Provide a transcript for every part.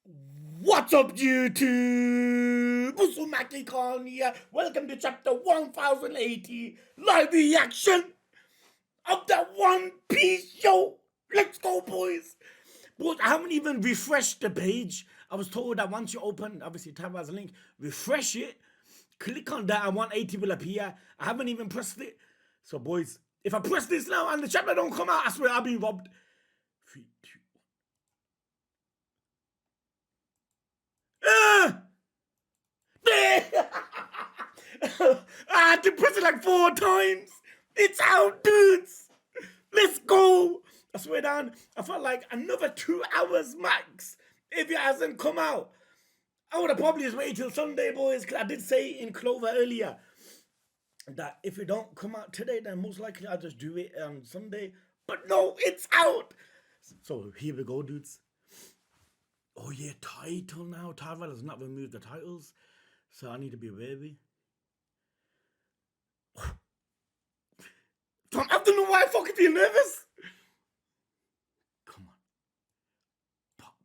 What's up, YouTube? Uzumaki Khan here. Welcome to chapter 1080 live reaction of the One Piece show. Let's go, boys. Boys, I haven't even refreshed the page. I was told that once you open, obviously, tab has a link, refresh it, click on that, and 180 will appear. I haven't even pressed it. So, boys, if I press this now and the chapter don't come out, I swear I'll be robbed. 3, 2, I had to press it like 4 times. It's out, dudes. Let's go. I swear down, I felt like another 2 hours max if it hasn't come out. I would have probably just waited till Sunday, boys, because I did say in Clover earlier that if it don't come out today, then most likely I'll just do it on Sunday. But no, it's out. So here we go, dudes. Oh yeah, title now. Tyrell has not removed the titles, so I need to be wary. I don't know why I fucking feel nervous. Come on. Pop.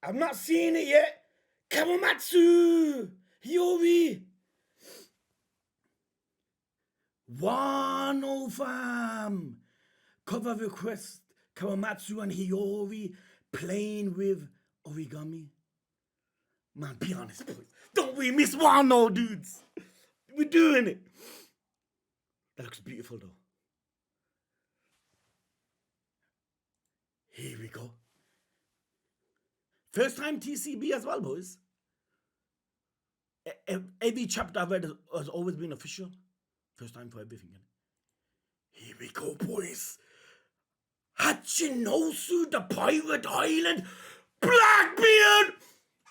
I'm not seeing it yet. Kawamatsu! Hiyori! Wano fam! Cover request. Kawamatsu and Hiyori playing with origami. Man, be honest, boys. Don't we miss Wano, dudes? We're doing it. That looks beautiful, though. Here we go. First time TCB as well, boys. Every chapter I've read has always been official. First time for everything. Here we go, boys. Hachinosu, the Pirate Island. Blackbeard!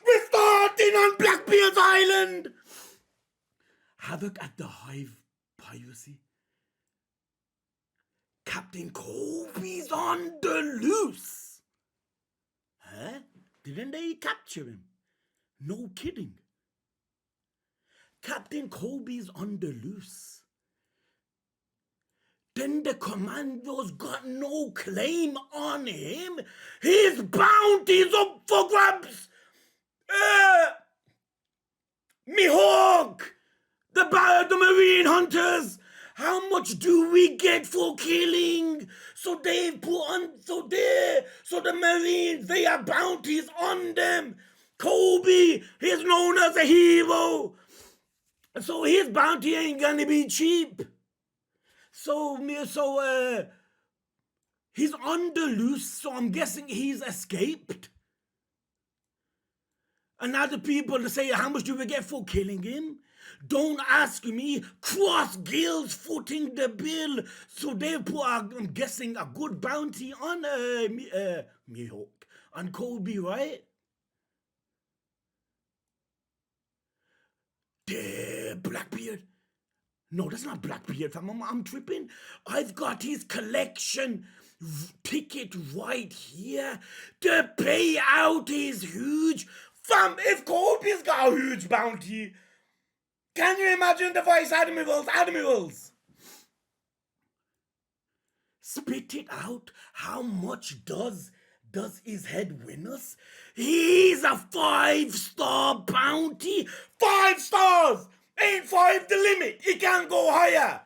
We're starting on Blackbeard's Island! Havoc at the Hive Piracy. Captain Kobe's on the loose. Huh? Didn't they capture him? No kidding. Captain Kobe's on the loose. Then the commandos got no claim on him. His bounty's up for grabs. Mihawk, the marine hunters. How much do we get for killing? So they've put on, so the marines, they have bounties on them. Kobe is known as a hero. So his bounty ain't gonna be cheap. So he's on the loose, so I'm guessing he's escaped. And now the people say, how much do we get for killing him? Don't ask me. Cross Guilds footing the bill. So they put, I'm guessing, a good bounty on Mihawk, on Kobe, right? Blackbeard. No, that's not Blackbeard, fam. I'm tripping. I've got his collection ticket right here. The payout is huge. Fam, if Kobe's got a huge bounty, can you imagine the Vice Admirals? Spit it out. How much does his head win us? He's a 5-star bounty. 5 stars! Ain't 5 the limit? It can go higher.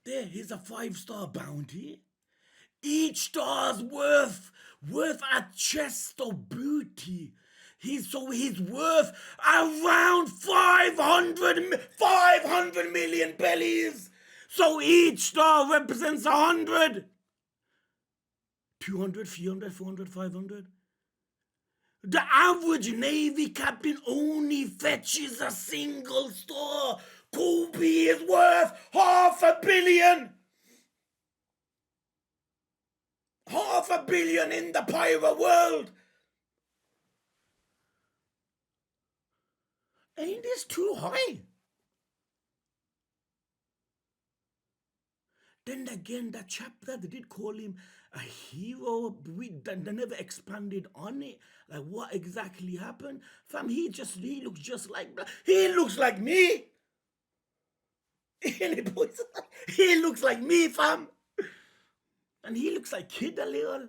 There, here's a 5-star bounty. Each star's worth a chest of booty. He's worth around 500 million bellies. So each star represents 100. 200, 300, 400, 500. The average Navy captain only fetches a single star. Kobe is worth $500 million. $500 million in the pirate world. Ain't this too high? Then again, that chapter, they did call him a hero. They never expanded on it. Like, what exactly happened? Fam, he looks just like... He looks like me. Any boys? He looks like me, fam. And he looks like Kid a little.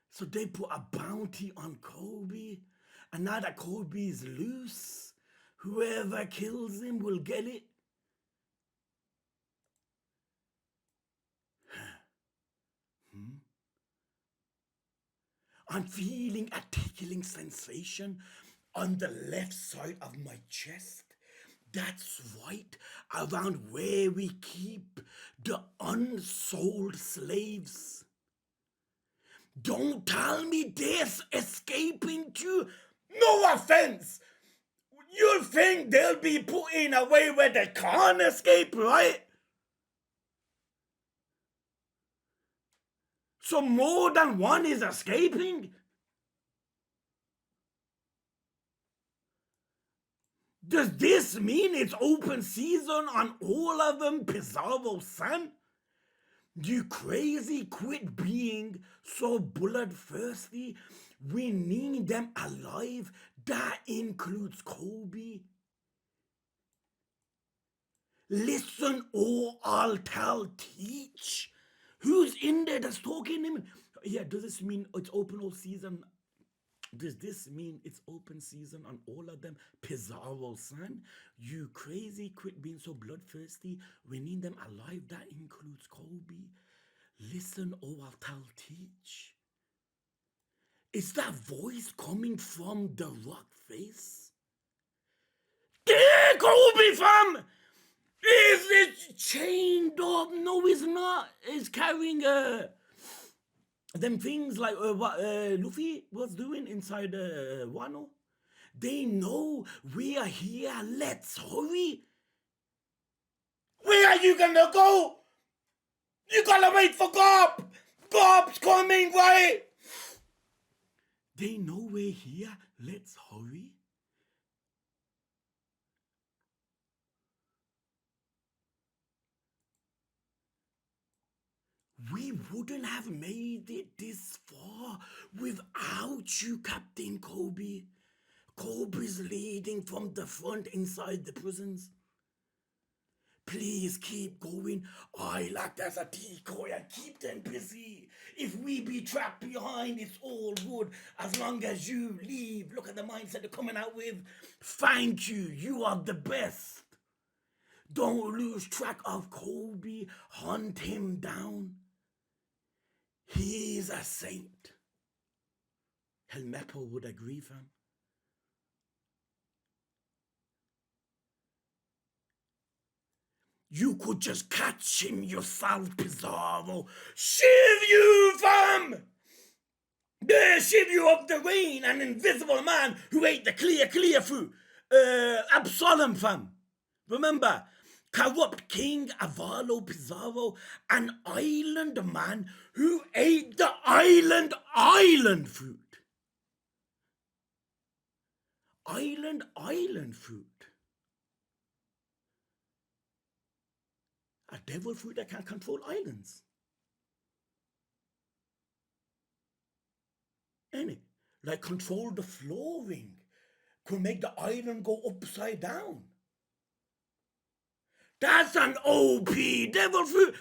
So they put a bounty on Kobe. And now that Kobe is loose, whoever kills him will get it. I'm feeling a tickling sensation on the left side of my chest. That's right, around where we keep the unsold slaves. Don't tell me they're escaping too. No offense. You think they'll be put in a way where they can't escape, right? So more than one is escaping? Does this mean it's open season on all of them, Pizarro-san? You crazy, quit being so bloodthirsty. We need them alive. That includes Kobe. Listen, or I'll tell, teach. Who's in there that's talking to him? Yeah, does this mean it's open all season? Does this mean it's open season on all of them? Pizarro-san, you crazy, quit being so bloodthirsty. We need them alive. That includes Kobe. Listen, or I'll tell, teach. Is that voice coming from the rock face? Yeah, Kobe, fam! Is it chained up? No, it's not. It's carrying them things like what Luffy was doing inside Wano. They know we are here. Let's hurry. Where are you gonna go? You gotta wait for Garp. Garp's coming, right? They know we're here. Let's hurry. We wouldn't have made it this far without you, Captain Kobe. Kobe's leading from the front inside the prisons. Please keep going. I act as a decoy and keep them busy. If we be trapped behind, it's all good. As long as you leave. Look at the mindset they're coming out with. Thank you. You are the best. Don't lose track of Kobe. Hunt him down. He's a saint. Helmeppo would agree, fam. You could just catch him yourself, Pizarro. Shiv you, fam! The shiv you of the rain, an invisible man who ate the clear fruit. Absalom, fam. Remember, corrupt King Avalo Pizarro, an island man who ate the island fruit. Island fruit. A devil fruit that can control islands. Ain't it? Like control the flooring. Could make the island go upside down. That's an OP devil fruit.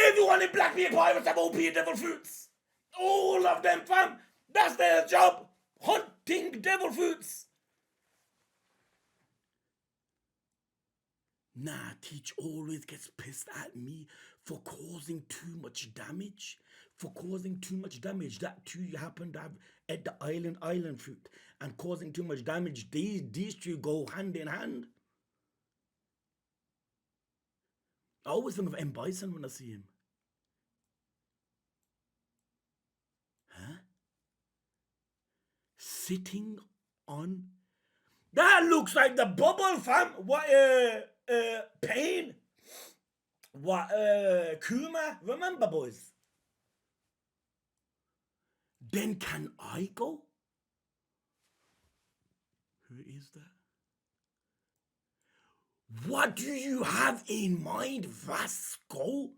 Everyone in Blackbeard Pirates have OP devil fruits. All of them, fam. That's their job. Hunting devil fruits. Nah, Teach always gets pissed at me for causing too much damage. That too happened to have at the island fruit and causing too much damage. These two go hand in hand. I always think of M. Bison when I see him. Huh? Sitting on. That looks like the bubble, fam. What, Pain? What, Kuma? Remember, boys? Then can I go? Who is that? What do you have in mind, Vasco?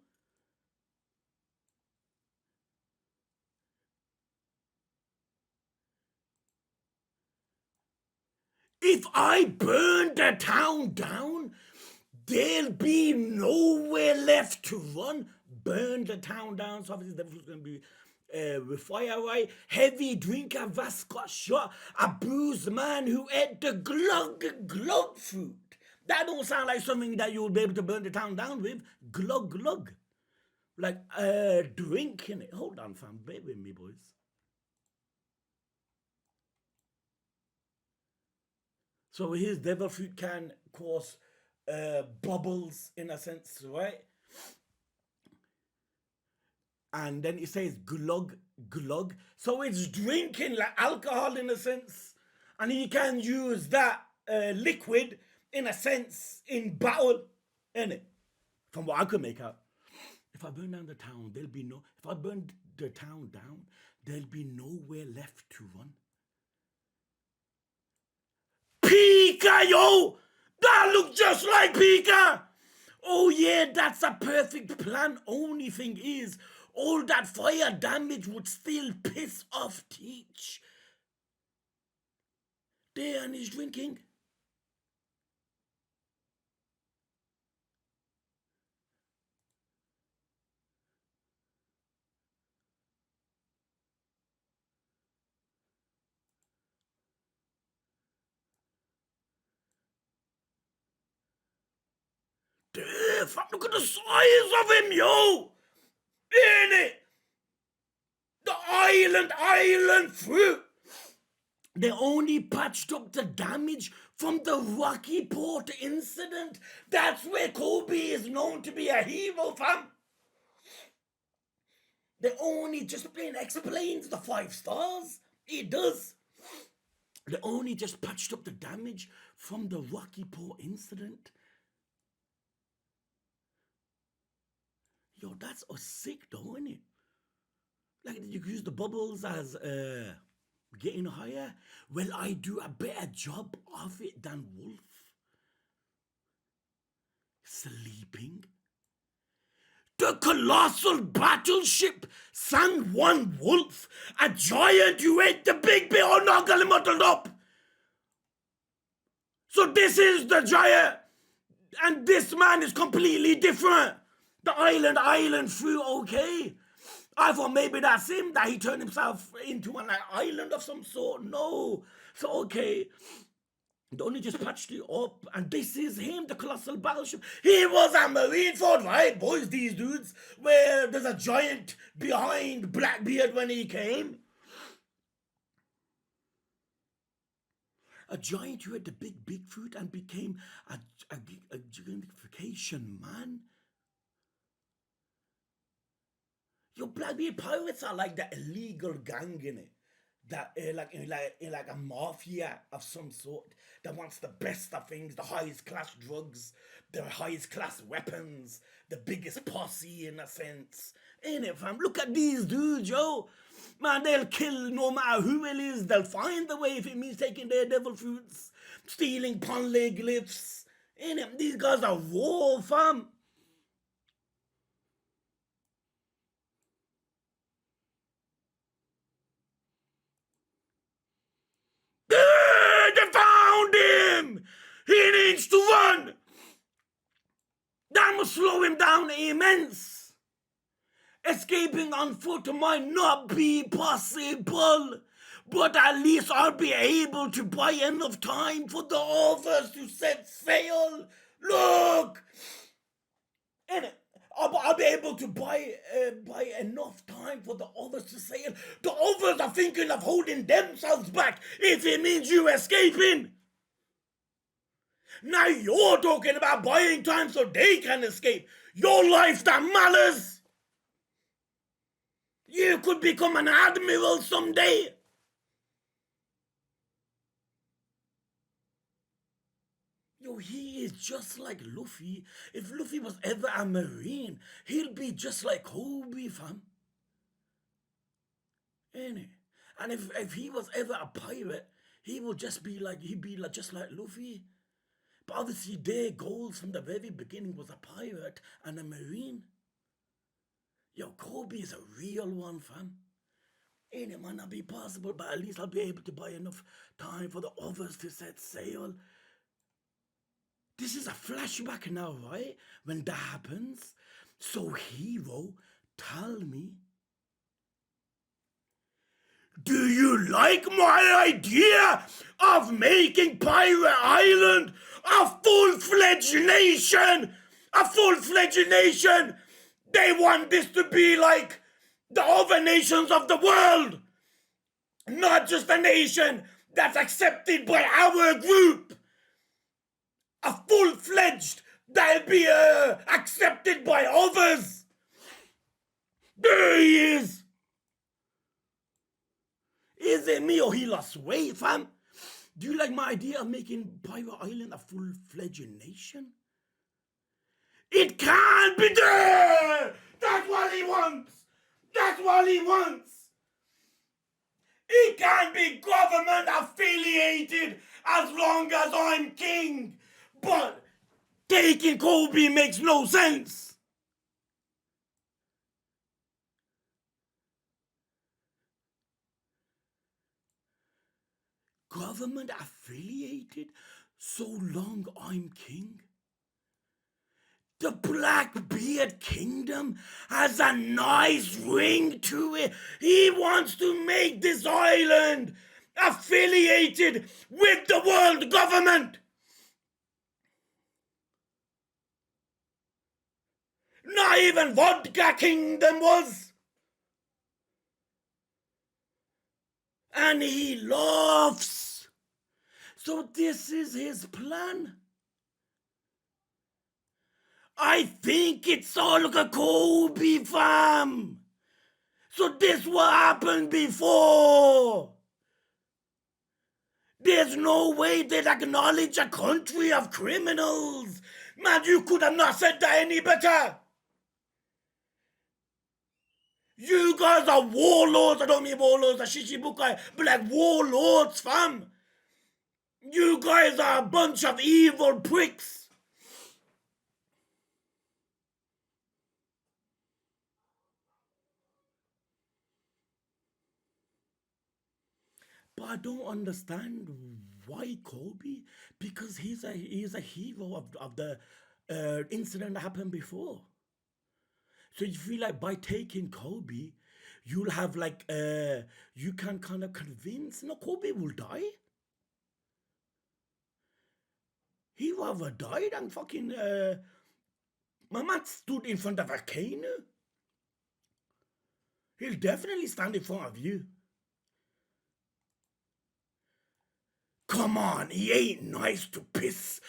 If I burn the town down, there'll be nowhere left to run. Burn the town down. So obviously the devil's going to be with fire, right? Heavy drinker, Vas got shot. A bruised man who ate the glug fruit. That don't sound like something that you'll be able to burn the town down with. Glug. Like drink in it. Hold on, fam. Bear with me, boys. So his devil fruit can cause bubbles in a sense, right? And then it says glug. So it's drinking like alcohol in a sense. And he can use that liquid in a sense in battle, innit? From what I could make out. If I burn down the town, if I burn the town down, there'll be nowhere left to run. Pika, yo! That look just like Pika! Oh yeah, that's a perfect plan. Only thing is, all that fire damage would still piss off Teach. There, and he's drinking. There, fam, look at the size of him, yo! In it! The island fruit! They only patched up the damage from the Rocky Port incident. That's where Kobe is known to be a hero, fam. They only just plain explains the 5 stars. It does. They only just patched up the damage from the Rocky Port incident. Yo, that's a sick though, isn't it? Like, did you use the bubbles as getting higher? Well, I do a better job of it than Wolf. Sleeping. The colossal battleship sank one wolf, a giant who ate the big bit or knuckle muddled up. So this is the giant, and this man is completely different. The island fruit, okay. I thought maybe that's him, that he turned himself into an island of some sort. No. So, okay. They only just patched it up, and this is him, the colossal battleship. He was a Marine Ford, right, boys, these dudes, where there's a giant behind Blackbeard when he came. A giant who had the big fruit and became a gigantification man. Your Blackbeard pirates are like that illegal gang in it. That like a mafia of some sort that wants the best of things, the highest class drugs, the highest class weapons, the biggest posse in a sense. Ain't it, fam? Look at these dudes, yo. Man, they'll kill no matter who it is. They'll find the way if it means taking their devil fruits, stealing ponley glyphs. Ain't it? These guys are raw, fam. They found him! He needs to run! That must slow him down immense. Escaping on foot might not be possible, but at least I'll be able to buy enough time for the others to set sail. Look! And I'll be able to buy enough time for the others to sail. The others are thinking of holding themselves back if it means you escaping. Now you're talking about buying time so they can escape. Your life that matters. You could become an admiral someday. Yo, he is just like Luffy. If Luffy was ever a Marine, he'll be just like Kobe, fam. Ain't it? And if he was ever a pirate, he would just be like, just like Luffy. But obviously their goals from the very beginning was a pirate and a Marine. Yo, Kobe is a real one, fam. And it might not be possible, but at least I'll be able to buy enough time for the others to set sail. This is a flashback now, right? When that happens. So, hero, tell me, do you like my idea of making Pirate Island a full-fledged nation? A full-fledged nation! They want this to be like the other nations of the world, not just a nation that's accepted by our group. A full-fledged that'll be accepted by others. There he is. Is it me or he lost weight, fam? Do you like my idea of making Pirate Island a full-fledged nation? It can't be there! That's what he wants! That's what he wants! He can't be government affiliated as long as I'm king! But taking Kobe makes no sense! Government affiliated so long I'm king? The Blackbeard Kingdom has a nice ring to it. He wants to make this island affiliated with the world government. Not even Vodka Kingdom was. And he laughs. So this is his plan. I think it's all like a Kobe, fam. So this what happened before. There's no way they'd acknowledge a country of criminals. Man, you could have not said that any better. You guys are warlords. I don't mean warlords, a Shishibukai, but like warlords, fam. You guys are a bunch of evil pricks. But I don't understand why Kobe, because he's a hero of the incident that happened before. So you feel like by taking Kobe, you'll have like you can kind of convince Kobe will die. He rather died than fucking my man stood in front of a cane. He'll definitely stand in front of you. Come on, he ain't nice to piss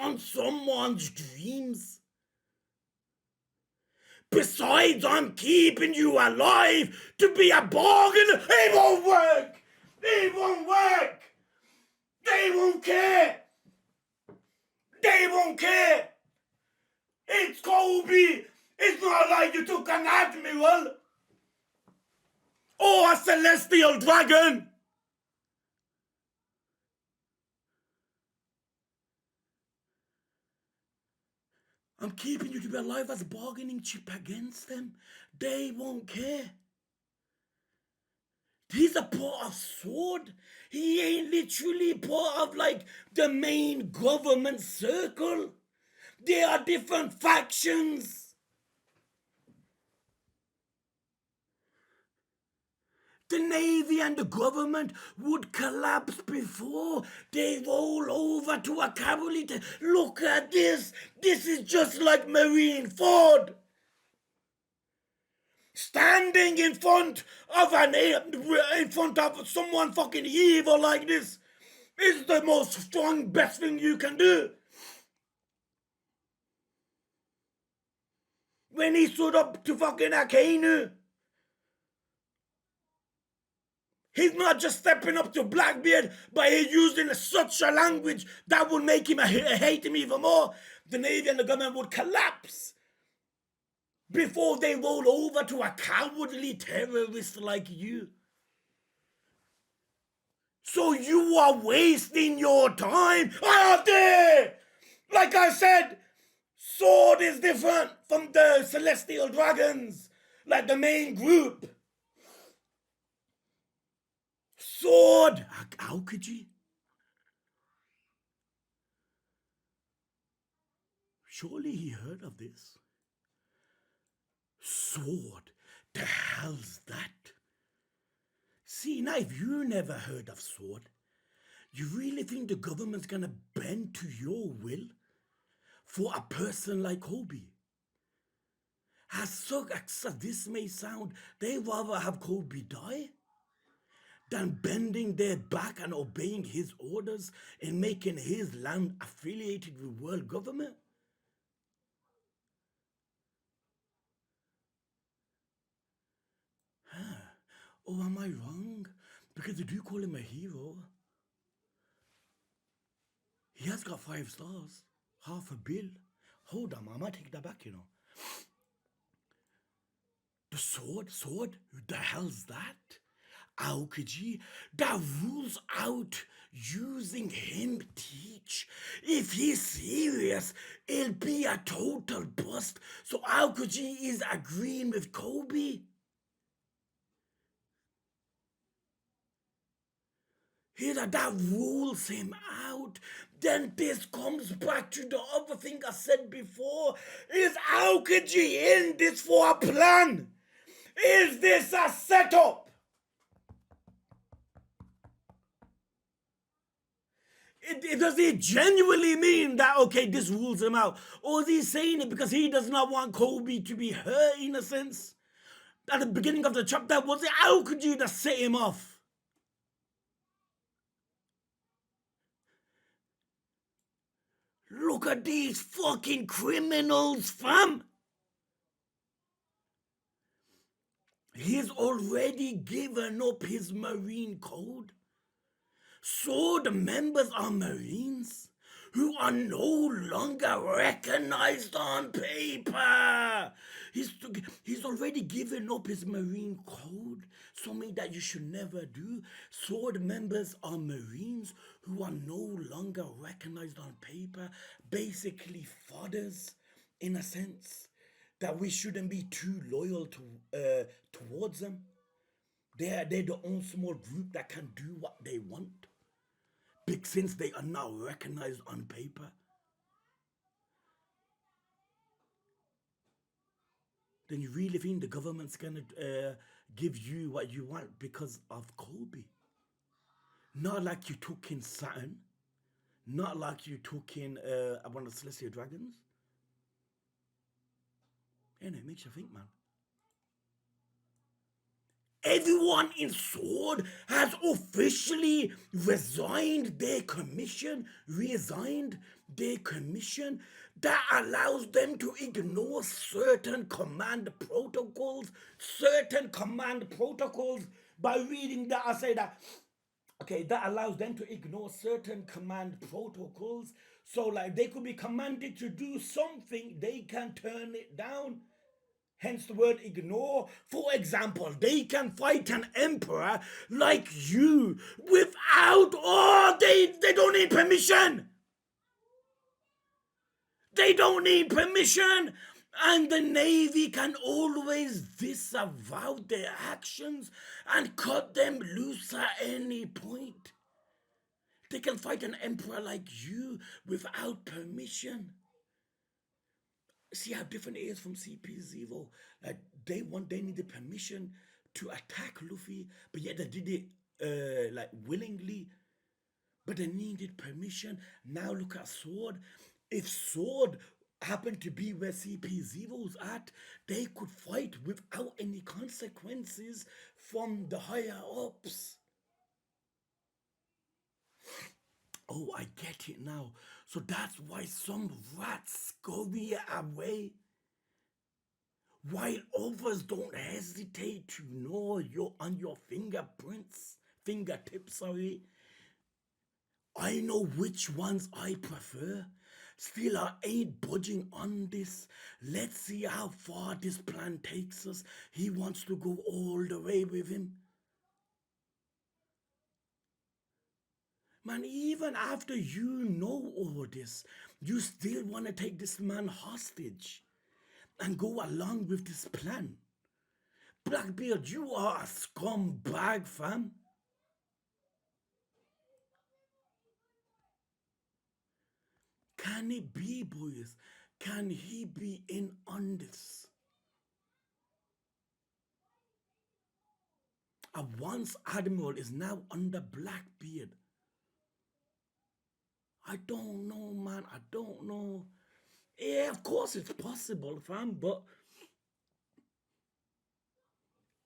on someone's dreams. Besides, I'm keeping you alive to be a bargain. It won't work. It won't work. They won't care. They won't care. It's Kobe. It's not like you took an admiral or a celestial dragon. I'm keeping you to be alive as a bargaining chip against them. They won't care. He's a part of Sword. He ain't literally part of like the main government circle. There are different factions. The Navy and the government would collapse before they roll over to a cavalry. Look at this. This is just like Marineford. Standing in front of someone fucking evil like this is the most strong, best thing you can do. When he stood up to fucking Akainu, he's not just stepping up to Blackbeard, but he's using such a language that would make him hate him even more. The Navy and the government would collapse before they roll over to a cowardly terrorist like you. So you are wasting your time out there. Like I said, Sword is different from the Celestial Dragons, like the main group. Sword! How could you? Surely he heard of this. Sword? The hell's that? See, now if you never heard of sword, you really think the government's gonna bend to your will for a person like Kobe? As such as this may sound, they rather have Kobe die than bending their back and obeying his orders and making his land affiliated with world government. Or am I wrong? Because they do call him a hero. He has got 5 stars, $500 million. Hold on, I might take that back, you know. The sword? Who the hell's that? Aokiji, that rules out using him teach. If he's serious, it'll be a total bust. So Aokiji is agreeing with Kobe. Here that rules him out. Then this comes back to the other thing I said before. Is Aokiji in this for a plan? Is this a setup? Does he genuinely mean that, okay, this rules him out? Or is he saying it because he does not want Kobe to be hurt in a sense? At the beginning of the chapter, was it Aokiji that set him off? Look at these fucking criminals, fam! He's already given up his Marine code. So the members are Marines who are no longer recognized on paper. He's already given up his Marine code, something that you should never do. Sword members are Marines who are no longer recognized on paper, basically fathers, in a sense, that we shouldn't be too loyal to towards them. They're the own small group that can do what they want, since they are now recognized on paper. Then you really think the government's gonna give you what you want because of Kobe? Not like you took in Saturn, not like you took in one of the Celestial Dragons. And it makes you think, man. Everyone in Sword has officially resigned their commission that allows them to ignore certain command protocols. By reading that, I say that, okay, that allows them to ignore certain command protocols. So, like, they could be commanded to do something, they can turn it down. Hence the word ignore. For example, they can fight an emperor like you without, they don't need permission. They don't need permission. And the Navy can always disavow their actions and cut them loose at any point. They can fight an emperor like you without permission. See how different it is from CP0. Like they needed permission to attack Luffy, but yet they did it like willingly. But they needed permission. Now look at Sword. If Sword happened to be where CP0's at, they could fight without any consequences from the higher ups. Oh, I get it now. So that's why some rats scurry away, while others don't hesitate to gnaw on your fingertips, sorry. I know which ones I prefer. Still, I ain't budging on this. Let's see how far this plan takes us. He wants to go all the way with him. Man, even after you know all this, you still want to take this man hostage and go along with this plan. Blackbeard, you are a scumbag, fam. Can it be, boys? Can he be in on this? A once admiral is now under Blackbeard. I don't know, man. I don't know. Yeah, of course it's possible, fam, but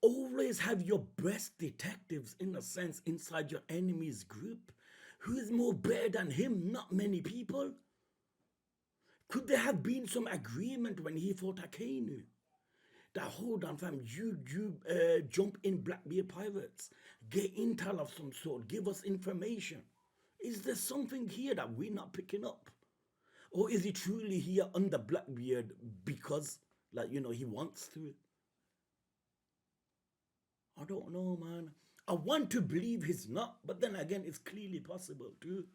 always have your best detectives, in a sense, inside your enemy's group. Who is more better than him? Not many people. Could there have been some agreement when he fought Akainu? That, hold on, fam, you jump in Blackbeard Pirates, get intel of some sort, give us information. Is there something here that we're not picking up? Or is he truly here under Blackbeard because, like, you know, he wants to? I don't know, man. I want to believe he's not, but then again, it's clearly possible too.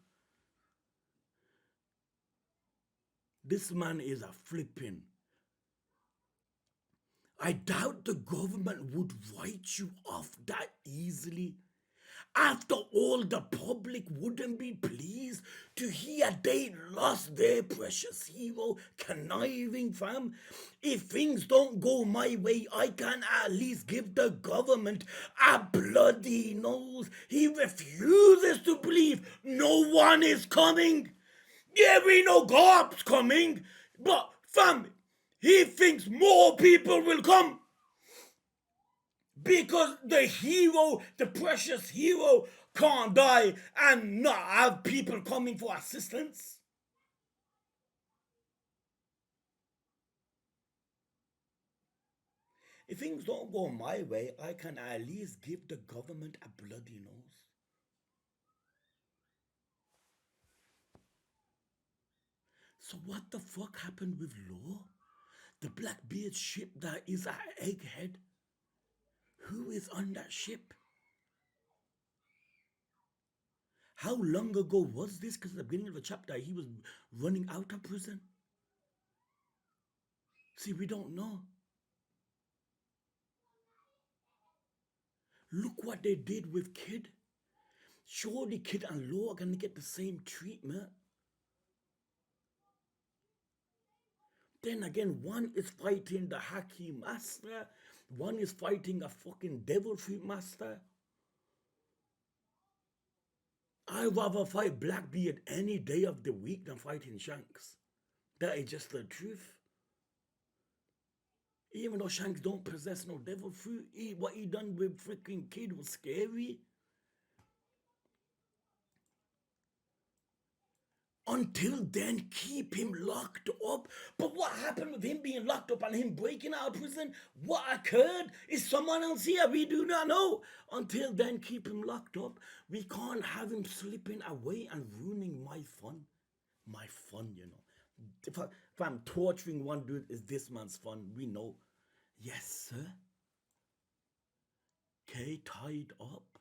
This man is a flipping. I doubt the government would write you off that easily. After all, the public wouldn't be pleased to hear they lost their precious hero, conniving, fam. If things don't go my way, I can at least give the government a bloody nose. He refuses to believe no one is coming. Yeah, we know Garp's coming, but fam, he thinks more people will come. Because the hero, the precious hero, can't die and not have people coming for assistance. If things don't go my way, I can at least give the government a bloody nose. So what the fuck happened with Law? The Blackbeard ship that is at Egghead? Who is on that ship? How long ago was this? Because at the beginning of the chapter, he was running out of prison. See, we don't know. Look what they did with Kid. Surely Kid and Law are going to get the same treatment. Then again, one is fighting the Haki Master. One is fighting a fucking Devil Fruit Master. I'd rather fight Blackbeard any day of the week than fighting Shanks. That is just the truth. Even though Shanks don't possess no Devil Fruit, what he done with freaking Kid was scary. Until then, keep him locked up. But what happened with him being locked up and him breaking out of prison? What occurred? Is someone else here? We do not know. Until then, keep him locked up. We can't have him slipping away and ruining my fun. My fun, you know. If I'm torturing one dude, is this man's fun? We know. Yes, sir. Okay, tied up.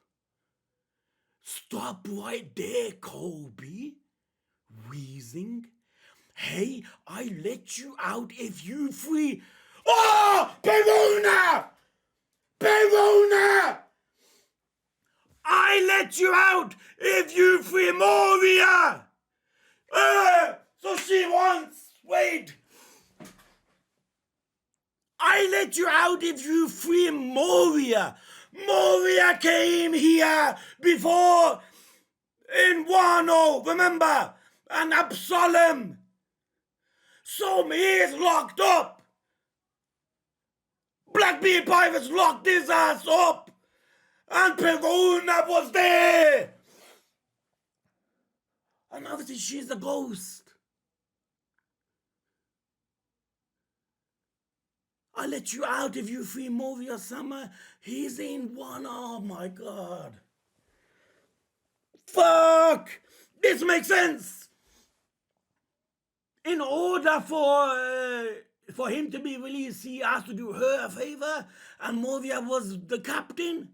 Stop right there, Kobe. Wheezing. Hey, I let you out if you free. Oh, Perona! Perona! I let you out if you free Moria! So she wants. Wait. I let you out if you free Moria. Moria came here before in Wano, remember? And Absalom. So he is locked up. Blackbeard Pirates locked his ass up. And Perona was there. And obviously she's a ghost. I let you out if you free Moria Summer. He's in one. Oh my God. Fuck! This makes sense. In order for him to be released, he has to do her a favor, and Moria was the captain.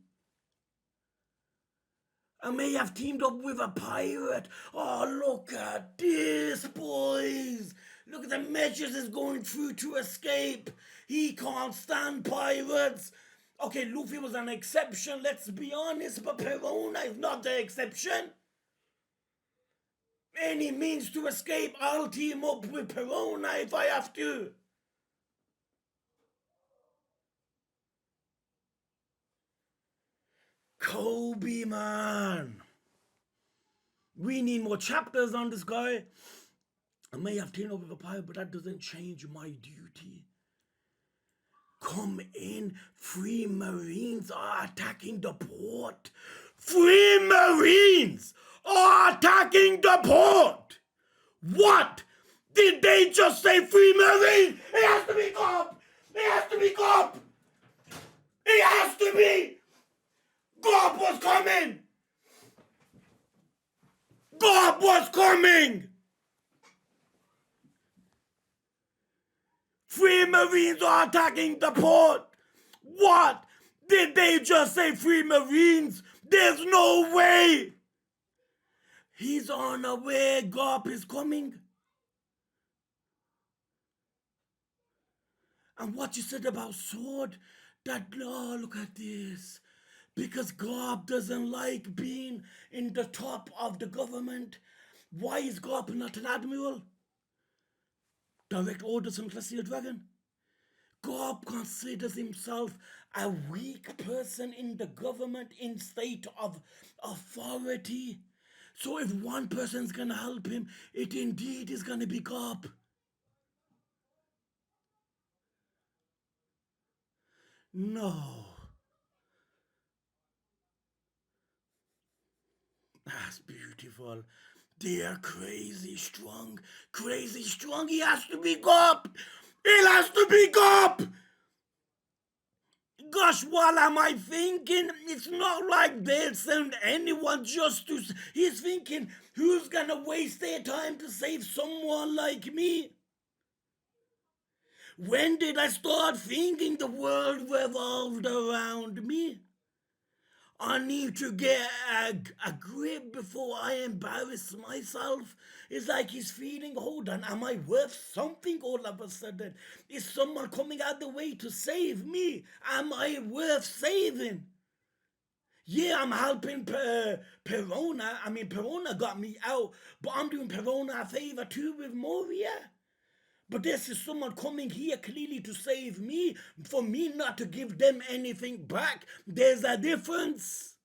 And may have teamed up with a pirate. Oh, look at this, boys. Look at the measures he's going through to escape. He can't stand pirates. Okay, Luffy was an exception, let's be honest, but Perona is not the exception. Any means to escape, I'll team up with Perona if I have to. Kobe, man. We need more chapters on this guy. I may have taken over the pile, but that doesn't change my duty. Come in. Free Marines are attacking the port. Free Marines are attacking the port. What? Did they just say Free Marines? It has to be Garp. It has to be Garp. It has to be. Garp was coming. Garp was coming. Free Marines are attacking the port. What? Did they just say Free Marines? There's no way. He's unaware Garp is coming. And what you said about sword, that, oh, look at this. Because Garp doesn't like being in the top of the government. Why is Garp not an admiral? Direct orders from Celestial Dragon. Garp considers himself a weak person in the government in state of authority. So if one person's gonna help him, it indeed is gonna be Garp. No. That's beautiful. They are crazy strong. Crazy strong. He has to be Garp. It has to be Garp. Gosh, what am I thinking? It's not like they'll send anyone just to... He's thinking, who's gonna waste their time to save someone like me? When did I start thinking the world revolved around me? I need to get a grip before I embarrass myself. It's like he's feeling, hold on, am I worth something all of a sudden? Is someone coming out the way to save me? Am I worth saving? Yeah, I'm helping Perona. I mean, Perona got me out, but I'm doing Perona a favor too with Moria. But this is someone coming here clearly to save me, for me not to give them anything back. There's a difference.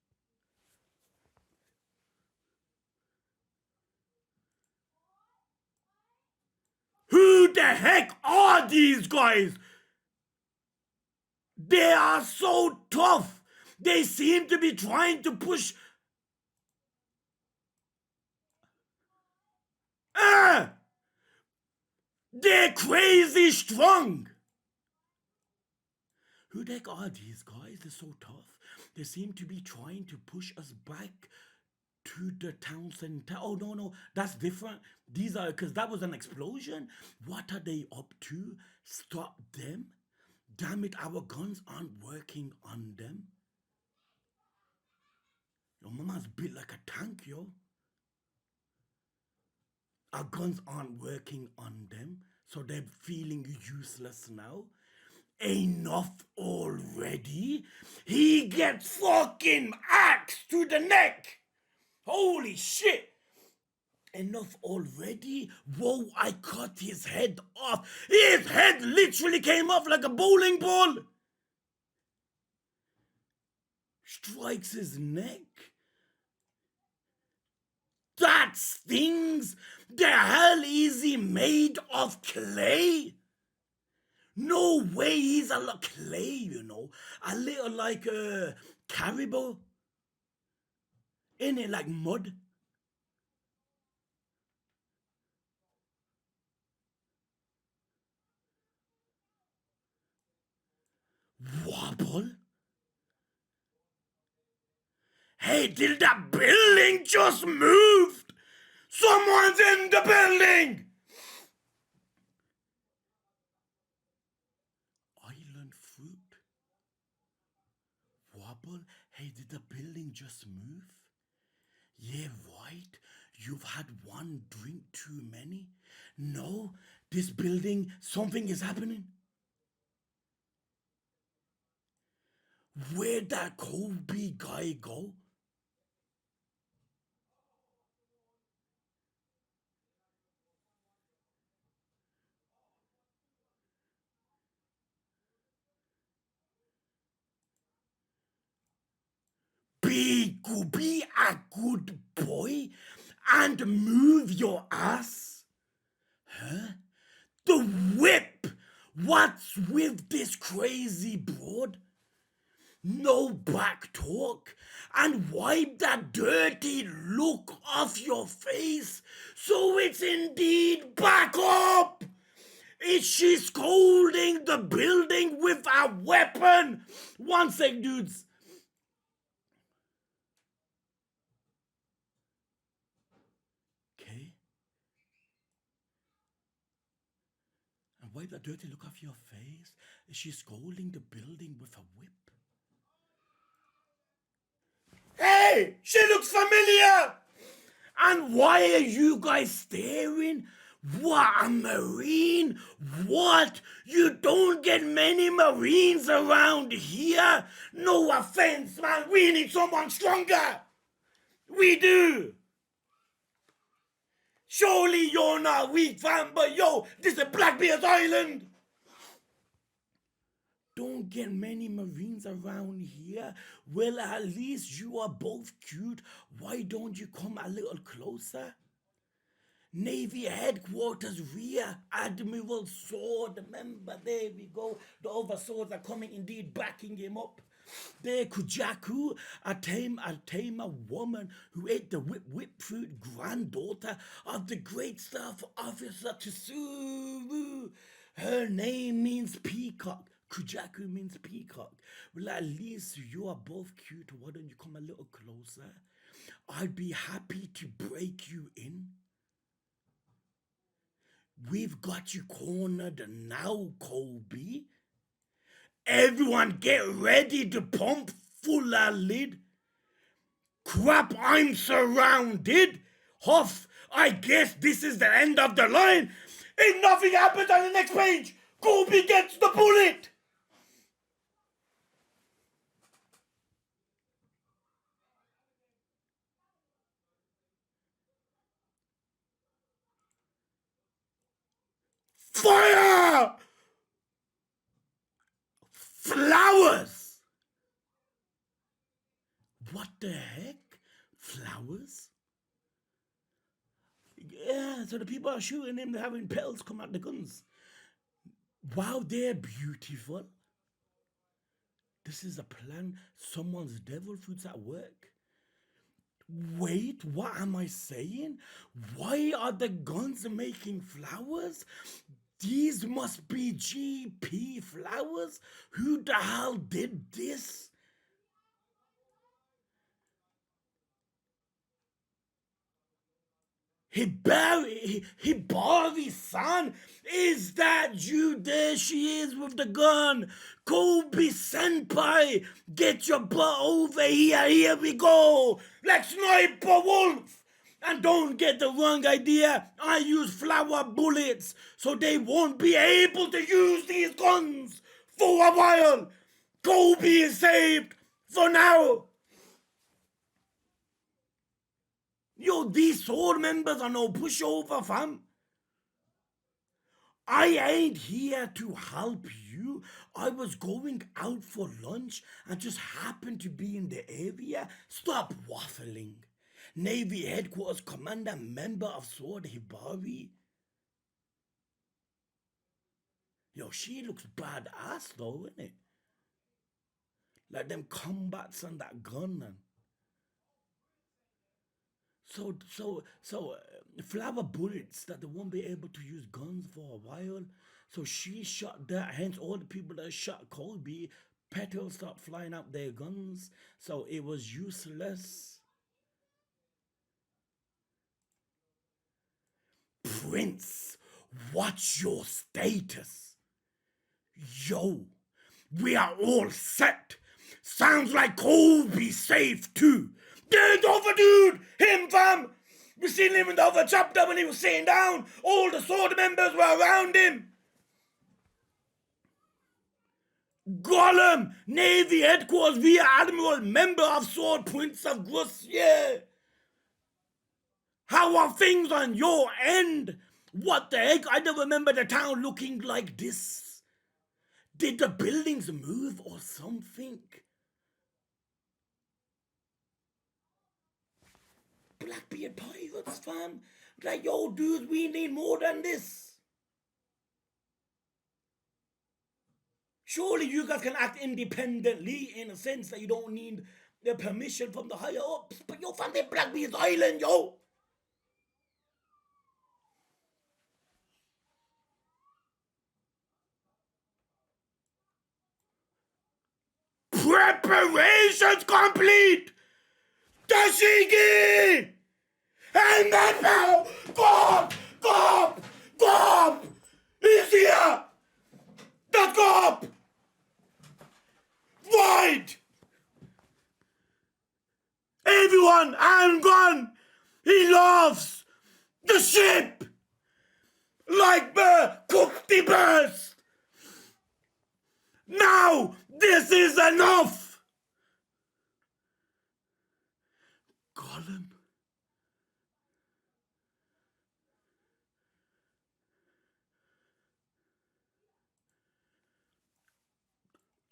Who the heck are these guys? They are so tough. They seem to be trying to push. They're crazy strong. Who the heck are these guys? They're so tough. They seem to be trying to push us back to the town center. Oh, no, that's different. These are, because that was an explosion. What are they up to? Stop them? Damn it, our guns aren't working on them. Your mama's built like a tank, yo. Our guns aren't working on them, so they're feeling useless now. Enough already. He gets fucking axed to the neck. Holy shit. Enough already? Whoa, I cut his head off. His head literally came off like a bowling ball. Strikes his neck. That stings. The hell is he made of clay? No way, he's a lot clay, you know. A little like caribou. In it like mud. Wobble? Hey, did that building just move? Someone's in the building! Island fruit? Wobble? Hey, did the building just move? Yeah, right. You've had one drink too many. No, this building, something is happening. Where'd that Kobe guy go? go be a good boy and move your ass? Huh? The whip! What's with this crazy broad? No back talk, and wipe that dirty look off your face so it's indeed back up. Is she scolding the building with a weapon? One sec, dudes. Okay. And wipe that dirty look off your face. Is she scolding the building with a whip? Hey, she looks familiar. And why are you guys staring? What, a marine? What? You don't get many marines around here. No offense, man. We need someone stronger. We do. Surely you're not weak, fam, but yo, this is Blackbeard's Island. Don't get many marines around here. Well, at least you are both cute. Why don't you come a little closer? Navy headquarters, Rear Admiral Sword. Remember, there we go. The other swords are coming, indeed, backing him up. There, Kujaku, a tamer woman who ate the whip fruit, granddaughter of the great staff officer Tsuru. Her name means peacock. Kujaku means peacock. Well, at least you are both cute. Why don't you come a little closer? I'd be happy to break you in. We've got you cornered now, Colby. Everyone get ready to pump full of lid. Crap, I'm surrounded. Huff, I guess this is the end of the line. If nothing happens on the next page, Colby gets the bullet. Fire! Flowers! What the heck? Flowers? Yeah, so the people are shooting him, they're having petals come out the guns. Wow, they're beautiful. This is a plan. Someone's devil fruits at work. Wait, what am I saying? Why are the guns making flowers? These must be GP flowers? Who the hell did this? Hibari-san, is that you? There she is with the gun. Kobe senpai, get your butt over here. Here we go. Like Sniper Wolf. And don't get the wrong idea. I use flower bullets, so they won't be able to use these guns for a while. Kobe is saved for now. Yo, these sword members are no pushover, fam. I ain't here to help you. I was going out for lunch and just happened to be in the area. Stop waffling. Navy Headquarters Commander, member of Sword Hibari. Yo, she looks badass though, innit? Like them combats and that gun and... So, flower bullets that they won't be able to use guns for a while. So she shot that, hence all the people that shot Colby, petals start flying out their guns. So it was useless. Prince, what's your status? Yo, we are all set. Sounds like Colby's safe too. There's the other dude! Him, fam! We seen him in the other chapter when he was sitting down. All the sword members were around him. Gollum! Navy Headquarters Rear Admiral, member of Sword Prince of Grus, yeah! How are things on your end? What the heck? I don't remember the town looking like this. Did the buildings move or something? Blackbeard pirates, fam. Like, yo, dude, we need more than this. Surely you guys can act independently in a sense that you don't need the permission from the higher ups. But yo, fam, they're Blackbeard's Island, yo. Preparations complete! Tashigi! And then now, Garp! He's here! That's Garp! Right! Everyone, I'm gone! He loves the ship! Like the cookie burst! Now, this is enough! Gollum?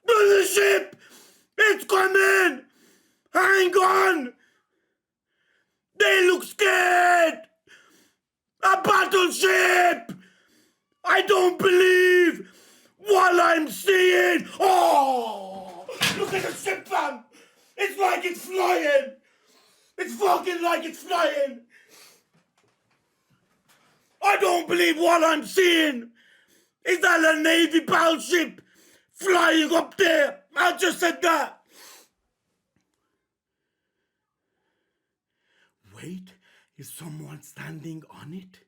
The ship! It's coming! Hang on! They look scared! A battleship! I don't believe what I'm seeing! Oh! Look at the ship, fam! It's like it's flying! It's fucking like it's flying! I don't believe what I'm seeing! Is that a Navy battleship flying up there? I just said that! Wait, is someone standing on it?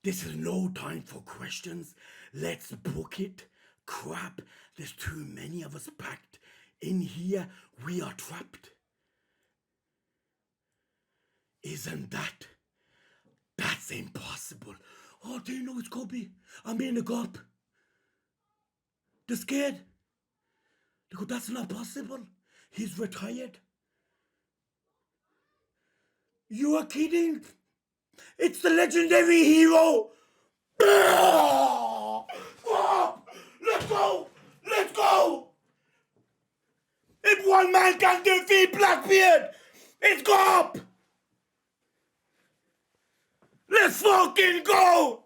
This is no time for questions. Let's book it. Crap, there's too many of us packed. In here, we are trapped. Isn't that? That's impossible. Oh, do you know it's Kobe? I'm in the Garp. They're scared. They go, that's not possible. He's retired. You are kidding? It's the legendary hero! Let's go! Let's go! If one man can defeat Blackbeard, it's Garp! Let's fucking go!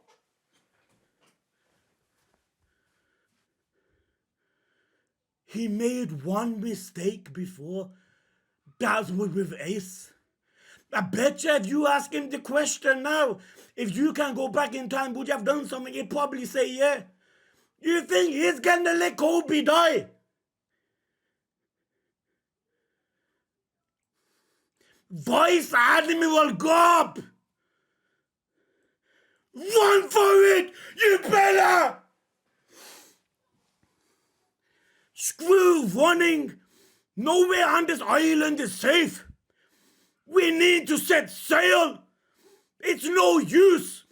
He made one mistake before. That was with Ace. I bet you if you ask him the question now, if you can go back in time, would you have done something? He'd probably say yeah. You think he's gonna let Kobe die? Vice Admiral Garp! Run for it, you better! Screw running! Nowhere on this island is safe. We need to set sail. It's no use.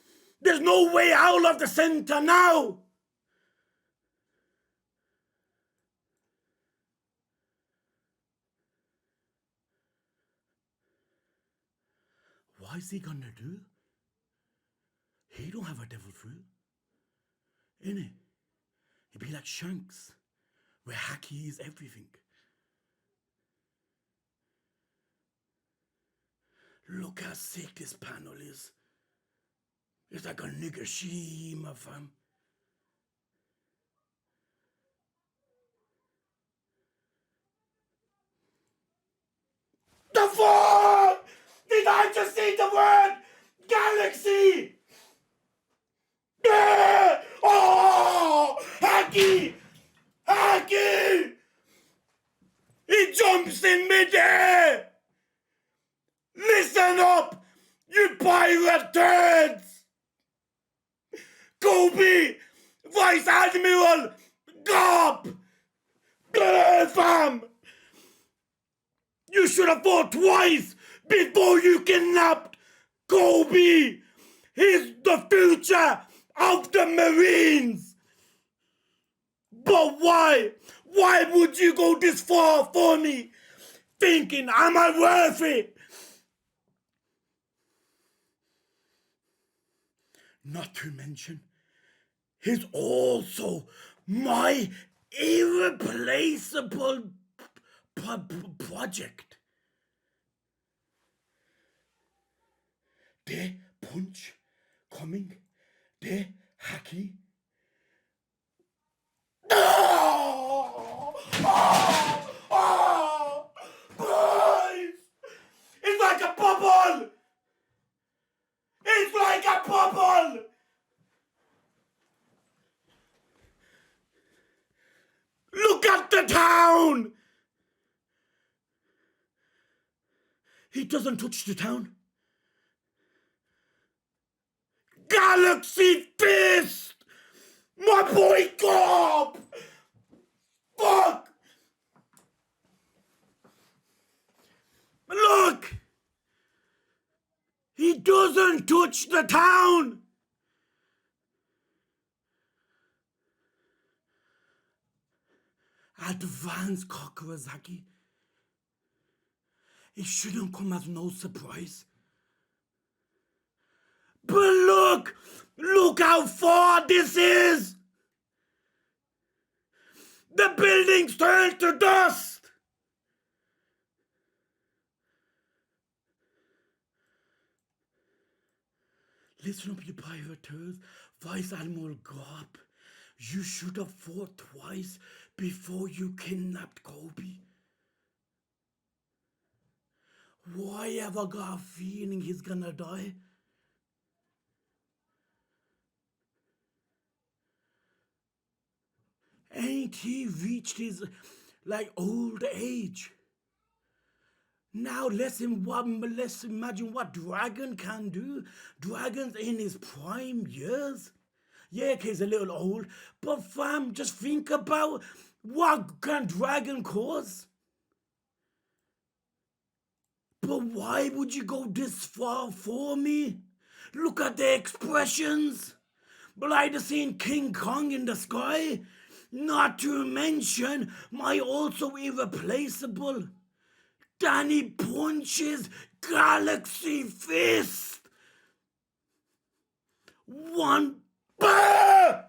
There's no way out of the center now. What is he gonna do? He don't have a devil fruit, innit? He'd be like Shanks, where Haki is everything. Look how sick this panel is. It's like a nigger Shima, fam. The fuck? Did I just see the word galaxy? Yeah! Oh! Haki! Haki! He jumps in midair! Listen up, you pirate turds! Kobe! Vice Admiral! Garp! Fam! You should have thought twice before you kidnapped Kobe! He's the future of the Marines! But why? Why would you go this far for me? Thinking, am I worth it? Not to mention, he's also my irreplaceable project. the punch coming, the hacky. Oh! Oh! Oh! Boys! It's like a bubble! It's like a bubble! Look at the town! He doesn't touch the town. Galaxy Fist! My boy Garp! Fuck! Look! He doesn't touch the town! Advanced Kakurazaki. It shouldn't come as no surprise. But look! Look how far this is! The buildings turn to dust! Listen up, you pirateers. Vice Admiral Garp. You should have fought twice before you kidnapped Kobe. Why have I got a feeling he's gonna die? Ain't he reached his old age? Now let's imagine what Dragon can do. Dragon's in his prime years. Yeah, he's a little old, but fam, just think about what can Dragon cause. But why would you go this far for me? Look at the expressions. But I'd have seen King Kong in the sky. Not to mention my also irreplaceable Danny Punch's Galaxy Fist. One. Bah!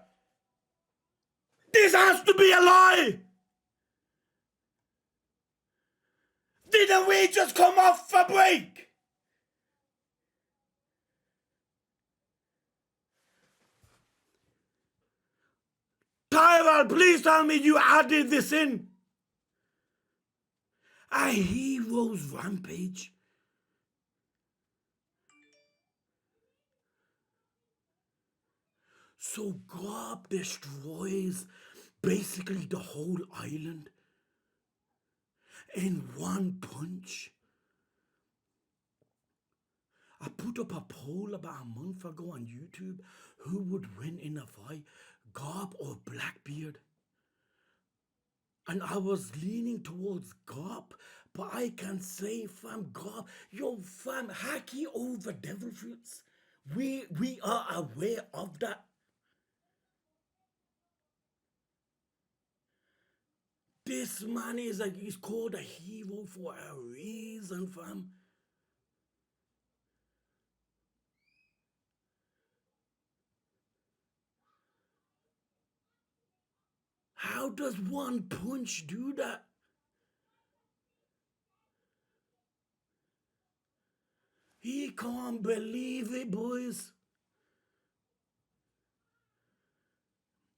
This has to be a lie. Didn't we just come off for break? Tyrell, please tell me you added this in. A hero's rampage. So Garp destroys basically the whole island in one punch. I put up a poll about a month ago on YouTube who would win in a fight, Garp or Blackbeard. And I was leaning towards Garp, but I can say, fam, Garp, yo, fam, hacky over devil fruits. We are aware of that. This man he's called a hero for a reason, fam. How does one punch do that? He can't believe it, boys.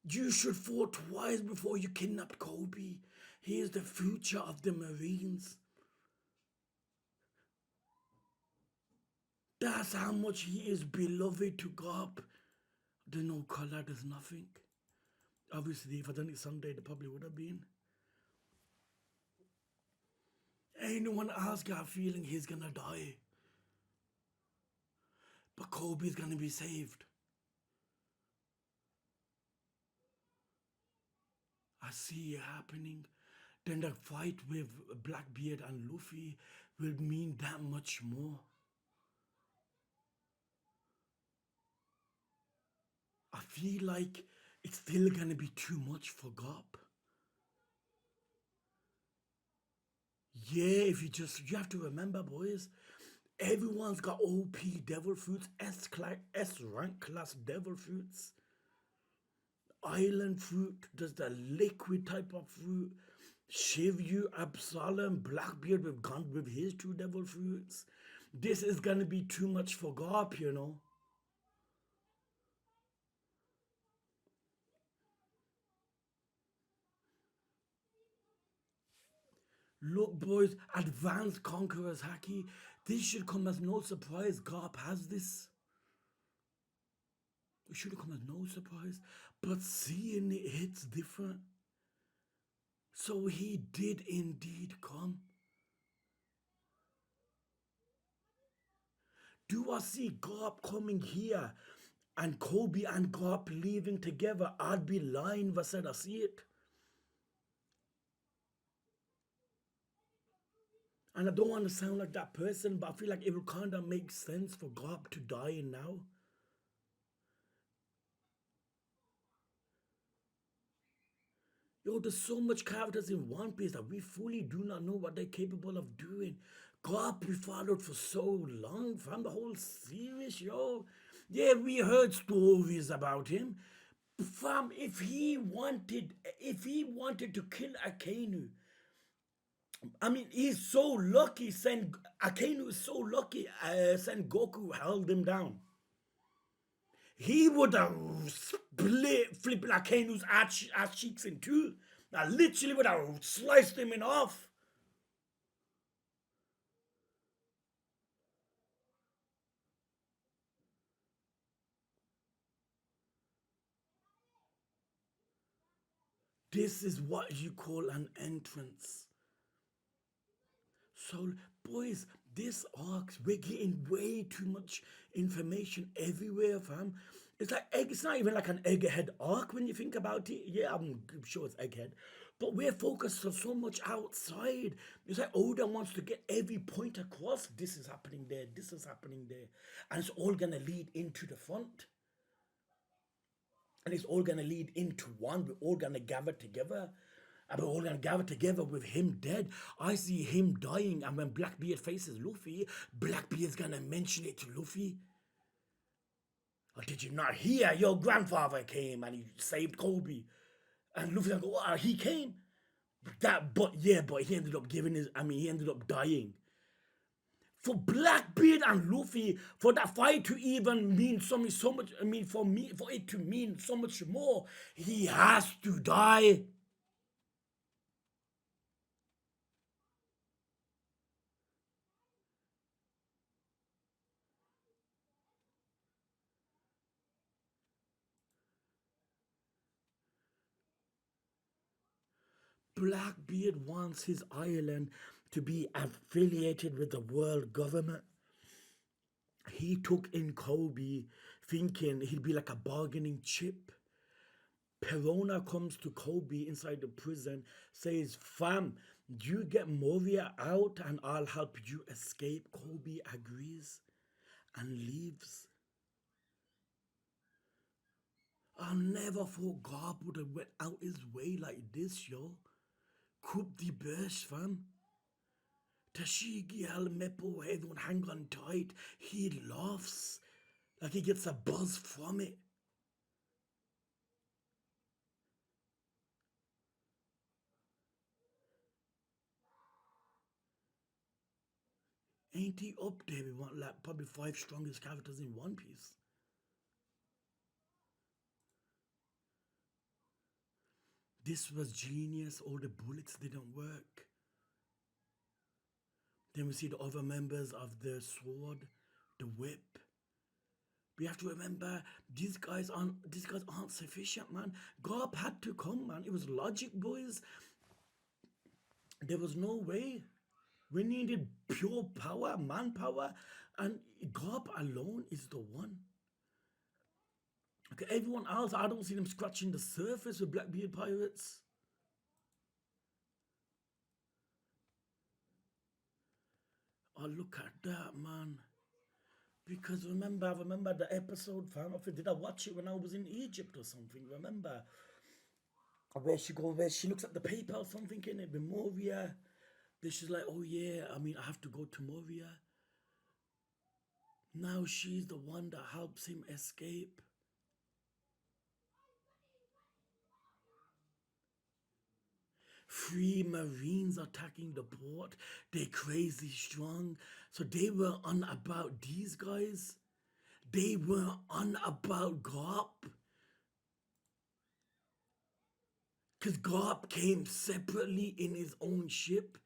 You should fought twice before you kidnapped Kobe. He is the future of the Marines. That's how much he is beloved to Garp. There's no color, there's nothing. Obviously, if I done it someday, there probably would have been. Anyone else got a feeling he's gonna die? But Kobe's gonna be saved. I see it happening. Then the fight with Blackbeard and Luffy will mean that much more. I feel like it's still gonna be too much for Garp. Yeah, you have to remember, boys, everyone's got OP devil fruits, S rank class devil fruits. Island fruit, there's the liquid type of fruit. Shiryu, Absalom, Blackbeard with his two devil fruits. This is gonna be too much for Garp, you know. Look, boys, advanced conquerors haki. This should come as no surprise. Garp has this. It should have come as no surprise. But seeing it hits different. So he did indeed come. Do I see Garp coming here and Kobe and Garp leaving together? I'd be lying if I said I see it. And I don't want to sound like that person, but I feel like it would kind of make sense for Garp to die now. Yo, there's so much characters in One Piece that we fully do not know what they're capable of doing. Garp we followed for so long, from the whole series, yo. Yeah, we heard stories about him. Fam, if he wanted to kill Akainu, I mean, he's so lucky. Akainu is so lucky. Goku held him down. He would have flipped Akainu's ass cheeks in two. I literally would have sliced him in half. This is what you call an entrance. So, boys, this arc, we're getting way too much information everywhere, fam. It's not even like an Egghead arc when you think about it. Yeah, I'm sure it's Egghead. But we're focused on so much outside. It's like Oda wants to get every point across. This is happening there, this is happening there. And it's all gonna lead into the front. And it's all gonna lead into one. We're all gonna gather together. And we're all gonna gather together with him dead. I see him dying, and when Blackbeard faces Luffy, Blackbeard's gonna mention it to Luffy. Or did you not hear your grandfather came and he saved Kobe? And Luffy's gonna go, oh, he came. But he ended up he ended up dying. For Blackbeard and Luffy, for that fight to even mean so much, for it to mean so much more, he has to die. Blackbeard wants his island to be affiliated with the world government. He took in Kobe thinking he'd be like a bargaining chip. Perona comes to Kobe inside the prison, says, fam, you get Moria out and I'll help you escape. Kobe agrees and leaves. I'll never thought Garp would have went out his way like this, yo. Could the burst, fam. Tashigi Mepo, everyone hang on tight. He laughs like he gets a buzz from it. Ain't he up there with one, like probably 5 strongest characters in One Piece? This was genius. All the bullets didn't work. Then we see the other members of the sword, the whip. We have to remember these guys aren't sufficient, man. Garp had to come, man. It was logic, boys. There was no way. We needed pure power, manpower, and Garp alone is the one. Okay, everyone else, I don't see them scratching the surface with Blackbeard pirates. Oh, look at that, man. Because I remember the episode, fam. Did I watch it when I was in Egypt or something? Remember? Where she looks at the paper or something in it, with Moria. Then she's like, oh yeah, I have to go to Moria. Now she's the one that helps him escape. Three Marines attacking the port. They're crazy strong. So they were on about these guys. They were on about Garp. Because Garp came separately in his own ship.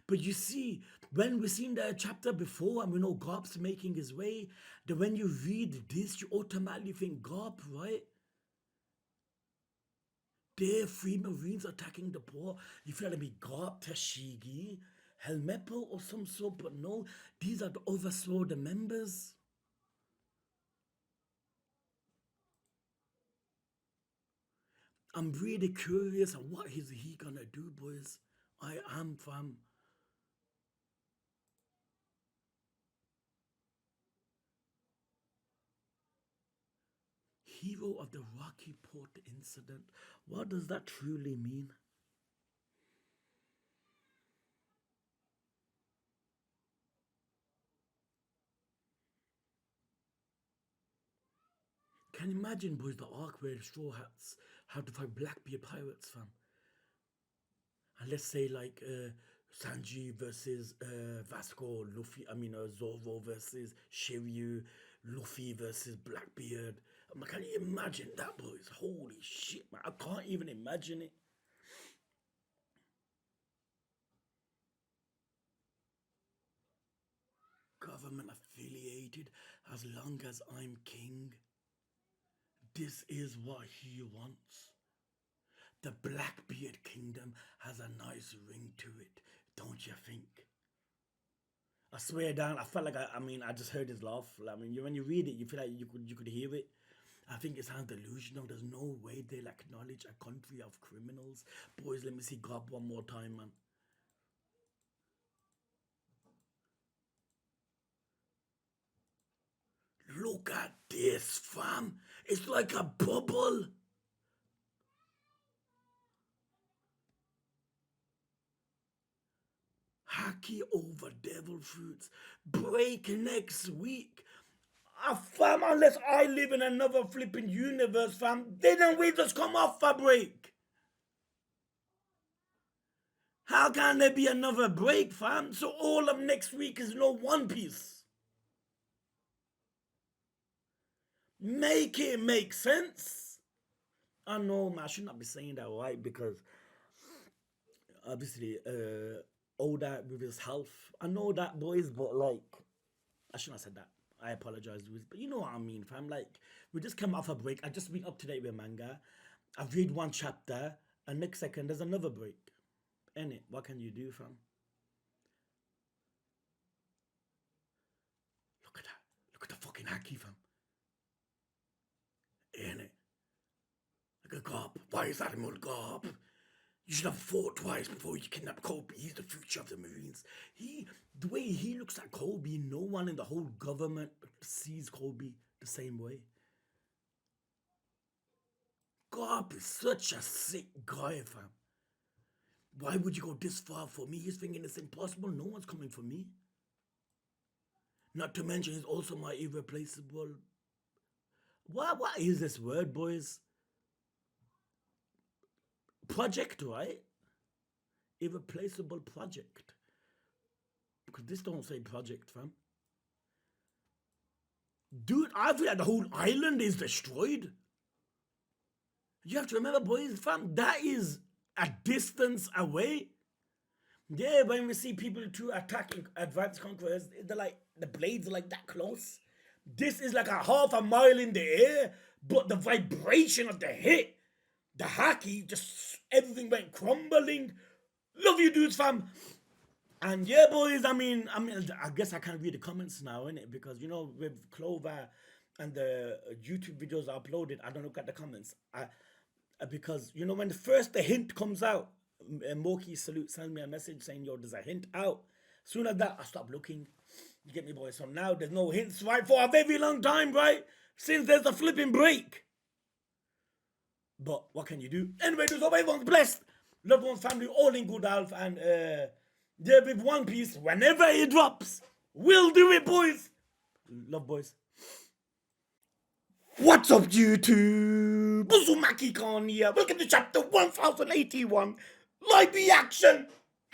But you see, when we've seen the chapter before and we know Garp's making his way, then when you read this, you automatically think Garp, right? There, three Marines attacking the port. You feel like be Garp, Tashigi, Helmepo or some sort, but no, these are the overthrow the members. I'm really curious on what is he gonna do, boys. I am, fam. Hero of the Rocky Port incident. What does that truly mean? Can you imagine, boys, the arc where the Straw Hats have to fight Blackbeard pirates, fam? And let's say like Sanji versus Vasco, Luffy. I mean Zoro versus Shiryu, Luffy versus Blackbeard. Can you imagine that, boys? Holy shit, man! I can't even imagine it. Government affiliated, as long as I'm king. This is what he wants. The Blackbeard Kingdom has a nice ring to it, don't you think? I swear down, I felt like I just heard his laugh. I mean, when you read it, you feel like you could hear it. I think it sounds delusional. There's no way they'll acknowledge a country of criminals. Boys, let me see God one more time, man. Look at this, fam. It's like a bubble. Haki over devil fruits. Break next week. Fam, unless I live in another flipping universe, fam, they don't wait just come off for break. How can there be another break, fam? So all of next week is no One Piece. Make it make sense. I know, man, I should not be saying that, right? Because obviously, Oda with his health. I know that, boys, but like, I shouldn't have said that. I apologize, but you know what I mean, fam. Like, we just came off a break. I just been up to date with manga. I've read one chapter, and next second there's another break. Innit? What can you do, fam? Look at that. Look at the fucking haki, fam. Innit? Look at Garp. Why is Admiral Garp? You should have fought twice before you kidnapped Kobe. He's the future of the Marines. The way he looks at Kobe, no one in the whole government sees Kobe the same way. Garp is such a sick guy, fam. Why would you go this far for me? He's thinking it's impossible. No one's coming for me. Not to mention, he's also my irreplaceable. What is this word, boys? Project, right? Irreplaceable project. Because this don't say project, fam. Dude, I feel like the whole island is destroyed. You have to remember, boys, fam, that is a distance away. Yeah, when we see people to attacking advanced conquerors, they're like, the blades are like that close. This is like a half a mile in the air, but the vibration of the hit, the haki, just everything went crumbling. Love you dudes, fam. And yeah, boys, I guess I can't read the comments now, innit? Because, with Clover and the YouTube videos I uploaded, I don't look at the comments. Because, when the hint comes out, Moki Salute sends me a message saying, yo, there's a hint out. Soon as that, I stop looking. You get me, boys? So now there's no hints, right? For a very long time, right? Since there's a flipping break. But what can you do? Anyway, just hope everyone's blessed. Loved ones, family, all in good health. And yeah, with One Piece, whenever it drops, we'll do it, boys. Love, boys. What's up, YouTube? Buzumaki Khan here. Welcome to chapter 1081 Live reaction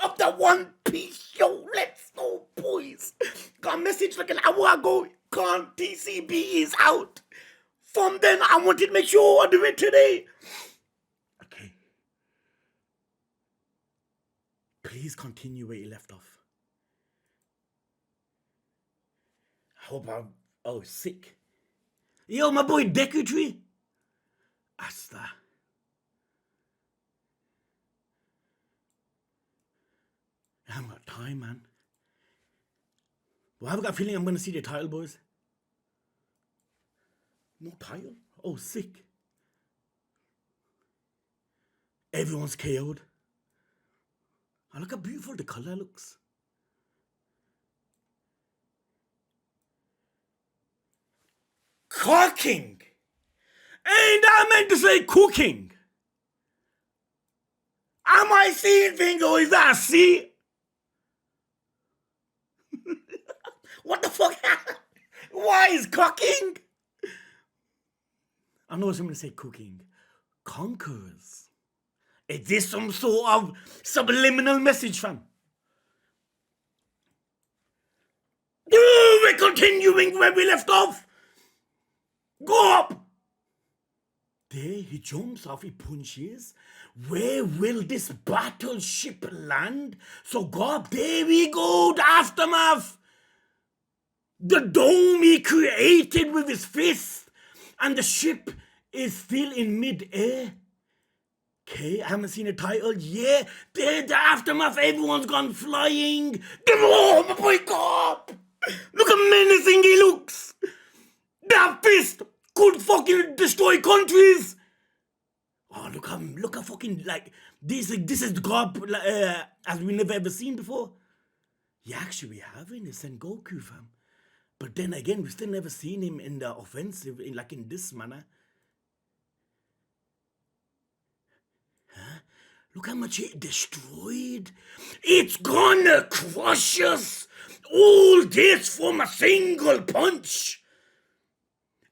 of the One Piece show. Let's go, boys. Got a message like an hour ago. Can't TCB is out. From then, I wanted to make sure I do it today. Okay. Please continue where you left off. I hope I'm... Oh, sick. Yo, my boy Deku Asta. I haven't got time, man. Well, I've got a feeling I'm going to see the title, boys. No title? Oh, sick. Everyone's KO'd. Oh, look how beautiful the color looks. Cooking. Ain't I meant to say cooking? Am I seeing things or is that a C? What the fuck? Why is cooking? I know someone to say cooking. Conquers. Is this some sort of subliminal message, fam? We're continuing where we left off. Go up. There he jumps off, he punches. Where will this battleship land? So Garp, there we go, the aftermath. The dome he created with his fist. And the ship is still in mid-air. Okay, I haven't seen a title. Yeah, there, the aftermath, everyone's gone flying. Oh, my boy Garp. Look how menacing he looks. That fist could fucking destroy countries. Oh, look how fucking, like, this is Garp as we never ever seen before. Yeah, actually we have in Sengoku, fam. But then again, we still never seen him in the offensive, in this manner. Huh? Look how much it destroyed. It's gonna crush us. All this from a single punch.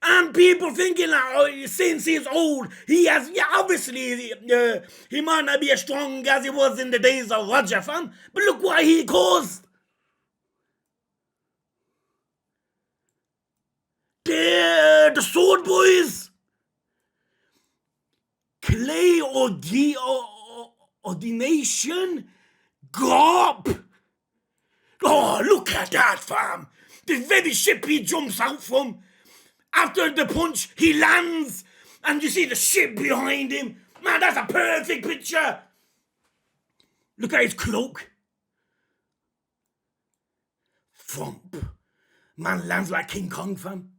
And people thinking, since he's old, he has, yeah, obviously, he might not be as strong as he was in the days of Roger, fam. But look what he caused. The sword boys. Clay ordination. Garp. Oh, look at that, fam. The very ship he jumps out from. After the punch, he lands, and you see the ship behind him. Man, that's a perfect picture. Look at his cloak. Thump. Man lands like King Kong, fam.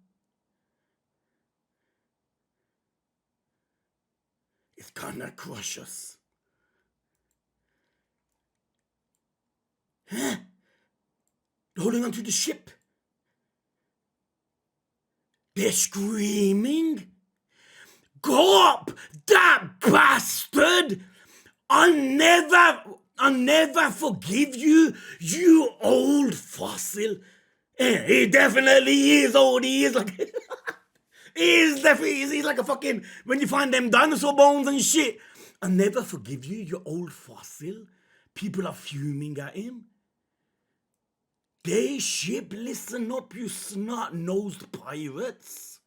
It's gonna crush us. Huh? Holding onto the ship. They're screaming. Garp, that bastard! I'll never forgive you, you old fossil. He definitely is old. He is like, he's like a fucking, when you find them dinosaur bones and shit. I'll never forgive you, you old fossil. People are fuming at him. They ship, listen up, you snot-nosed pirates.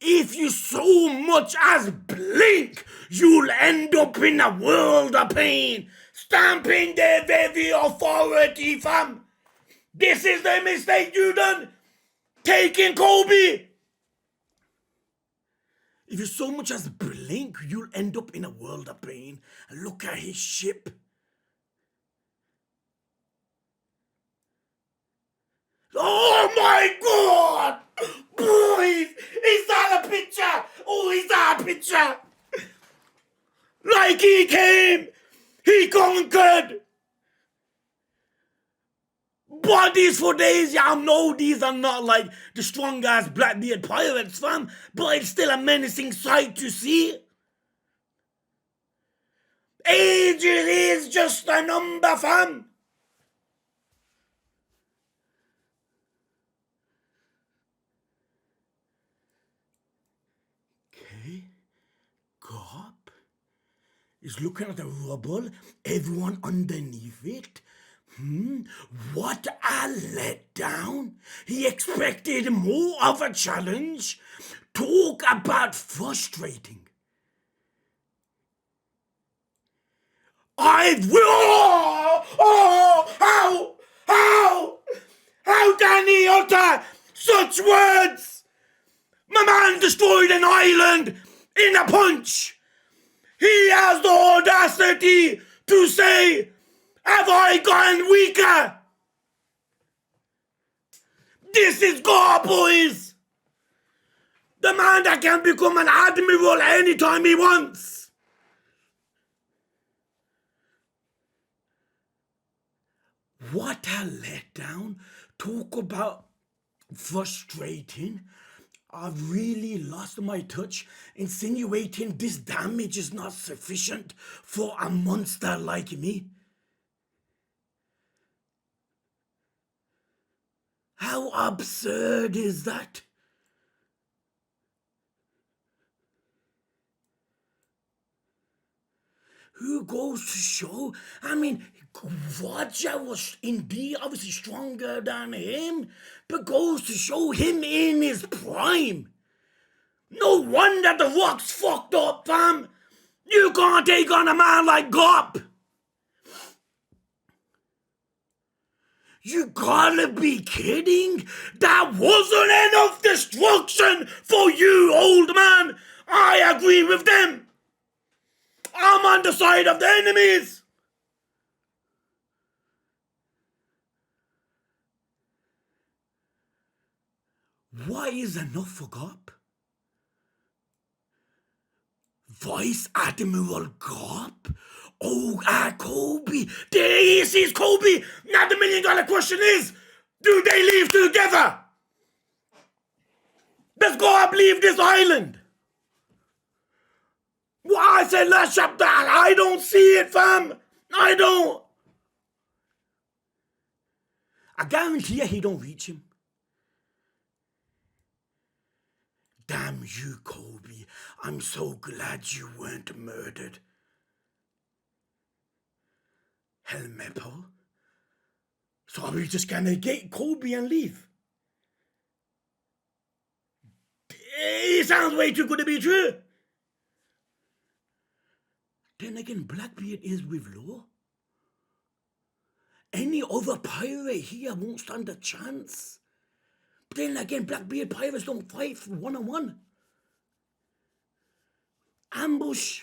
If you so much as blink, you'll end up in a world of pain, stamping their very authority, fam. This is the mistake you done, taking Kobe. If you so much as blink, you'll end up in a world of pain. And look at his ship. Oh my God! Boys, is that a picture? Oh, is that a picture? Like he came, he conquered. Bodies for days, yeah, I know these are not like the strong ass Blackbeard pirates, fam, but it's still a menacing sight to see. Age is just a number, fam. Okay, Garp. He's looking at the rubble, everyone underneath it. What a letdown. He expected more of a challenge. Talk about frustrating. I will. How can he utter such words? My man destroyed an island in a punch. He has the audacity to say, have I gotten weaker? This is Garp, boys. The man that can become an admiral anytime he wants. What a letdown. Talk about frustrating. I've really lost my touch, insinuating this damage is not sufficient for a monster like me. How absurd is that? Who goes to show? I mean, Roger was indeed obviously stronger than him, but goes to show him in his prime. No wonder the Rock's fucked up, fam. You can't take on a man like Garp. You gotta be kidding. That wasn't enough destruction for you, old man. I agree with them. I'm on the side of the enemies. What is enough for Garp? Vice Admiral Garp? Oh, Kobe. There he sees Kobe. Now the $1 million question is, do they leave together? Does Garp leave this island? Well, I said last chapter, I don't see it, fam. I don't. I guarantee you he don't reach him. Damn you, Kobe. I'm so glad you weren't murdered. Helmeppo? So are we just gonna get Kobe and leave? It sounds way too good to be true. Then again, Blackbeard is with Law. Any other pirate here won't stand a chance. But then again, Blackbeard pirates don't fight for one-on-one. Ambush.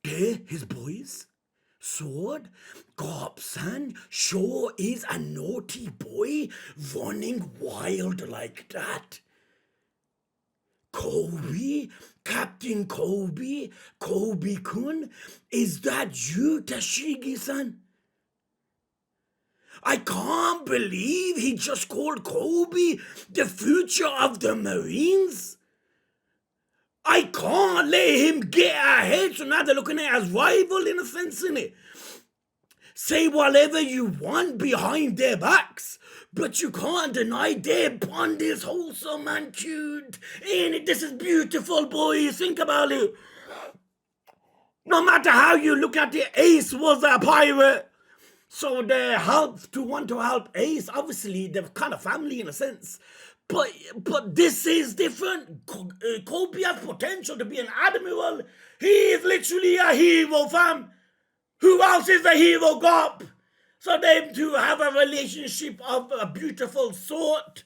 There, his boys. Sword. Garp-san sure is a naughty boy running wild like that. Kobe? Captain Kobe? Kobe-kun? Is that you, Tashigi-san? I can't believe he just called Kobe the future of the Marines. I can't let him get ahead, so now they're looking at it as rival in a sense, innit? Say whatever you want behind their backs, but you can't deny their bond is wholesome and cute. Ain't it? This is beautiful, boys. Think about it. No matter how you look at it, Ace was a pirate. So they help to want to help Ace. Obviously, they're kind of family in a sense. But this is different. Kobe has potential to be an admiral. He is literally a hero, fam. Who else is a hero, Garp? So them two have a relationship of a beautiful sort.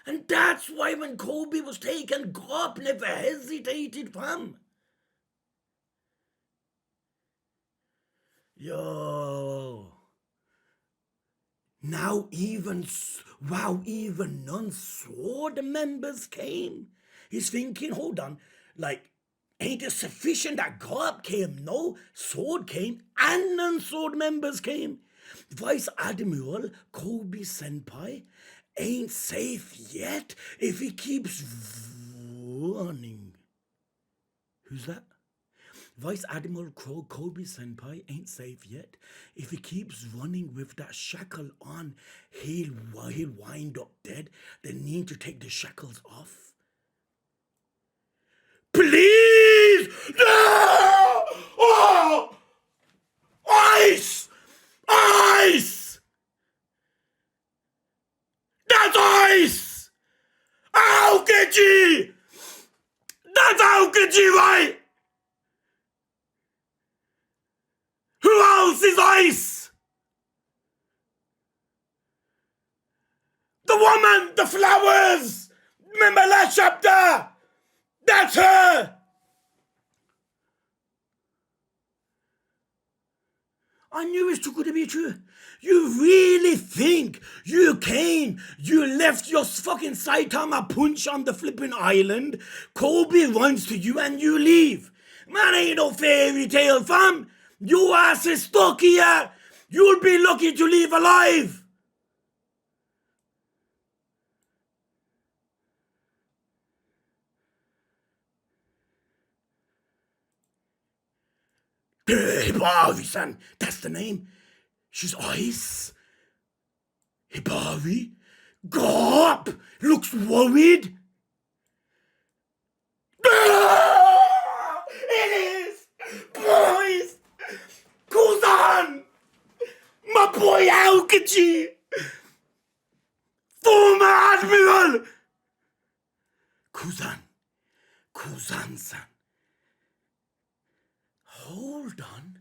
And that's why when Kobe was taken, Garp never hesitated, fam. Yo. Now even non-sword members came. He's thinking, hold on, like, ain't it sufficient that Garp came? No, sword came and non-sword members came. Vice Admiral Kobe Senpai ain't safe yet if he keeps running. Who's that? Vice Admiral Kobe Senpai ain't safe yet. If he keeps running with that shackle on, he'll wind up dead. They need to take the shackles off. Please! No! Oh! Ice! Ice! That's ice! Aokiji! That's Aokiji, right? Who else is ice? The woman, the flowers! Remember last chapter? That's her! I knew it was too good to be true. You really think you left your fucking Saitama punch on the flipping island, Kobe runs to you and you leave. Man, ain't no fairy tale, fam. Your ass is stuck here. You'll be lucky to leave alive. Hibari-san, that's the name. She's ice. Hibari? Garp looks worried. It is! Boys! Kuzan! My boy Aokiji! Former Admiral! Kuzan-san. Hold on.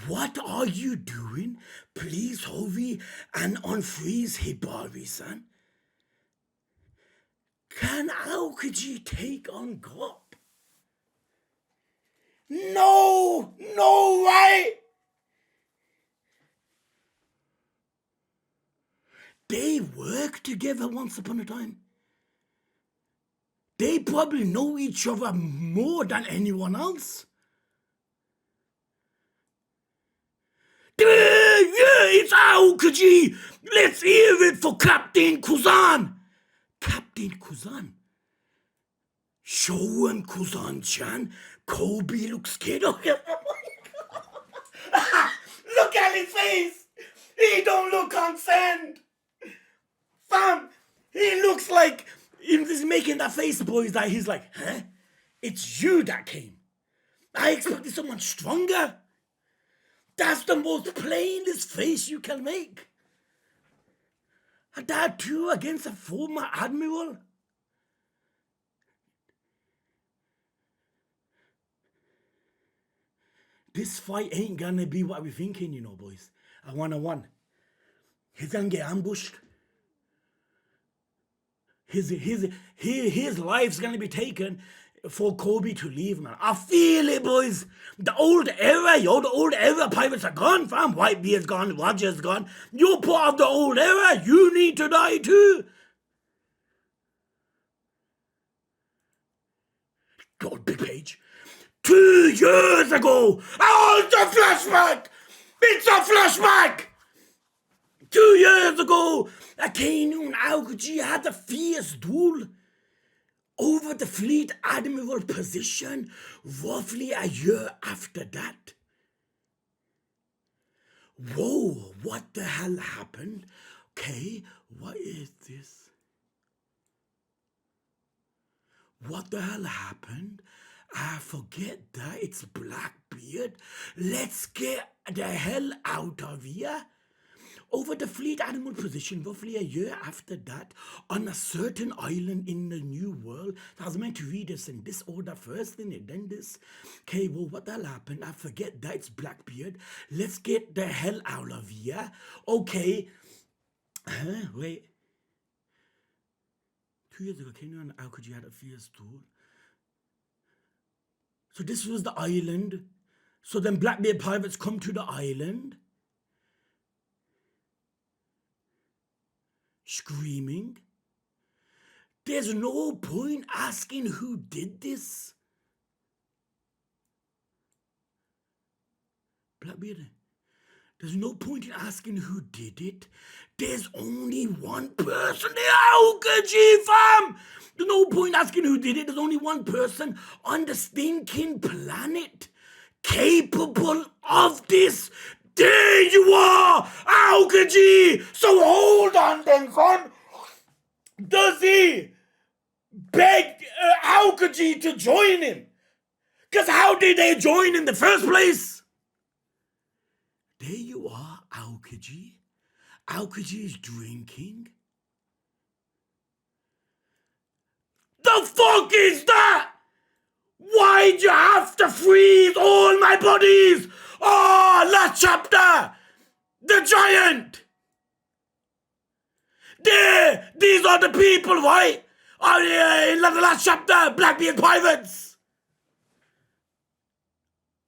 What are you doing? Please hurry and unfreeze Hibari-san. Can Aokiji take on Garp? No, right? They worked together once upon a time. They probably know each other more than anyone else. Yeah, it's Aokiji. Let's hear it for Captain Kuzan. Captain Kuzan. Show him, Kuzan-chan. Kobe looks scared of him. Look at his face. He don't look concerned. Fam, he looks like he's making that face, boys. That he's like, huh? It's you that came. I expected someone stronger. That's the most plainest face you can make. And that too against a former admiral. This fight ain't gonna be what we're thinking, you know, boys. A 1-on-1. He's gonna get ambushed. His life's gonna be taken for Kobe to leave, man. I feel it, boys. The old era pirates are gone, fam. Whitebeard's gone, Roger's gone. You're part of the old era. You need to die too. God, big page. 2 years ago. Oh, it's a flashback. It's a flashback. 2 years ago, Akainu and Aokiji had a fierce duel over the fleet admiral position roughly a year after that. Whoa, what the hell happened? Okay, what is this? What the hell happened? I forget that. It's Blackbeard. Let's get the hell out of here. Over the fleet animal position roughly a year after that, on a certain island in the New World. I was meant to read this in this order first, then this. Okay, well, what the hell happened? I forget that. It's Blackbeard. Let's get the hell out of here. Okay. Wait. 2 years ago, Kenya and Aokiji had a fierce duel. So this was the island. So then Blackbeard pirates come to the island. Screaming. There's no point asking who did this. Blackbeard. There's no point in asking who did it. There's only one person there. How could you, fam? There's no point asking who did it. There's only one person on the stinking planet capable of this. There you are, how could you? So hold on then, fam. Does he beg Aokiji to join him? Because how did they join in the first place? There you are, Aokiji. Aokiji is drinking. The fuck is that? Why'd you have to freeze all my bodies? Oh, last chapter! The giant! There! These are the people, right? In the last chapter, Blackbeard Pirates!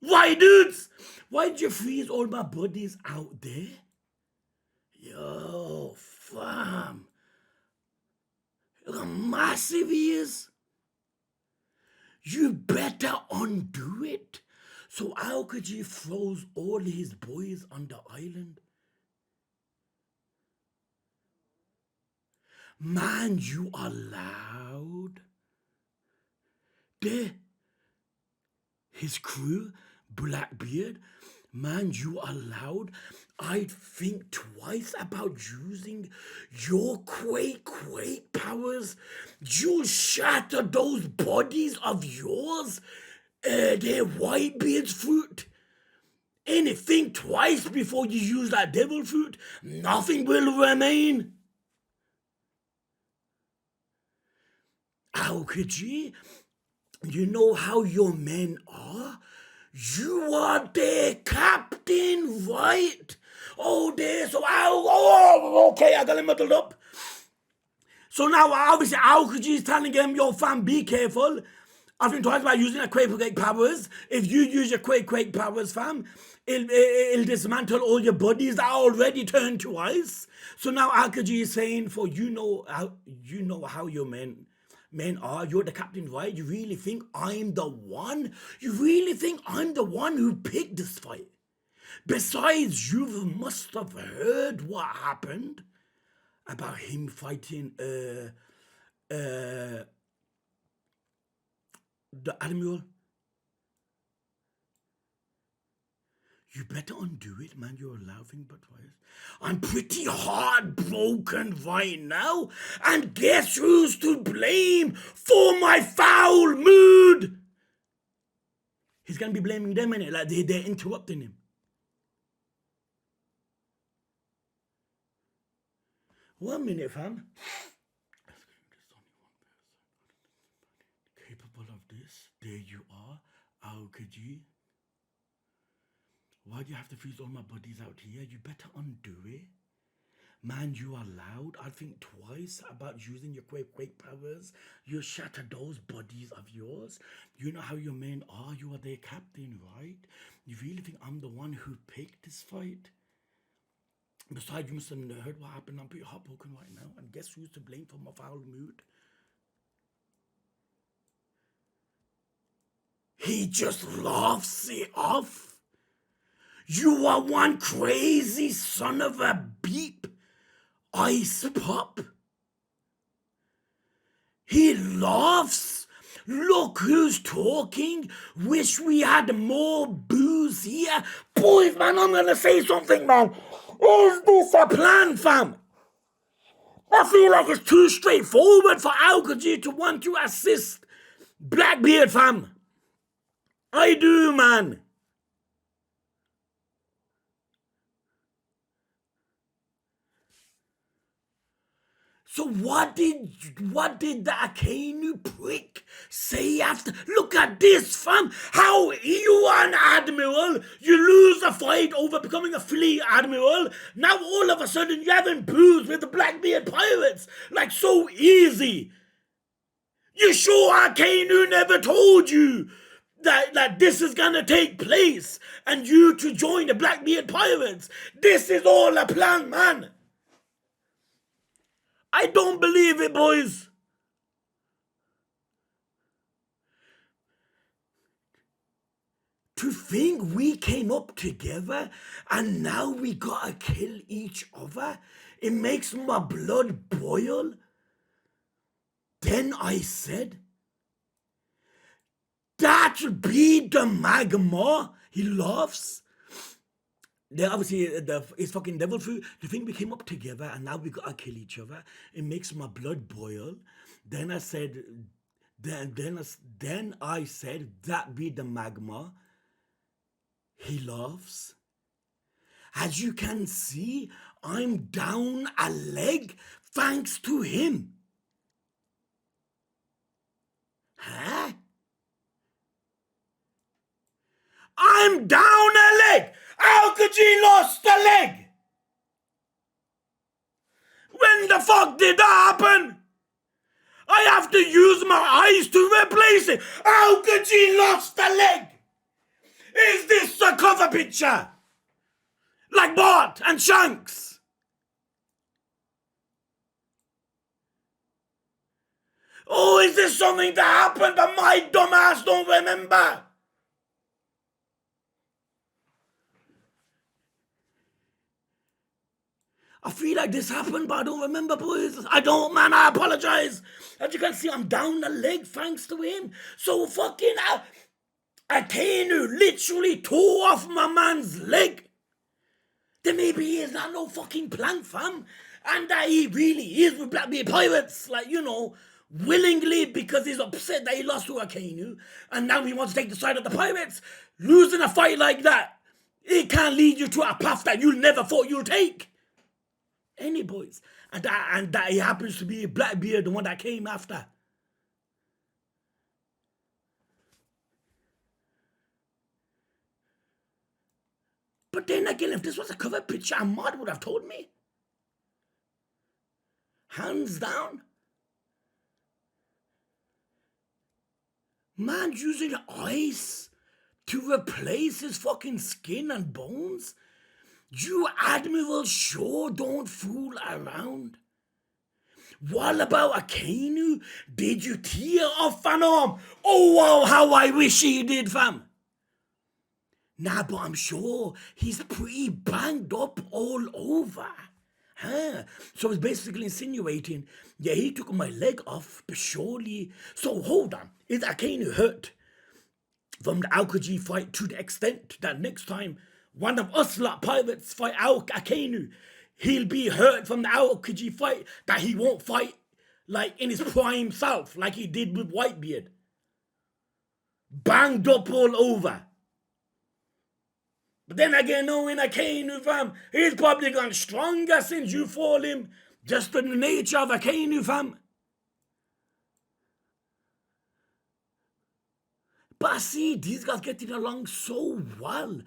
Why, dudes? Why'd you freeze all my bodies out there? Yo, fam. Look how massive he is. You better undo it. So Aokiji froze all his boys on the island. Man, you are loud. There. His crew, Blackbeard. Man, you are loud. I'd think twice about using your quake powers. You'll shatter those bodies of yours. They're Whitebeard's fruit. Anything twice before you use that devil fruit. Nothing will remain. Aokiji, you know how your men are? You are their captain, right? Oh, there, so okay, I got him muddled up. So now, obviously, Aokiji is telling him, yo, fam, be careful. I think twice about using a quake powers. If you use your quake powers, fam, it'll dismantle all your bodies that are already turned to ice. So now Aokiji is saying, for you know how your men are, you're the captain, right? You really think I'm the one? You really think I'm the one who picked this fight? Besides, you must have heard what happened about him fighting the admiral. You better undo it, man. You're laughing but twice. I'm pretty heartbroken right now. And guess who's to blame for my foul mood? He's going to be blaming them, innit? Like they're interrupting him. One minute, fam. Capable of this. There you are. Aokiji. Why do you have to freeze all my bodies out here? You better undo it. Man, you are loud. I'd think twice about using your quake powers. You shatter those bodies of yours. You know how your men are. You are their captain, right? You really think I'm the one who picked this fight? Besides, you must have heard what happened. I'm pretty heartbroken right now. And guess who's to blame for my foul mood? He just laughs it off. You are one crazy son of a beep. Ice pop. He laughs. Look who's talking. Wish we had more booze here. Boys, man, I'm gonna say something, man. Is this a plan, fam? I feel like it's too straightforward for Aokiji to want to assist Blackbeard, fam. I do, man. So what did the Akainu prick say after? Look at this, fam. How you an admiral, you lose a fight over becoming a fleet admiral. Now all of a sudden you haven't boozed with the Blackbeard pirates. Like so easy. You sure Akainu never told you that this is gonna take place and you to join the Blackbeard pirates? This is all a plan, man. I don't believe it, boys. To think we came up together and now we gotta kill each other, it makes my blood boil. Then I said, that be the magma. He laughs. Then obviously it's fucking devil fruit. To think we came up together and now we gotta kill each other, it makes my blood boil. Then I said, then I said, that be the magma. He laughs. As you can see, I'm down a leg thanks to him. Huh? I'm down a leg. How could you lost a leg? When the fuck did that happen? I have to use my eyes to replace it. How could she lost a leg? Is this a cover picture? Like Bart and Shanks? Oh, is this something that happened that my dumbass don't remember? I feel like this happened, but I don't remember, boys. I don't, man. I apologize. As you can see, I'm down the leg thanks to him. So fucking Akainu literally tore off my man's leg. Then maybe he is not no fucking plan, fam. And that he really is with Blackbeard Pirates. Like, you know, willingly because he's upset that he lost to Akainu. And now he wants to take the side of the pirates. Losing a fight like that, it can lead you to a path that you never thought you'll take. Any boys. And that he happens to be Blackbeard, the one that came after. But then again, if this was a cover picture, Ahmad would have told me. Hands down. Man using ice to replace his fucking skin and bones? You Admiral sure don't fool around. What about Akainu? Did you tear off an arm? Oh wow, how I wish he did, fam. Nah, but I'm sure he's pretty banged up all over. Huh? So it's basically insinuating, yeah, he took my leg off, but surely... So hold on, is Akainu hurt from the Aokiji fight to the extent that next time one of us lot pirates fight Akainu, he'll be hurt from the Aokiji fight that he won't fight like in his prime self, like he did with Whitebeard? Banged up all over. But then again, knowing Akainu, fam, he's probably gone stronger since you fought him. Just in the nature of Akainu, fam. But I see these guys getting along so well.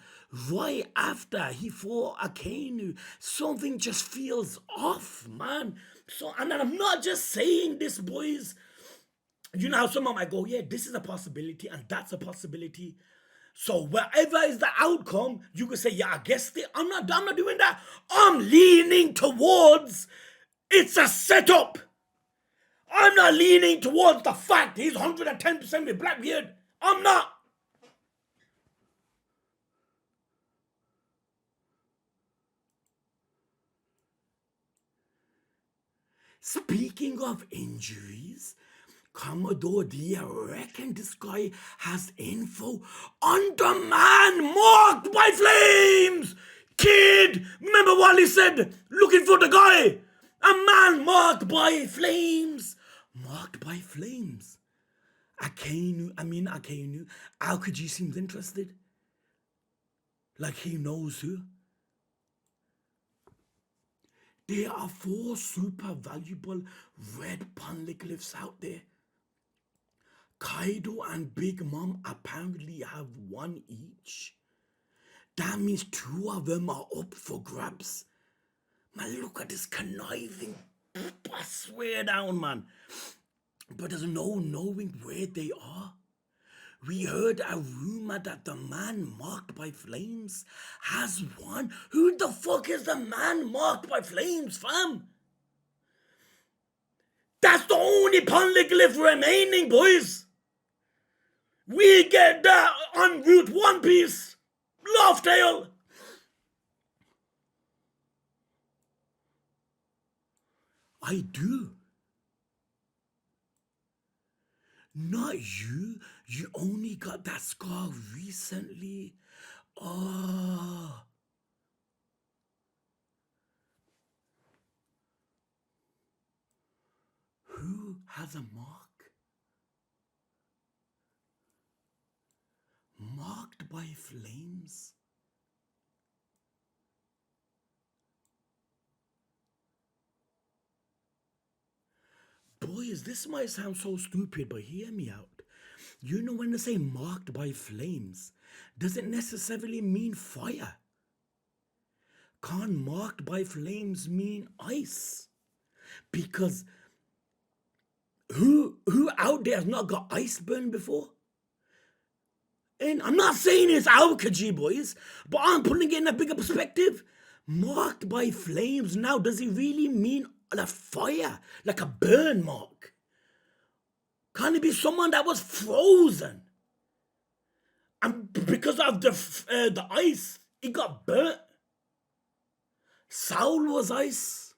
Right after he fought Akainu, something just feels off, man. So, and I'm not just saying this, boys. You know how someone might go, yeah, this is a possibility and that's a possibility. So whatever is the outcome, you can say, yeah, I guessed it. I'm not doing that. I'm leaning towards it's a setup. I'm not leaning towards the fact he's 110% with Blackbeard. I'm not. Speaking of injuries, Commodore, do you reckon this guy has info on the man marked by flames? Kid, remember what he said? Looking for the guy. A man marked by flames. Marked by flames. Akainu, Aokiji seems interested. Like he knows who. There are 4 super valuable red poneglyphs out there. Kaido and Big Mom apparently have 1 each. That means 2 of them are up for grabs. Man, look at this conniving. I swear down, man. But there's no knowing where they are. We heard a rumor that the man marked by flames has 1. Who the fuck is the man marked by flames, fam? That's the only poneglyph remaining, boys. We get that on Route One Piece. Laugh Tale. I do. Not you. You only got that scar recently. Oh. Who has a mark? Marked by flames? Boys, this might sound so stupid, but hear me out. You know, when they say marked by flames, doesn't necessarily mean fire. Can't marked by flames mean ice? Because who out there has not got ice burn before? And I'm not saying it's Aokiji, boys, but I'm putting it in a bigger perspective. Marked by flames now, does it really mean a fire? Like a burn mark? Can it be someone that was frozen? And because of the ice, it got burnt? Soul was ice?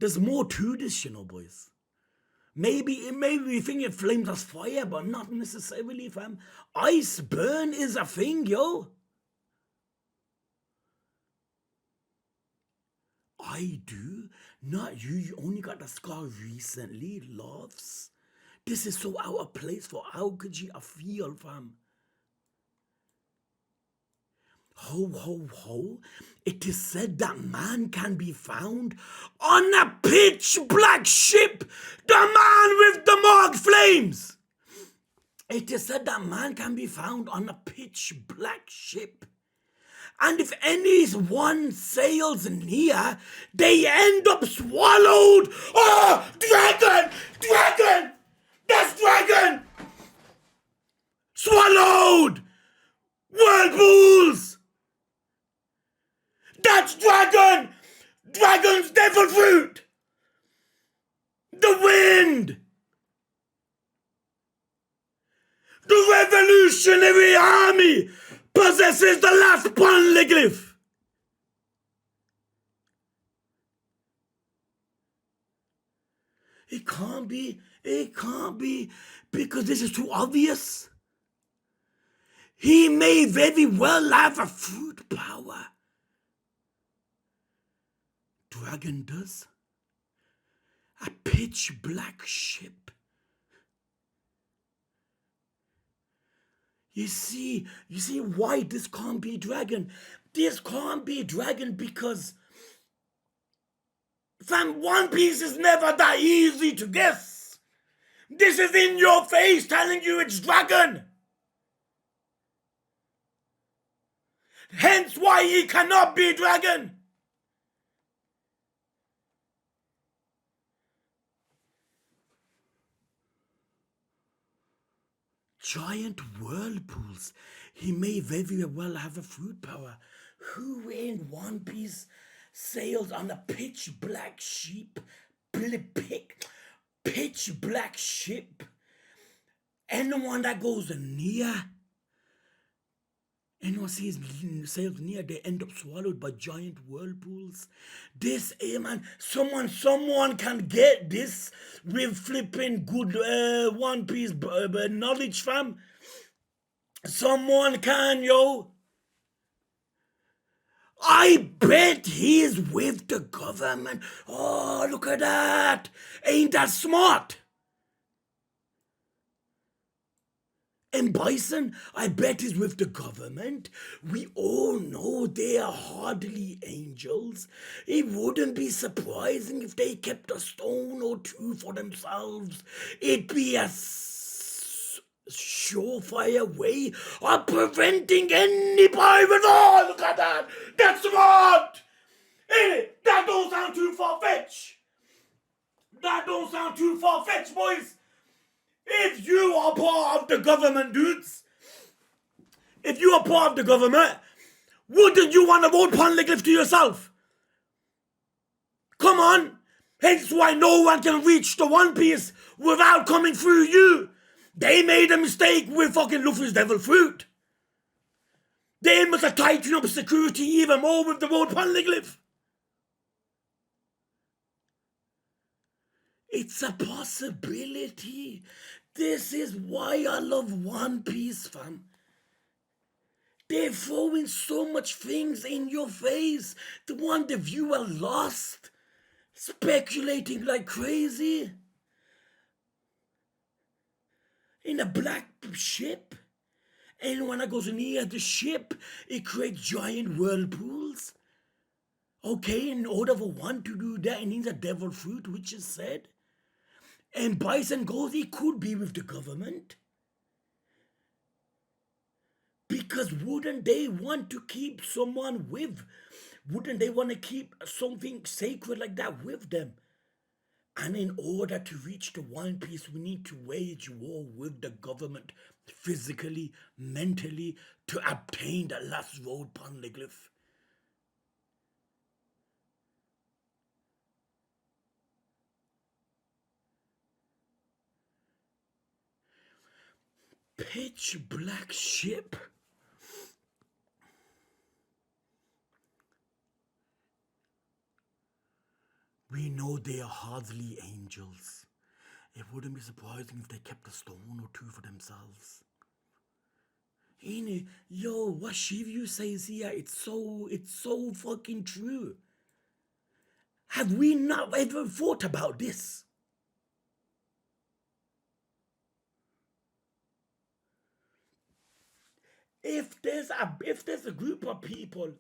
There's more to this, you know, boys. Maybe we think it flames as fire, but not necessarily, fam. Ice burn is a thing, yo. I do? Not you. You only got the scar recently, loves. This is so out of place for Aokiji, I feel, fam. Ho, ho, ho. It is said that man can be found on a pitch black ship. The man with the marked flames. It is said that man can be found on a pitch black ship. And if anyone sails near, they end up swallowed. Oh, dragon! Dragon! That's dragon! Swallowed! Whirlpools! That's dragon! Dragon's devil fruit! The wind! The revolutionary army possesses the last poneglyph! It can't be, because this is too obvious. He may very well have a fruit power. Dragon does. A pitch black ship. You see why this can't be dragon? This can't be dragon because, fam, One Piece is never that easy to guess. This is in your face telling you it's dragon. Hence why he cannot be dragon. Giant whirlpools. He may very well have a fruit power. Who in One Piece sails on a pitch black ship? Pitch black ship? Anyone that goes near, anyone sails near, they end up swallowed by giant whirlpools. This, man, someone can get this with flipping good One Piece knowledge, fam. Someone can, yo. I bet he's with the government. Oh, look at that. Ain't that smart? And Bison, I bet he's with the government. We all know they are hardly angels. It wouldn't be surprising if they kept a stone or two for themselves. It'd be a surefire way of preventing any pirate. Oh, look at that. That's smart. Hey, that don't sound too far-fetched. That don't sound too far-fetched, boys. If you are part of the government, dudes, if you are part of the government, wouldn't you want to vote poneglyph to yourself? Come on. Hence why no one can reach the One Piece without coming through you. They made a mistake with fucking Luffy's devil fruit. They must have tightened up security even more with the road poneglyph. It's a possibility. This is why I love One Piece, fam. They're throwing so much things in your face. The one the viewer lost. Speculating like crazy. In a black ship. And when I goes near the ship, it creates giant whirlpools. Okay, in order for one to do that, it needs a devil fruit, which is said. And Bison goes, he could be with the government. Because wouldn't they want to keep someone with? Wouldn't they want to keep something sacred like that with them? And in order to reach the One Piece, we need to wage war with the government, physically, mentally, to obtain the last road poneglyph. Pitch black ship. We know they are hardly angels. It wouldn't be surprising if they kept a stone or two for themselves. Yo, what Shiryu says here, it's so fucking true. Have we not ever thought about this? If there's a group of people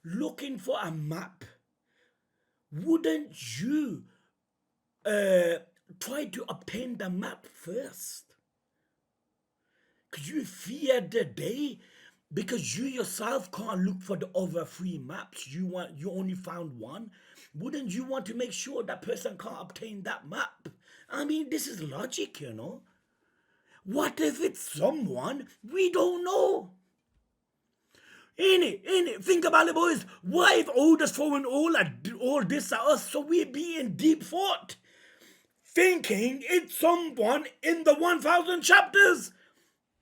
looking for a map, wouldn't you try to obtain the map first? Because you fear the day, because you yourself can't look for the other 3 maps. You only found one. Wouldn't you want to make sure that person can't obtain that map? I mean, this is logic, you know. What if it's someone we don't know? Ain't it? Think about it, boys. Why if Oda's throwing all this at us so we be in deep thought? Thinking it's someone in the 1,000 chapters.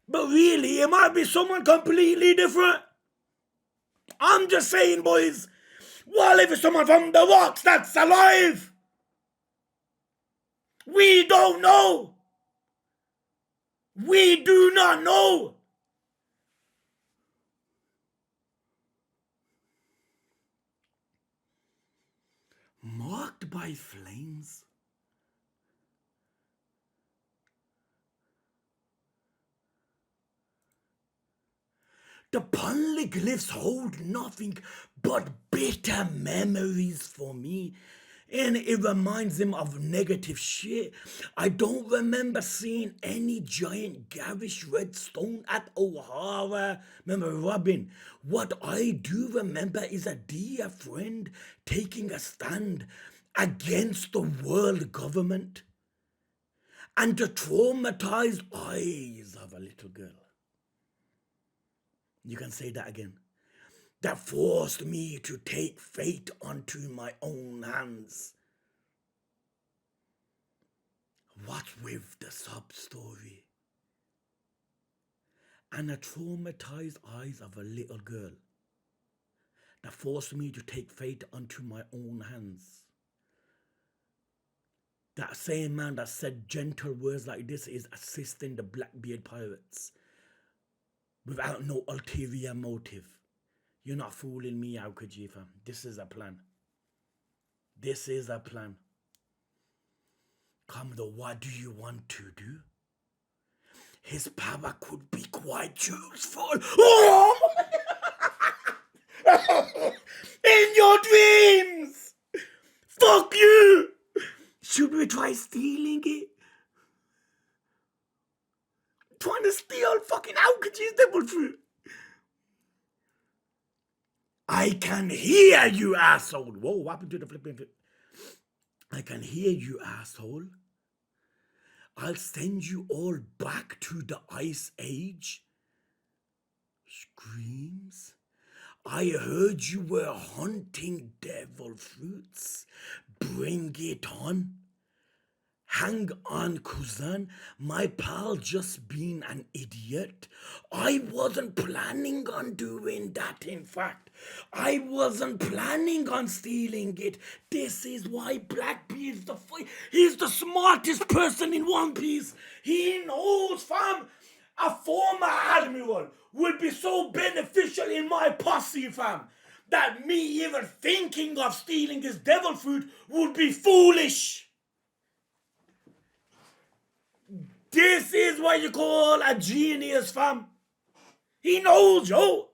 But really, it might be someone completely different. I'm just saying, boys. What if it's someone from the rocks that's alive? We don't know. We do not know. Marked by flames. The poneglyphs hold nothing but bitter memories for me. And it reminds him of negative shit. I don't remember seeing any giant garish red stone at O'Hara. Remember Robin? What I do remember is a dear friend taking a stand against the world government and the traumatized eyes of a little girl. You can say that again. That forced me to take fate onto my own hands. What's with the sub-story? And the traumatized eyes of a little girl that forced me to take fate onto my own hands. That same man that said gentle words like this is assisting the Blackbeard pirates without no ulterior motive. You're not fooling me, Aokiji, fam. This is a plan. This is a plan. Commodore, what do you want to do? His power could be quite useful. Oh! In your dreams! Fuck you! Should we try stealing it? Trying to steal fucking Aokiji's devil fruit. I can hear you, asshole. Whoa, what happened to the flipping flip? I can hear you, asshole. I'll send you all back to the Ice Age. Screams. I heard you were hunting devil fruits. Bring it on. Hang on, cousin. My pal just being an idiot. I wasn't planning on doing that, in fact. I wasn't planning on stealing it. This is why Blackbeard's he's the smartest person in One Piece. He knows, fam. A former admiral would be so beneficial in my posse, fam, that me even thinking of stealing his devil fruit would be foolish. This is what you call a genius, fam. He knows, yo.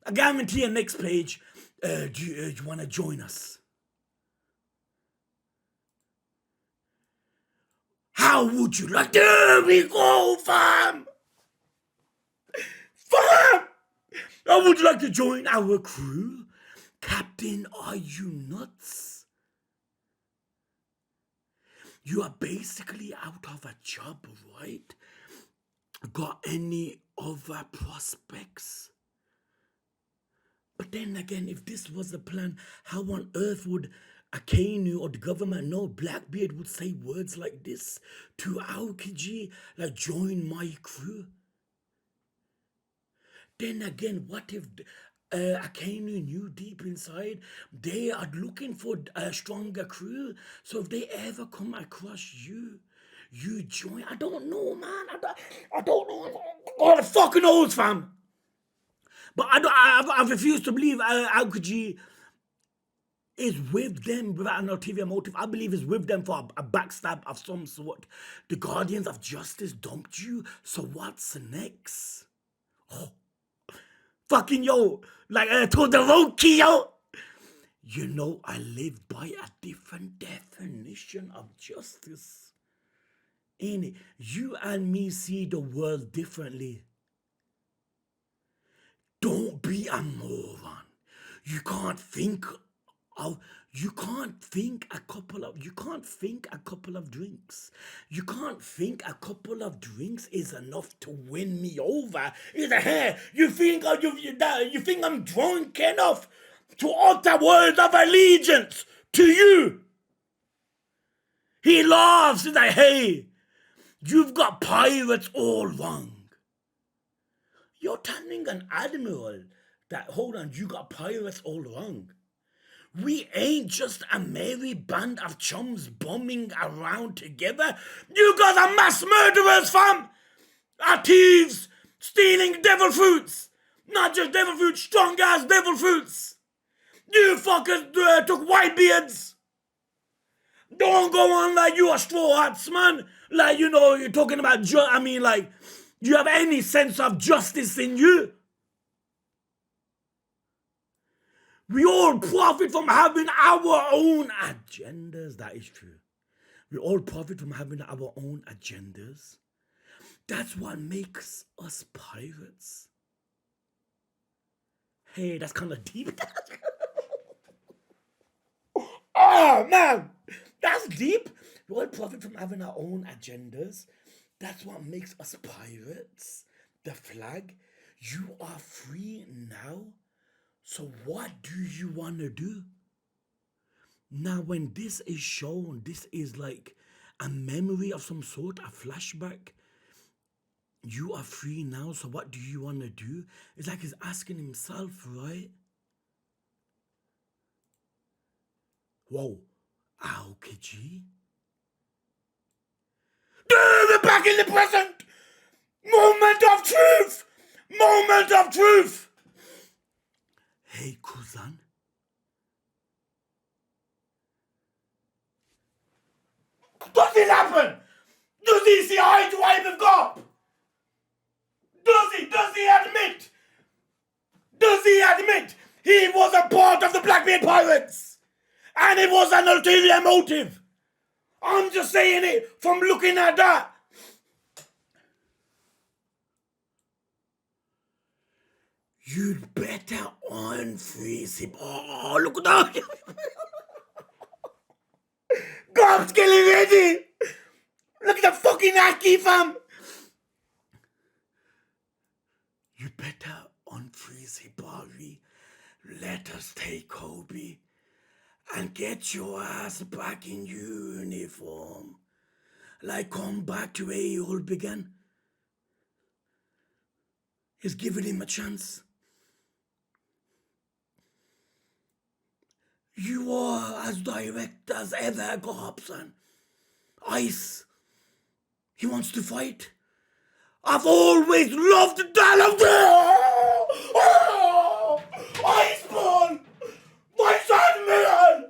I guarantee you next page, do you want to join us? How would you like? There we go, fam. Fam! How would you like to join our crew? Captain, are you nuts? You are basically out of a job, right? Got any other prospects? But then again, if this was the plan, how on earth would Akainu or the government know Blackbeard would say words like this to Aokiji, like join my crew? Then again, what if Akainu knew deep inside they are looking for a stronger crew? So if they ever come across you, you join. I don't know, man. I don't know. God the fucking knows, fam. But I refuse to believe Aokiji is with them without an ulterior motive. I believe is with them for a backstab of some sort. The Guardians of Justice dumped you, so what's next? Oh, fucking yo, like Todoroki, yo. You know, I live by a different definition of justice. Ain't it? You and me see the world differently. Don't be a moron. You can't think you can't think a couple of drinks. You can't think a couple of drinks is enough to win me over. It's a hair. You think I'm drunk enough to utter words of allegiance to you? He laughs. He's like, hey, you've got pirates all wrong. You're telling an admiral that, hold on, you got pirates all wrong. We ain't just a merry band of chums bumming around together. You guys are mass murderers, fam! Are thieves stealing devil fruits. Not just devil fruits, strong-ass devil fruits. You fuckers took Whitebeards. Don't go on like you are straw hats, man. Like, you know, you're talking about, like, you have any sense of justice in you? We all profit from having our own agendas. That is true. We all profit from having our own agendas. That's what makes us pirates. Hey, that's kind of deep. Oh, man. That's deep. We all profit from having our own agendas. That's what makes us pirates. The flag. You are free now. So what do you want to do? Now, when this is shown, this is like a memory of some sort, a flashback. You are free now, so what do you want to do? It's like he's asking himself, right? Whoa, Aokiji? We're back in the present! Moment of truth! Moment of truth! Hey, cousin. Does it happen? Does he see eye to eye with Garp? Does he admit? Does he admit he was a part of the Blackbeard Pirates? And it was an ulterior motive? I'm just saying it from looking at that. You'd better unfreeze him. Oh, look at that. Garp's getting ready. Look at the fucking Aki, fam. You better unfreeze Hibari. Let us take Kobe. and get your ass back in uniform. Like, come back to where you all began. He's giving him a chance. You are as direct as ever, Garp, son. Ice. He wants to fight. I've always loved the dialogue. Oh, Iceborne! My son, man!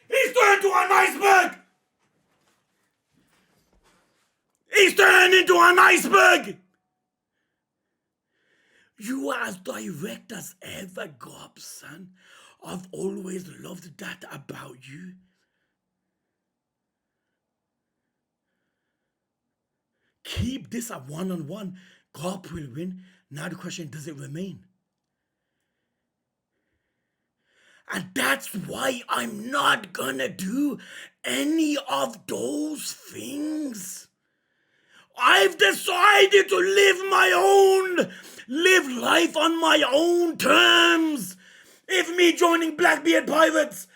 He's turned to an iceberg! He's turned into an iceberg! You are as direct as ever, Garp, son. I've always loved that about you. Keep this a one-on-one. Garp will win. Now the question, does it remain? And that's why I'm not gonna do any of those things. I've decided to live life on my own terms. If me joining Blackbeard Pirates,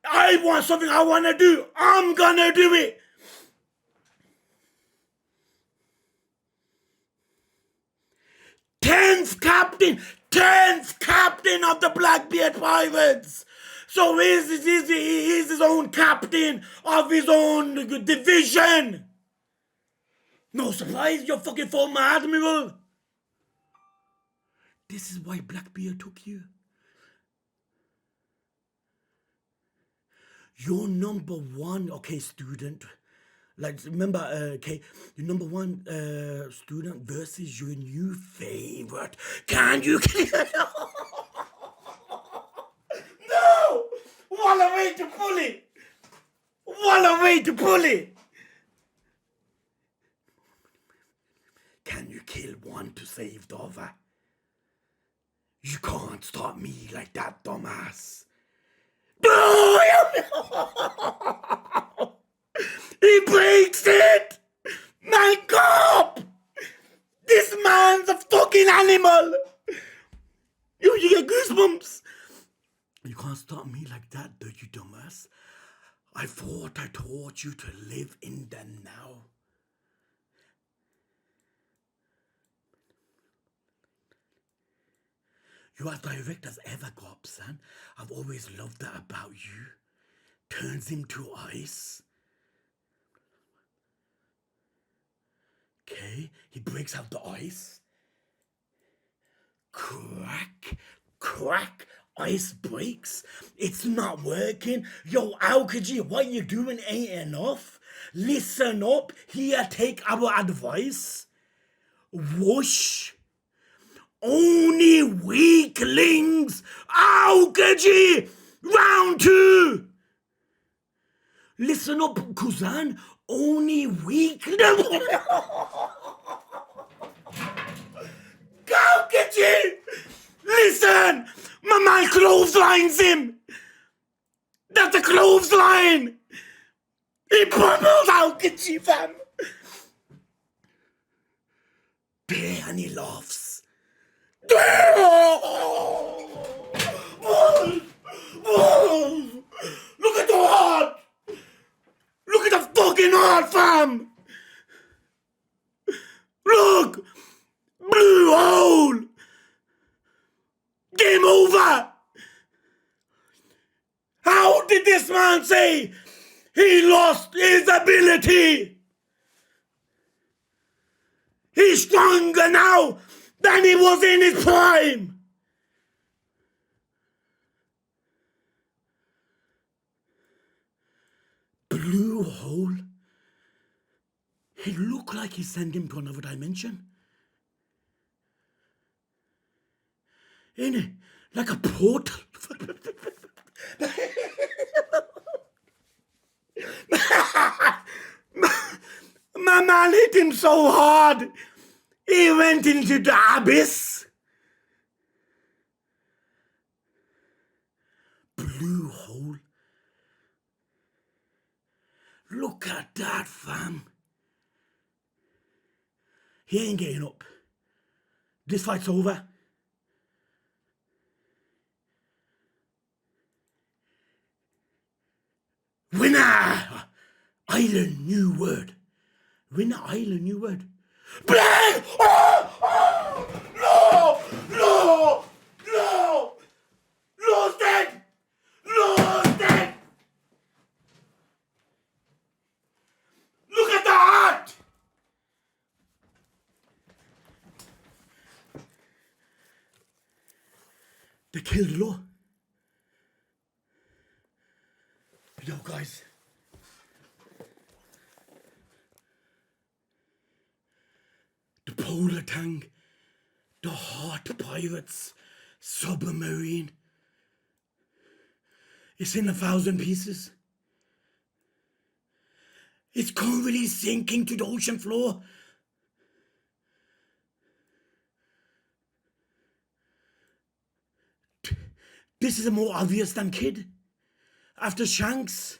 I want something I want to do, I'm gonna do it. Tenth captain of the Blackbeard Pirates. So he's his own captain of his own division. No surprise, you're fucking former admiral. This is why Blackbeard took you. You're number one, okay, student. Like, remember, okay, your number one student versus your new favorite. Can you? No! What a way to pull it! What a way to pull it! Can you kill one to save the other? You can't stop me like that, dumbass. He breaks it! My God! This man's a fucking animal! You get goosebumps! You can't stop me like that, though, you dumbass. I thought I taught you to live in the now. You're as direct as ever, Garp, son. I've always loved that about you. Turns him to ice. Okay, he breaks out the ice. Crack, crack, ice breaks. It's not working. Yo, Aokiji, what you doing ain't enough. Listen up. Here, take our advice. Whoosh. Only weaklings. Aokiji, round 2. Listen up, Kuzan. Only weaklings. Aokiji, listen. My man clotheslines him. That's a clothesline. He pummels Aokiji, fam. There, and he laughs. Look at the heart! Look at the fucking heart, fam! Look! Blue hole! Game over! How did this man say he lost his ability? He's stronger now than he was in his prime. Blue hole? He looked like he sent him to another dimension. Ain't it? Like a portal. My man hit him so hard, he went into the abyss. Blue hole. Look at that, fam. He ain't getting up. This fight's over. Winner! I learn new word. Winner, I learn new word. Black! Oh! Oh! No! No! No! Lost it! Lost it! Look at the heart! They killed the law. Yo, guys. The polar tank, the hot pirates, submarine. It's in 1,000 pieces. It's currently sinking to the ocean floor. This is more obvious than Kid. After Shanks.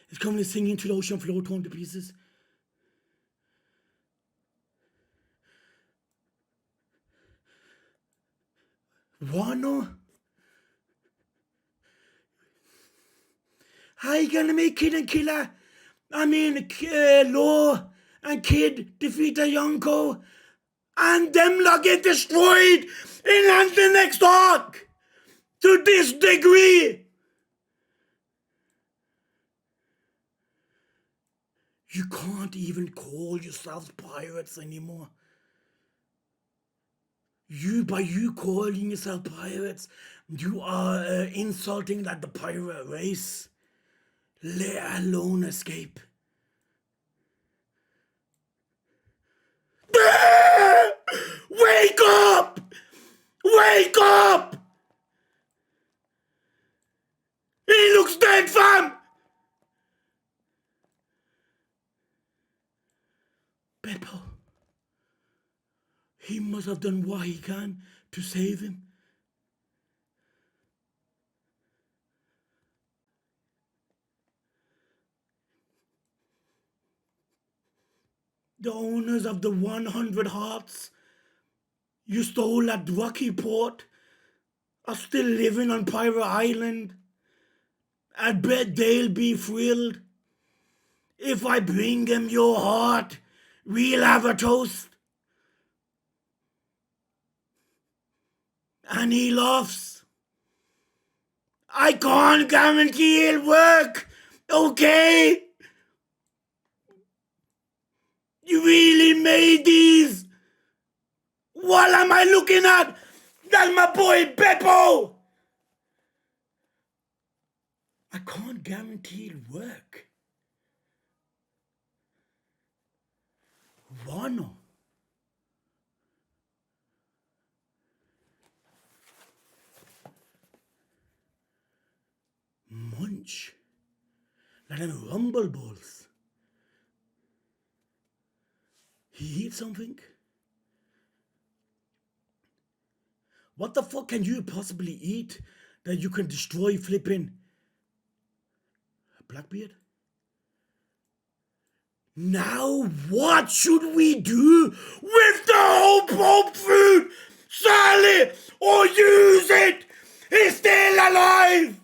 It's currently sinking to the ocean floor, torn to pieces. Wano? How you gonna make Kid and Killer? I mean, Law and Kid defeat a Yonko, and them lot get destroyed in the next arc to this degree. You can't even call yourselves pirates anymore. By you calling yourself pirates, you are insulting like the pirate race, let alone escape. Wake up! Wake up! He looks dead, fam! Beppo. He must have done what he can to save him. The owners of the 100 hearts you stole at Rocky Port are still living on Pirate Island. I bet they'll be thrilled. If I bring them your heart, we'll have a toast. And he laughs. I can't guarantee it'll work, okay? You really made these? What am I looking at? That's my boy Beppo! I can't guarantee it'll work. Wano. Munch. Like them rumble balls. He eats something? What the fuck can you possibly eat that you can destroy flipping Blackbeard? Now what should we do with the whole Pope food? Sell it or use it? He's still alive!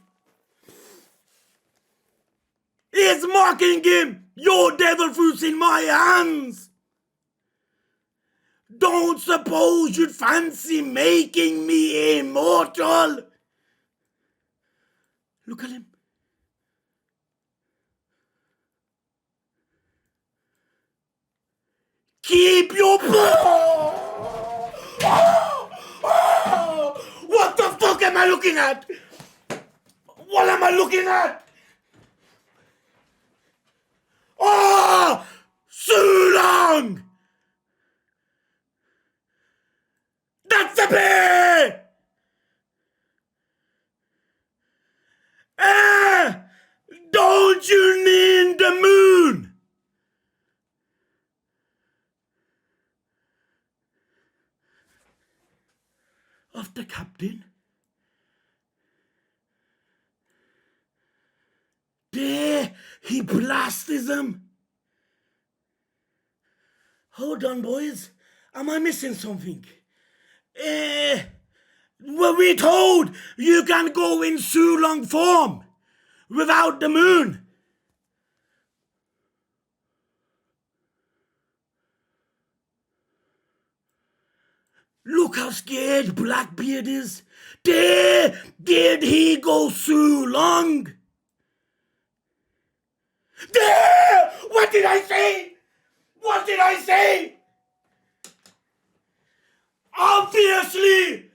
He's mocking him! Your devil fruit's in my hands! Don't suppose you'd fancy making me immortal? Look at him. Keep your... What the fuck am I looking at? What am I looking at? Oh! So long! That's a bear! Don't you mean the moon? Of the captain? There, he blasted him. Hold on, boys. Am I missing something? Were we told you can go in Sulong form? without the moon. Look how scared Blackbeard is. There did he go so long? There! What did I say? What did I say? Obviously,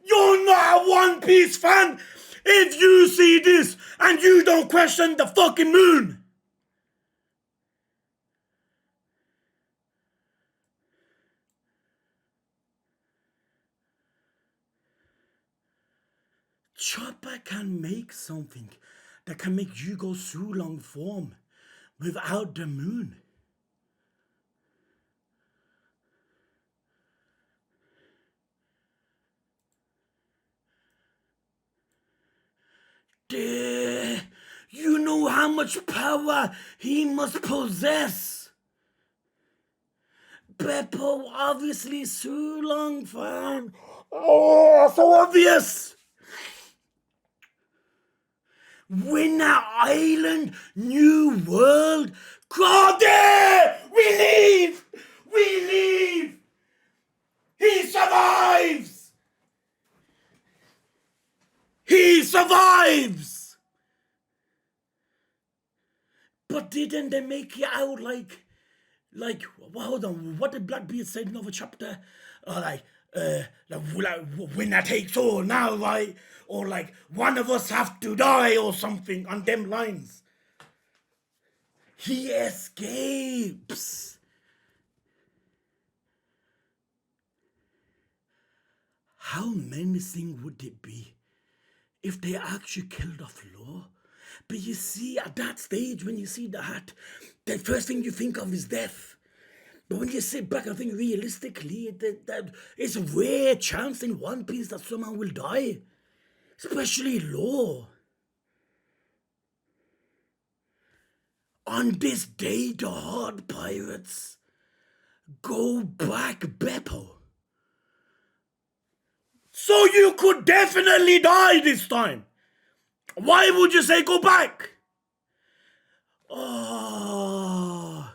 you're not a One Piece fan if you see this and you don't question the fucking moon. Chopper can make something that can make you go through long form without the moon. You know how much power he must possess. Beppo obviously so long form. Oh, so obvious. Winner Island, New World. Claude! We leave! We leave! He survives! He survives! But didn't they make it out like, hold on, what did Blackbeard say in another chapter? Like winner takes all now, right? Or like, one of us have to die or something on them lines. He escapes. How menacing would it be if they actually killed off Law? But you see, at that stage, when you see that, the first thing you think of is death. But when you sit back and think realistically, that it's a rare chance in One Piece that someone will die. Especially Law. On this day, the hard pirates go back Beppo. So you could definitely die this time. Why would you say go back? Oh.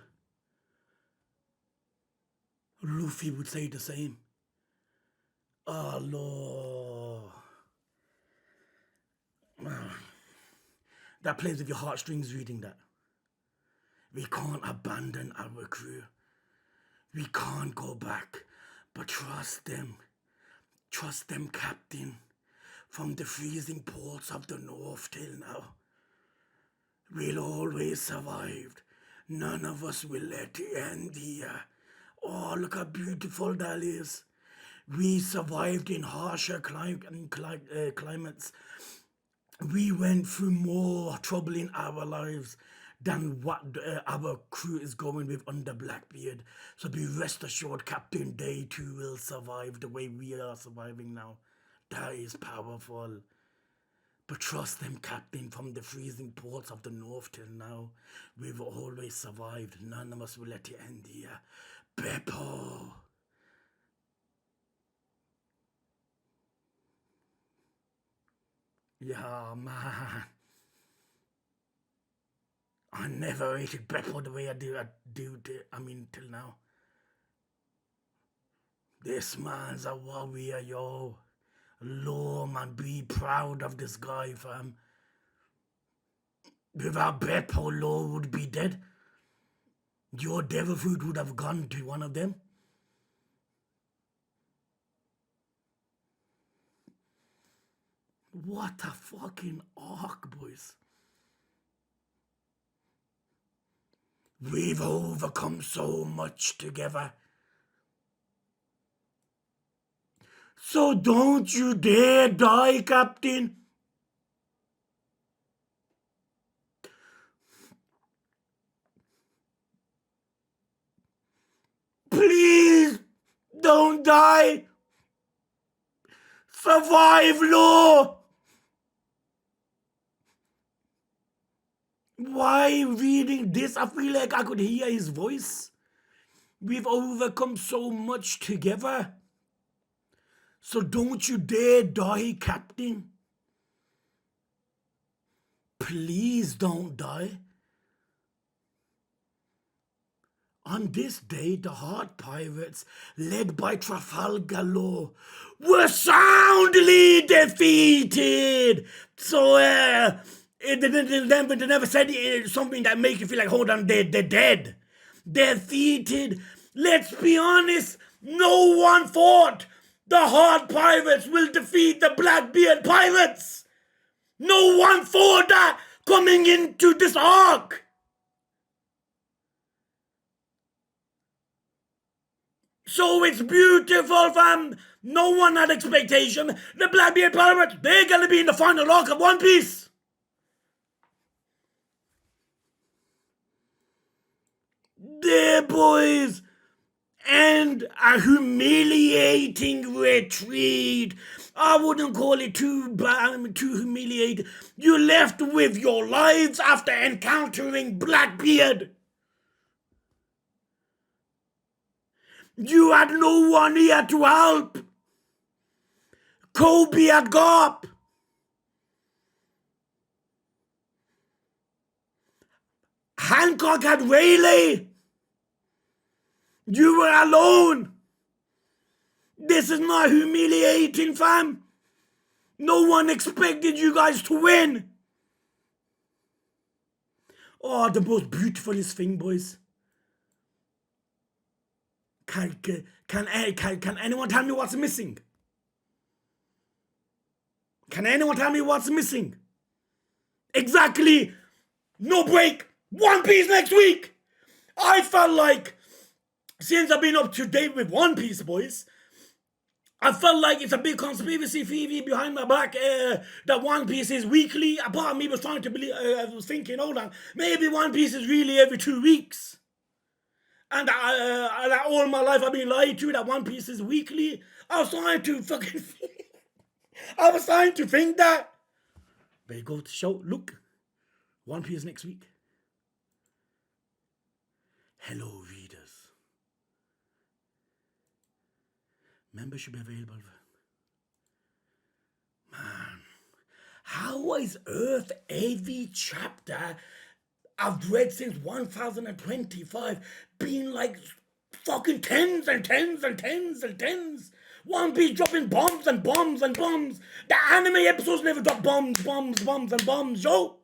Luffy would say the same. Oh, Lord. That plays with your heartstrings reading that. We can't abandon our crew. We can't go back, but trust them. Trust them, Captain. From the freezing ports of the north till now. We'll always survive. None of us will let it end here. Oh, look how beautiful that is. We survived in harsher climates. We went through more trouble in our lives than what our crew is going with under Blackbeard. So be rest assured, Captain, they too will survive the way we are surviving now. That is powerful. But trust them, Captain, from the freezing ports of the north till now, we've always survived. None of us will let it end here. Beppo. Yeah, man. I never rated Beppo the way I do till now. This man's a warrior, yo. Law, man, be proud of this guy, fam. Without Beppo, Law would be dead. Your devil fruit would have gone to one of them. What a fucking arc, boys. We've overcome so much together. So don't you dare die, Captain. Please don't die. Survive, Law. Why reading this? I feel like I could hear his voice. We've overcome so much together. So don't you dare die, Captain. Please don't die. On this day, the Heart Pirates, led by Trafalgar Law, were soundly defeated. So, they never said something that makes you feel like, hold on, they're dead. Defeated. Let's be honest, no one thought the Heart Pirates will defeat the Blackbeard Pirates. No one thought that coming into this arc. So it's beautiful, fam. No one had expectation. The Blackbeard Pirates, they're gonna be in the final arc of One Piece. There, boys. And a humiliating retreat. I wouldn't call it too humiliating. You left with your lives after encountering Blackbeard. You had no one here to help. Kobe had Garp. Hancock had Rayleigh. You were alone. This is not humiliating, fam. No one expected you guys to win. Oh, the most beautifulest thing, boys. Can anyone tell me what's missing? Can anyone tell me what's missing? Exactly. No break. One Piece next week. I felt like, since I've been up to date with One Piece, boys, I felt like it's a big conspiracy theory behind my back that One Piece is weekly. A part of me was trying to believe, I was thinking, hold on, maybe One Piece is really every 2 weeks. And all my life I've been lied to that One Piece is weekly. I was trying to think that. But it goes to show, look, One Piece next week. Hello, readers. Membership available. Man, how is Earth every chapter I've read since 1025 been like fucking tens and tens and tens and tens? One Piece dropping bombs and bombs and bombs. The anime episodes never drop bombs and bombs, yo.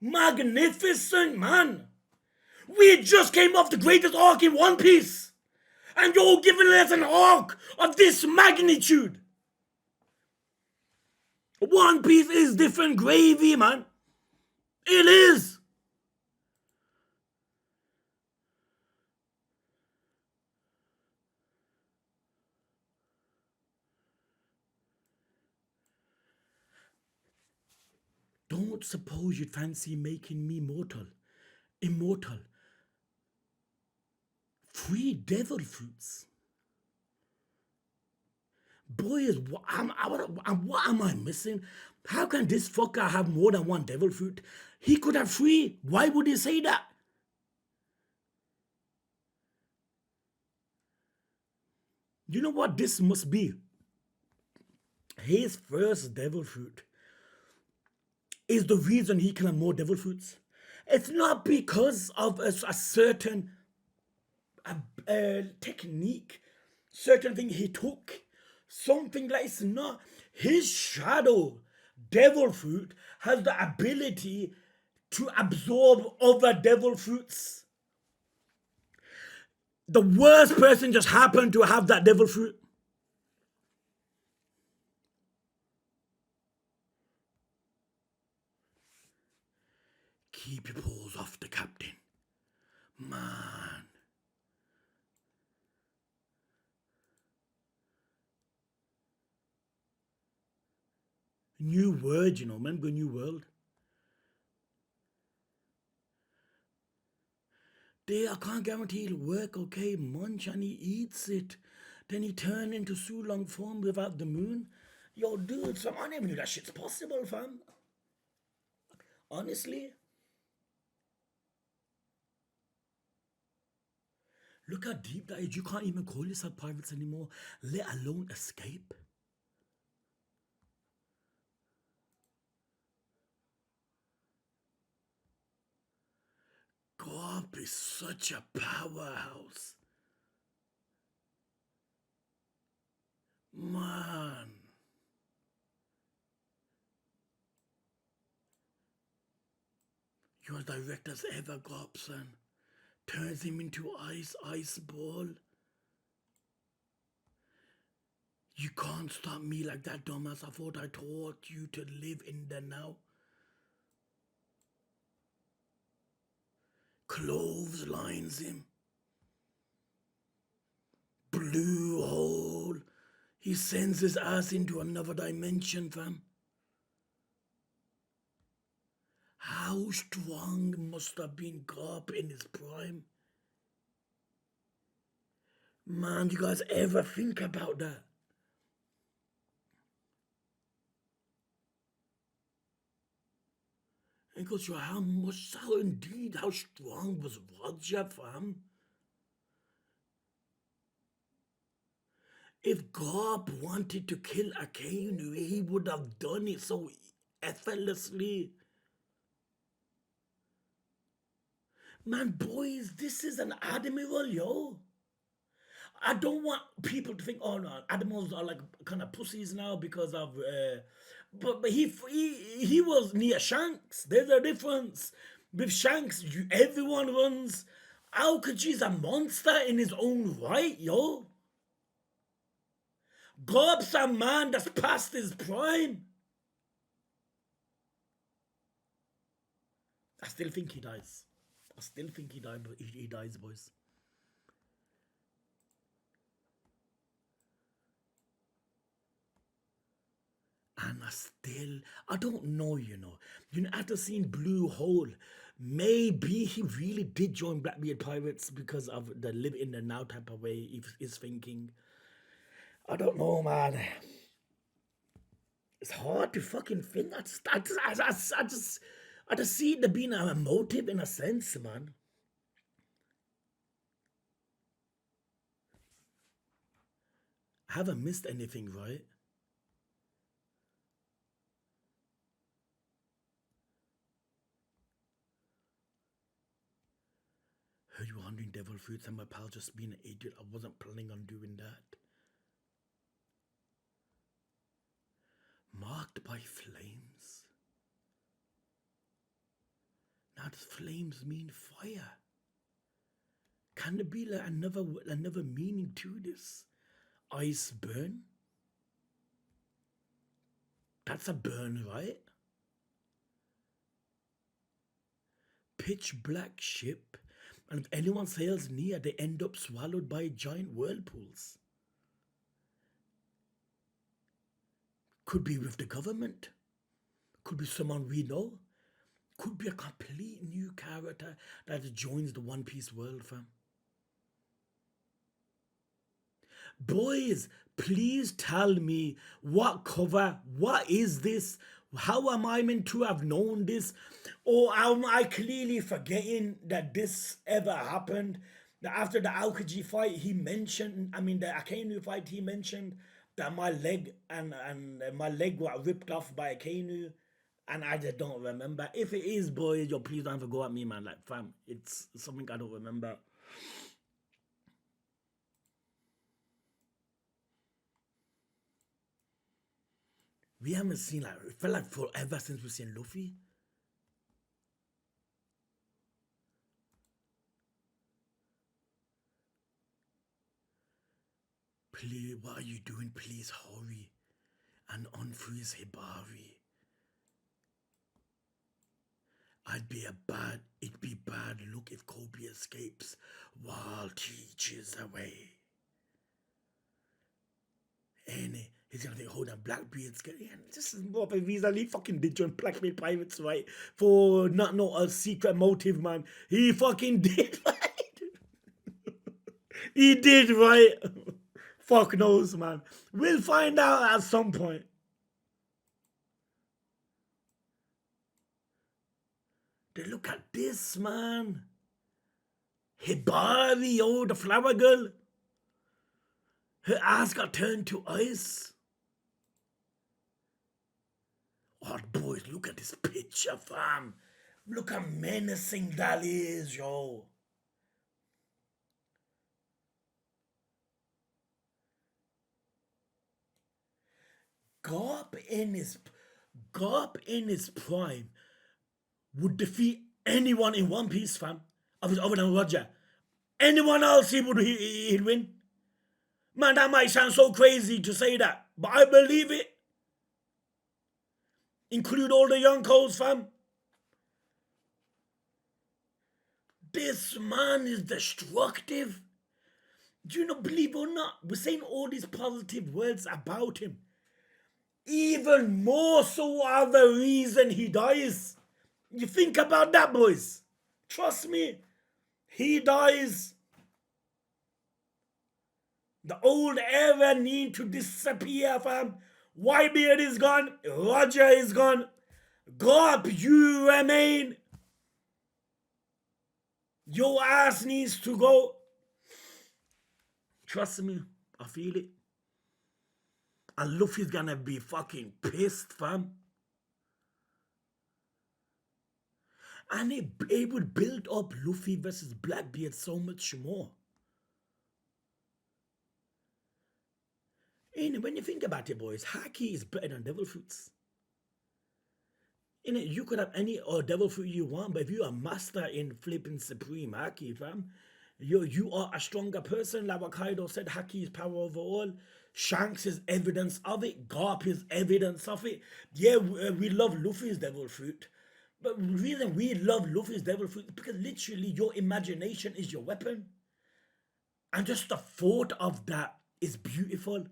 Magnificent, man. We just came off the greatest arc in One Piece. And you're giving us an arc of this magnitude. One Piece is different gravy, man. It is. Don't suppose you'd fancy making me immortal. 3 devil fruits. Boys, what am I missing? How can this fucker have more than 1 devil fruit? He could have 3. Why would he say that? You know what this must be? His first devil fruit is the reason he can have more devil fruits. It's not because of a certain technique, certain thing he took, something like it's not. His shadow devil fruit has the ability to absorb other devil fruits. The worst person just happened to have that devil fruit. Keep your paws off the captain. Man. New word, remember New World? I can't guarantee it'll work, okay? Munch and he eats it. Then he turned into Sulong form without the moon. Yo, dude, I never knew that shit's possible, fam. Honestly. Look how deep that is. You can't even call yourself pirates anymore, let alone escape. Garp is such a powerhouse. Man. Your director's ever, Garp, son. Turns him into ice ball. You can't stop me like that, dumbass. I thought I taught you to live in the now. Cloves lines him. Blue hole. He sends his ass into another dimension, fam. How strong must have been Garp in his prime? Man, you guys ever think about that? And goes, how strong was Roger, fam? If Garp wanted to kill Akainu, he would have done it so effortlessly. Man, boys, this is an admiral, yo. I don't want people to think, oh no, admirals are like kind of pussies now because of, but he was near Shanks. There's a difference. With Shanks, everyone runs. Aokaji's a monster in his own right, yo. Garp's a man that's past his prime. I still think he dies. I still think he dies, boys. And I don't know, after seeing Blue Hole, maybe he really did join Blackbeard Pirates because of the live in the now type of way he's thinking. I don't know, man. It's hard to fucking think. I just see it being a motive in a sense, man. I haven't missed anything, right? Heard you handling devil fruits and my pal just being an idiot. I wasn't planning on doing that. Marked by flames. Now does flames mean fire? Can there be like another meaning to this? Ice burn? That's a burn, right? Pitch black ship, and if anyone sails near, they end up swallowed by giant whirlpools. Could be with the government. Could be someone we know. Could be a complete new character that joins the One Piece world, fam. Boys, please tell me what cover, what is this? How am I meant to have known this? Or am I clearly forgetting that this ever happened? That after the Aokiji fight, the Akainu fight, he mentioned that my leg and my leg got ripped off by Akainu, and I just don't remember. If it is, boys, yo, please don't ever go at me, man. Like, fam, it's something I don't remember. We haven't seen, like, it felt like forever since we've seen Luffy. Please, what are you doing? Please hurry and unfreeze Hibari. It'd be bad look if Kobe escapes while Teach is away. And he's gonna think, hold on, Blackbeard's getting. This is more of a reason he fucking did join Blackbeard Pirates, right? For not a secret motive, man. He fucking did, right? He did, right? Fuck knows, man. We'll find out at some point. Then look at this, man. Hibari, the flower girl. Her ass got turned to ice. Oh, boys, look at this picture, fam. Look how menacing that is, yo. Garp in his prime would defeat anyone in One Piece, fam. Other than Roger. Anyone else he'd win. Man, that might sound so crazy to say that, but I believe it. Include all the young codes, fam. This man is destructive. Do you not believe or not? We're saying all these positive words about him. Even more so are the reason he dies. You think about that, boys. Trust me. He dies. The old era need to disappear, fam. Whitebeard is gone. Roger is gone. Garp, you remain. Your ass needs to go. Trust me, I feel it. And Luffy's gonna be fucking pissed, fam. And it would build up Luffy versus Blackbeard so much more. And when you think about it, boys, Haki is better than Devil Fruits. You could have any Devil Fruit you want, but if you're a master in flipping Supreme Haki, fam, you are a stronger person. Like what Kaido said, Haki is power over all. Shanks is evidence of it. Garp is evidence of it. Yeah, we love Luffy's Devil Fruit. But the reason we love Luffy's Devil Fruit is because literally your imagination is your weapon. And just the thought of that is beautiful.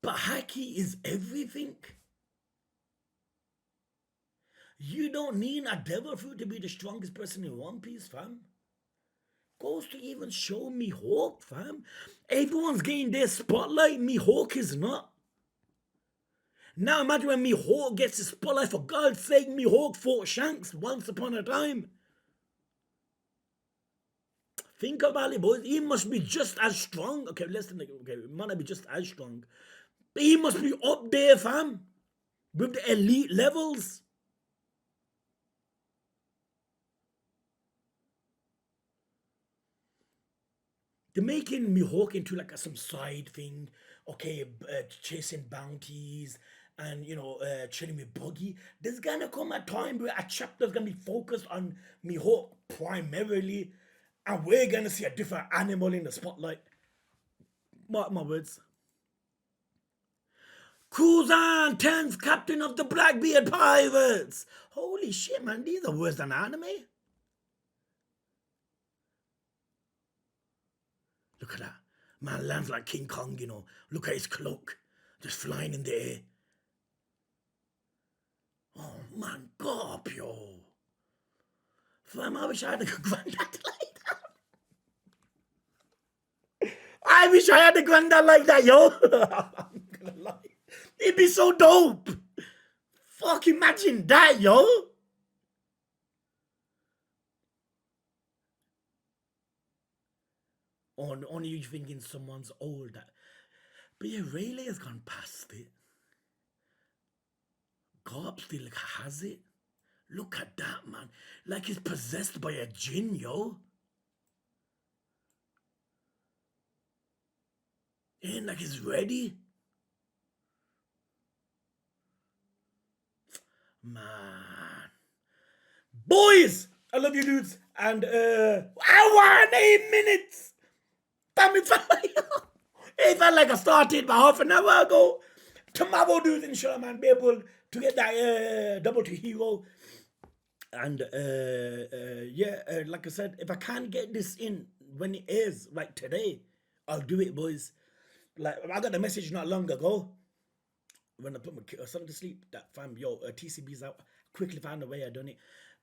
But Haki is everything. You don't need a Devil Fruit to be the strongest person in One Piece, fam. Goes to even show Mihawk, fam. Everyone's getting their spotlight. Mihawk is not. Now imagine when Mihawk gets the spotlight. For God's sake, Mihawk fought Shanks once upon a time. Think about it, boys. He must be just as strong. Okay, listen. Okay, it might not be just as strong. But he must be up there, fam. With the elite levels. They're making Mihawk into like some side thing. Okay, chasing bounties and, chilling with Buggy. There's gonna come a time where a chapter's gonna be focused on Mihawk primarily, and we're gonna see a different animal in the spotlight. Mark my words. Kuzan, 10th captain of the Blackbeard Pirates. Holy shit, man, these are worse than anime. Look at that. Man lands like King Kong, Look at his cloak. Just flying in the air. Oh, man, Garp, yo. Fam, I wish I had a granddad like that. I wish I had a granddad like that, yo. I'm gonna lie. It'd be so dope. Fuck, imagine that, yo. Only you thinking someone's old. But yeah, Rayleigh has gone past it. Garp still has it. Look at that, man. Like he's possessed by a djinn, yo. And like he's ready. Man. Boys! I love you, dudes. And, hour and 8 minutes. Damn, it felt like I started about half an hour ago. Tomorrow, dudes, inshallah, man, be able to get that double to hero. And, like I said, if I can't get this in when it is, like today, I'll do it, boys. Like, I got a message not long ago when I put my son to sleep that, fam, TCB's out. Quickly found a way I done it.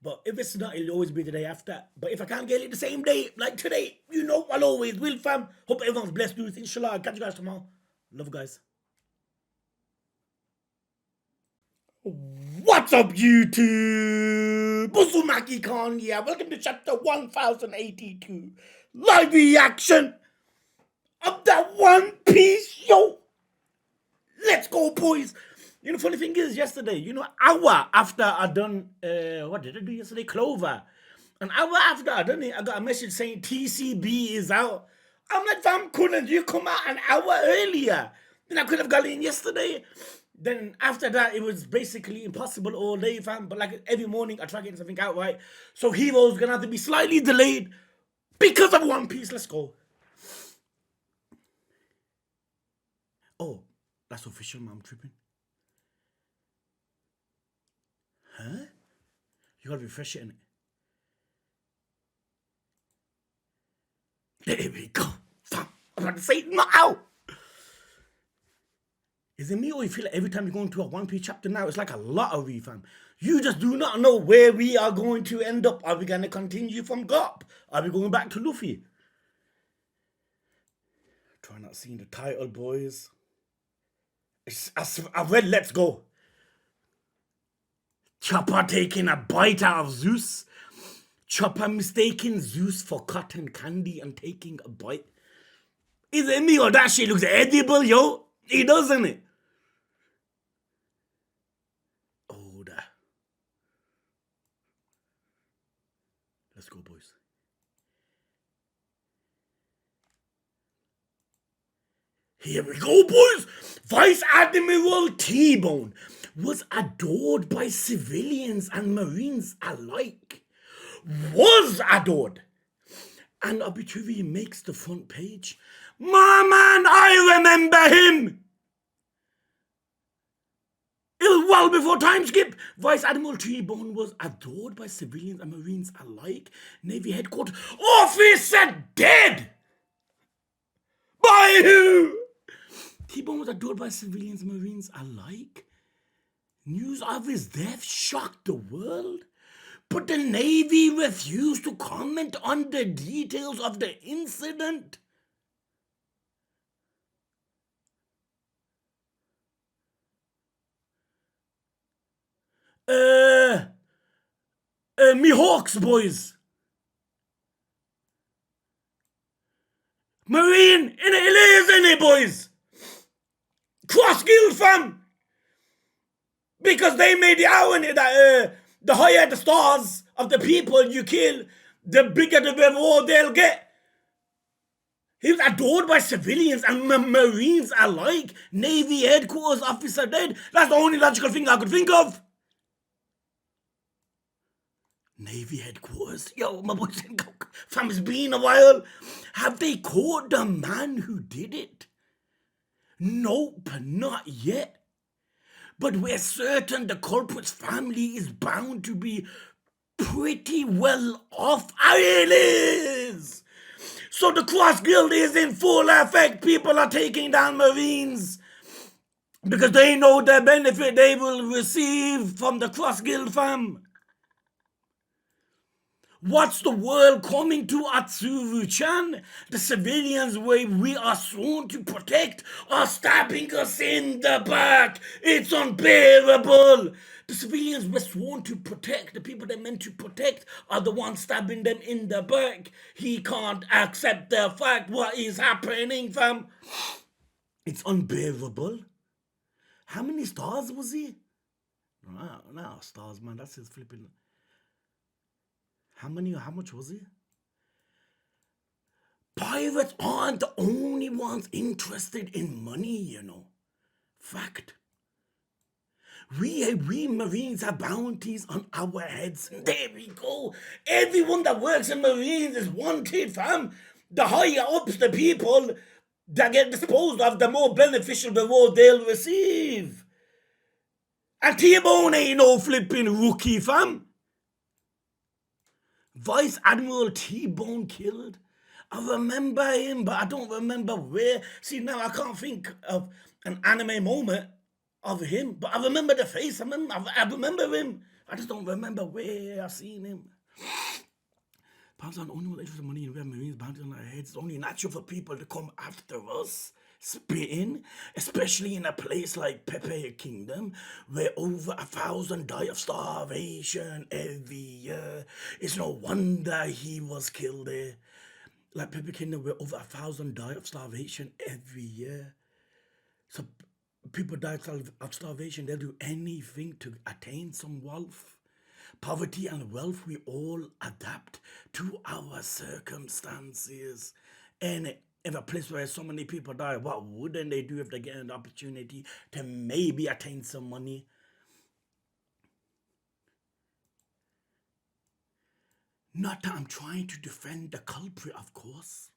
But if it's not, it'll always be the day after. But if I can't get it the same day, like today, I'll always will, fam. Hope everyone's blessed, dudes. Inshallah, I'll catch you guys tomorrow. Love you guys. What's up, YouTube? Buzumaki Khan here. Welcome to chapter 1082. Live reaction of that One Piece, yo. Let's go, boys. Funny thing is, yesterday, hour after I done, what did I do yesterday? Clover. An hour after I done it, I got a message saying TCB is out. I'm like, fam, couldn't you come out an hour earlier? Then I could have got in yesterday. then after that, it was basically impossible all day, fam. But like every morning, I try getting something out, right? So Hero's gonna have to be slightly delayed because of One Piece. Let's go. Oh, that's official, man. I'm tripping. Huh? You gotta refresh it, innit? There we go. Fam, I'm about to say it now. Is it me or you feel like every time you go into a One Piece chapter now, it's like a lottery, fam? You just do not know where we are going to end up. Are we going to continue from Garp? Are we going back to Luffy? Try not seeing the title, boys. I've read Let's Go. Chopper taking a bite out of Zeus. Chopper mistaking Zeus for cotton candy and taking a bite. Is it me or that shit looks edible, yo? It doesn't it? Oh, that. Let's go, boys. Here we go, boys. Vice Admiral T-Bone was adored by civilians and Marines alike. Was adored. And obituary makes the front page. My man, I remember him. It was well before time skip. Vice Admiral T-Bone was adored by civilians and Marines alike. Navy headquarters. Officer dead. By who? T-Bone was adored by civilians and Marines alike. News of his death shocked the world, but the Navy refused to comment on the details of the incident. Me Hawks, boys. Marine, in it is, innit, boys? Cross guild, fam. Because they made the irony that the higher the stars of the people you kill, the bigger the reward they'll get. He was adored by civilians and Marines alike. Navy headquarters officer dead. That's the only logical thing I could think of. Navy headquarters. Yo, my boys, fam, it's been a while. Have they caught the man who did it? Nope, not yet. But we're certain the culprit's family is bound to be pretty well off. It is. So the Cross Guild is in full effect. People are taking down Marines because they know the benefit they will receive from the Cross Guild, fam. What's the world coming to, Atsuru-chan? The civilians we are sworn to protect are stabbing us in the back. It's unbearable. The civilians we're sworn to protect, the people they're meant to protect, are the ones stabbing them in the back. He can't accept the fact what is happening, fam. It's unbearable. How many stars was he? No, stars, man. That's his flipping... How much was he? Pirates aren't the only ones interested in money, you know. Fact. We Marines have bounties on our heads. And there we go. Everyone that works in Marines is wanted, fam. The higher ups the people that get disposed of, the more beneficial reward they'll receive. And T-Bone ain't no flipping rookie, fam. Vice Admiral T-Bone killed. I remember him, but I don't remember where. See, now I can't think of an anime moment of him, but I remember the face. I remember him. I just don't remember where I've seen him. Bounty on only one interest in money and we have Marines bounty on our heads. It's only natural for people to come after us, spitting, especially in a place like Pepe Kingdom, where over 1,000 die of starvation every year. It's no wonder he was killed there. Like Pepe Kingdom, where over 1,000 die of starvation every year. So people die of starvation, they'll do anything to attain some wealth. Poverty and wealth, we all adapt to our circumstances. And in a place where so many people die, what wouldn't they do if they get an opportunity to maybe attain some money? Not that I'm trying to defend the culprit, of course.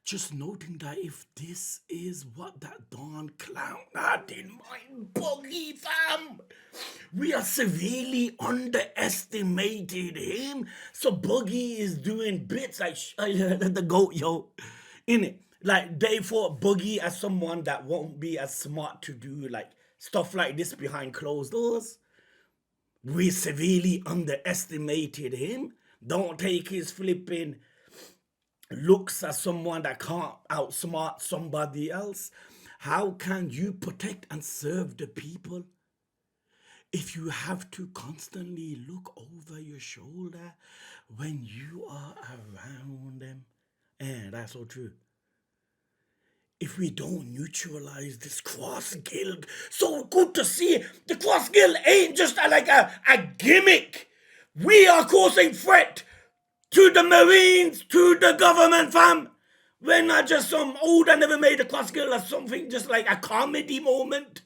Just noting that if this is what that Don clown had in mind, Buggy fam, we are severely underestimated him. So Buggy is doing bits like the goat, yo, in it. Like they thought Buggy as someone that won't be as smart to do like stuff like this behind closed doors. We severely underestimated him. Don't take his flipping looks as someone that can't outsmart somebody else. How can you protect and serve the people if you have to constantly look over your shoulder when you are around them? And that's so true. If we don't neutralize this cross guild, so good to see the cross guild ain't just like a gimmick. We are causing threat to the Marines, to the government, fam. We're not just some I never made a cross guild or something just like a comedy moment.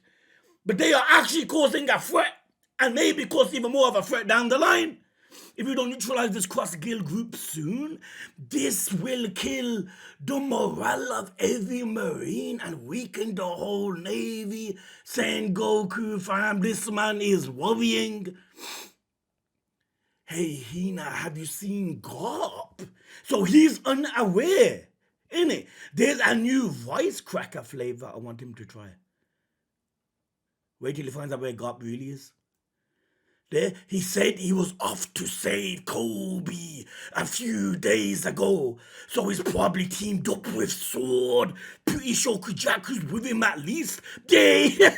But they are actually causing a threat, and maybe cause even more of a threat down the line. If we don't neutralize this cross-guild group soon, this will kill the morale of every Marine and weaken the whole Navy. Sengoku, fam, this man is worrying. Hey, Hina, have you seen Garp? So he's unaware, innit? There's a new voice cracker flavor I want him to try. Wait till he finds out where Garp really is. There, he said he was off to save Kobe a few days ago. So he's probably teamed up with Sword. Pretty sure Kujaku's with him at least. They... he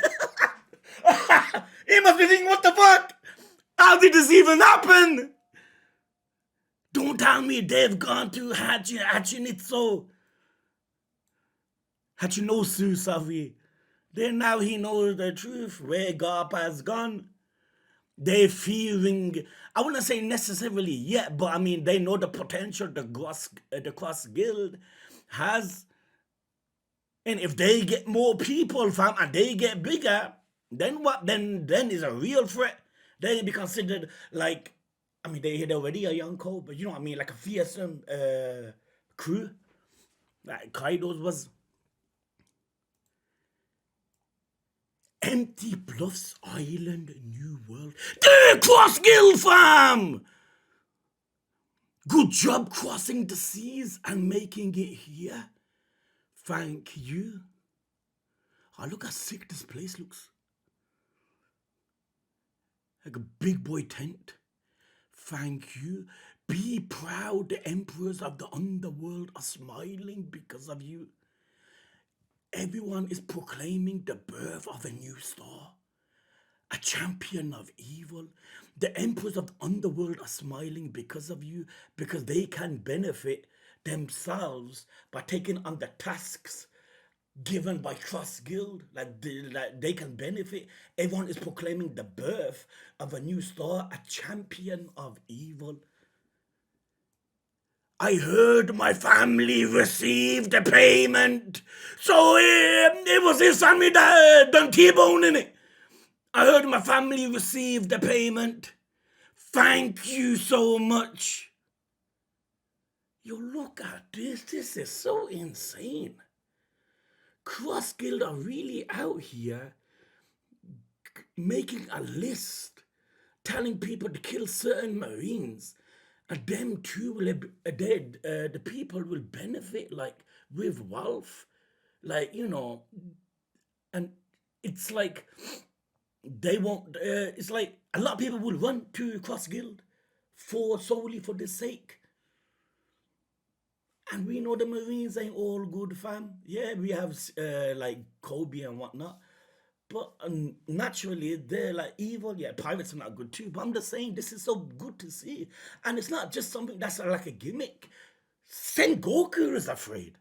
must be thinking, what the fuck? How did this even happen? Don't tell me they've gone to Hachinitsu. Hachinosu, sorry. Then now he knows the truth, where Garp has gone. They're fearing, I wouldn't say necessarily yet, but I mean, they know the potential the cross guild has. And if they get more people, fam, and they get bigger, then what? Then is a real threat. They be considered like, I mean, they already a young code, but you know what I mean, like a fearsome crew, like Kaido's was. Empty Bluffs Island, New World. The cross guild, fam! Good job crossing the seas and making it here. Thank you. Oh, look how sick this place looks. Like a big boy tent. Thank you. Be proud, the emperors of the underworld are smiling because of you. Everyone is proclaiming the birth of a new star, a champion of evil. The emperors of the underworld are smiling because of you, because they can benefit themselves by taking on the tasks given by Cross Guild. Like they can benefit. Everyone is proclaiming the birth of a new star, a champion of evil. I heard my family received the payment. So it was his family that done T-Bone in it. I heard my family received the payment. Thank you so much. Yo, look at this. This is so insane. Cross Guild are really out here making a list, telling people to kill certain Marines. And them too will the people will benefit like with wealth, like, you know, and it's like they won't. It's like a lot of people will run to Cross Guild solely for this sake. And we know the Marines ain't all good, fam. Yeah, we have like Kobe and whatnot. But naturally, they're like evil. Yeah, pirates are not good too. But I'm just saying, this is so good to see. And it's not just something that's like a gimmick. Sengoku is afraid.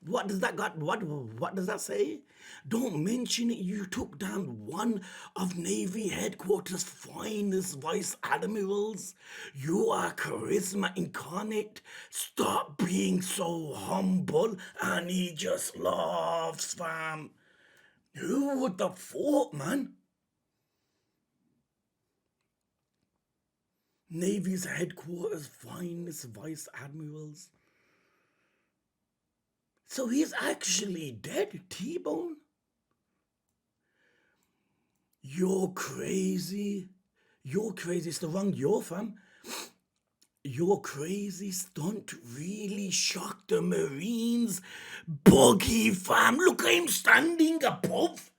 What does that got? What does that say? Don't mention it. You took down one of Navy headquarters' finest vice admirals. You are charisma incarnate. Stop being so humble. And he just laughs, fam. Who would have thought, man? Navy's headquarters' finest vice admirals. So he's actually dead, T-Bone. You're crazy. You're crazy. It's the wrong yo, fam. Your crazy stunt really shocked the Marines. Buggy, fam. Look at him standing above.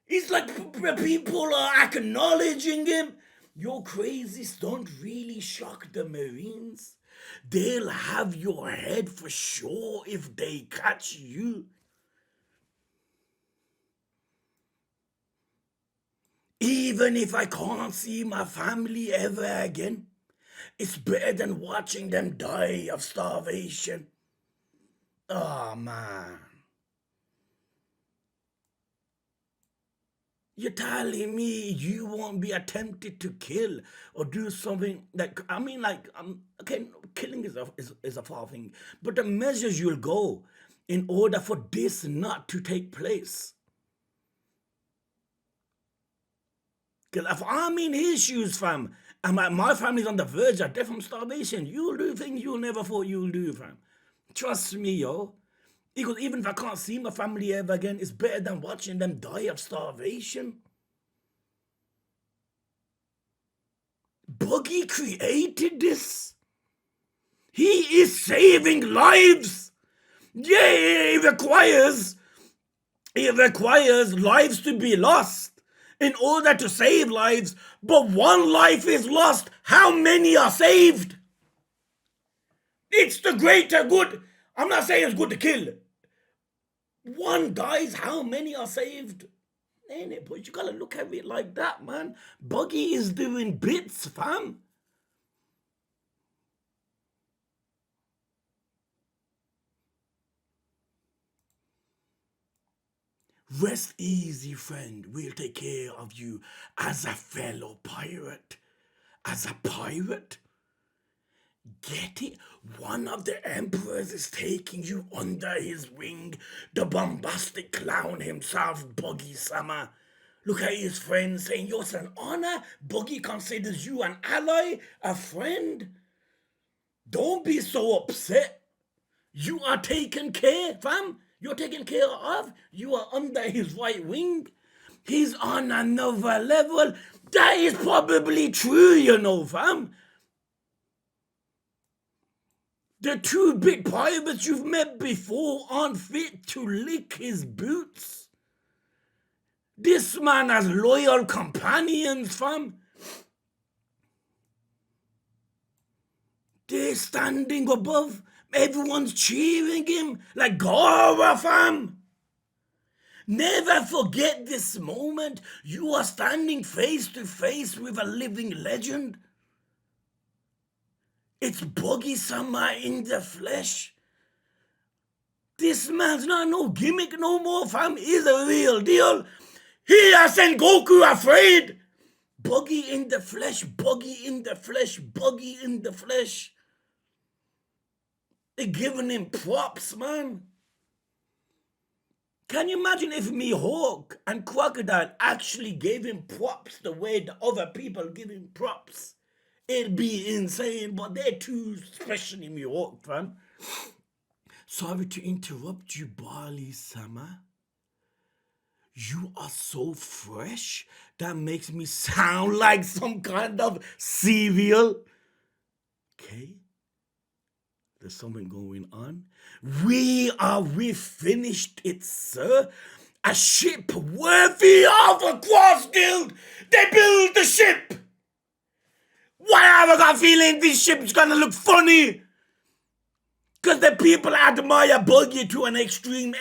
It's like people are acknowledging him. Your crazy stunt really shocked the Marines. They'll have your head for sure if they catch you. Even if I can't see my family ever again, it's better than watching them die of starvation. Oh, man. You're telling me you won't be attempted to kill or do something like, I mean, like, okay, killing is a far thing, but the measures you'll go in order for this not to take place. Because if I'm in his shoes, fam, and my family's on the verge of death from starvation, you'll do things you never thought you'll do, fam. Trust me, yo. Because even if I can't see my family ever again, it's better than watching them die of starvation. Buggy created this. He is saving lives. Yeah, it requires lives to be lost in order to save lives. But one life is lost. How many are saved? It's the greater good. I'm not saying it's good to kill. One dies, how many are saved? Ain't it? But you gotta look at it like that, man. Buggy is doing bits, fam. Rest easy, friend. We'll take care of you as a fellow pirate. As a pirate? Get it? One of the emperors is taking you under his wing. The bombastic clown himself, Buggy Sama. Look at his friend saying, "You're an honor." Buggy considers you an ally, a friend. Don't be so upset. You are taken care, fam. You're taken care of. You are under his right wing. He's on another level. That is probably true, you know, fam. The 2-bit pirates you've met before aren't fit to lick his boots. This man has loyal companions, fam. They're standing above. Everyone's cheering him like Gora, fam. Never forget this moment. You are standing face to face with a living legend. It's Buggy Sama in the flesh. This man's not no gimmick no more, fam. He's a real deal. He has sent Goku afraid. Buggy in the flesh, Buggy in the flesh, Buggy in the flesh. They're giving him props, man. Can you imagine if Mihawk and Crocodile actually gave him props the way the other people give him props? It'd be insane, but they're too special in Mihawk, fam. Sorry to interrupt you, Barley-sama. You are so fresh, that makes me sound like some kind of cereal. Okay? There's something going on. We finished it, sir. A ship worthy of a cross guild. They built the ship. Why have I got a feeling this ship's gonna look funny? Because the people admire Buggy to an extreme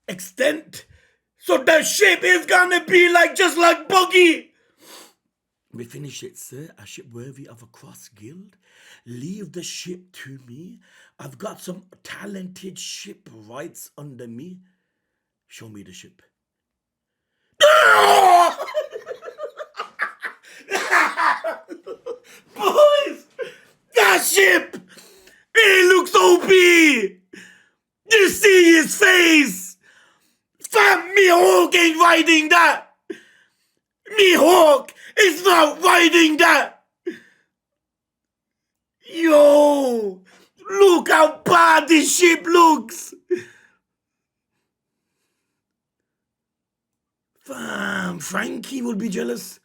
extent. So the ship is gonna be like just like Buggy. We finish it, sir. A ship worthy of a cross guild. Leave the ship to me. I've got some talented shipwrights under me. Show me the ship. Boys, that ship, it looks OP. You see his face. Fam, me Hawk ain't riding that. Me Hawk is not riding that. Yo, look how bad this ship looks. Fam, Frankie will be jealous.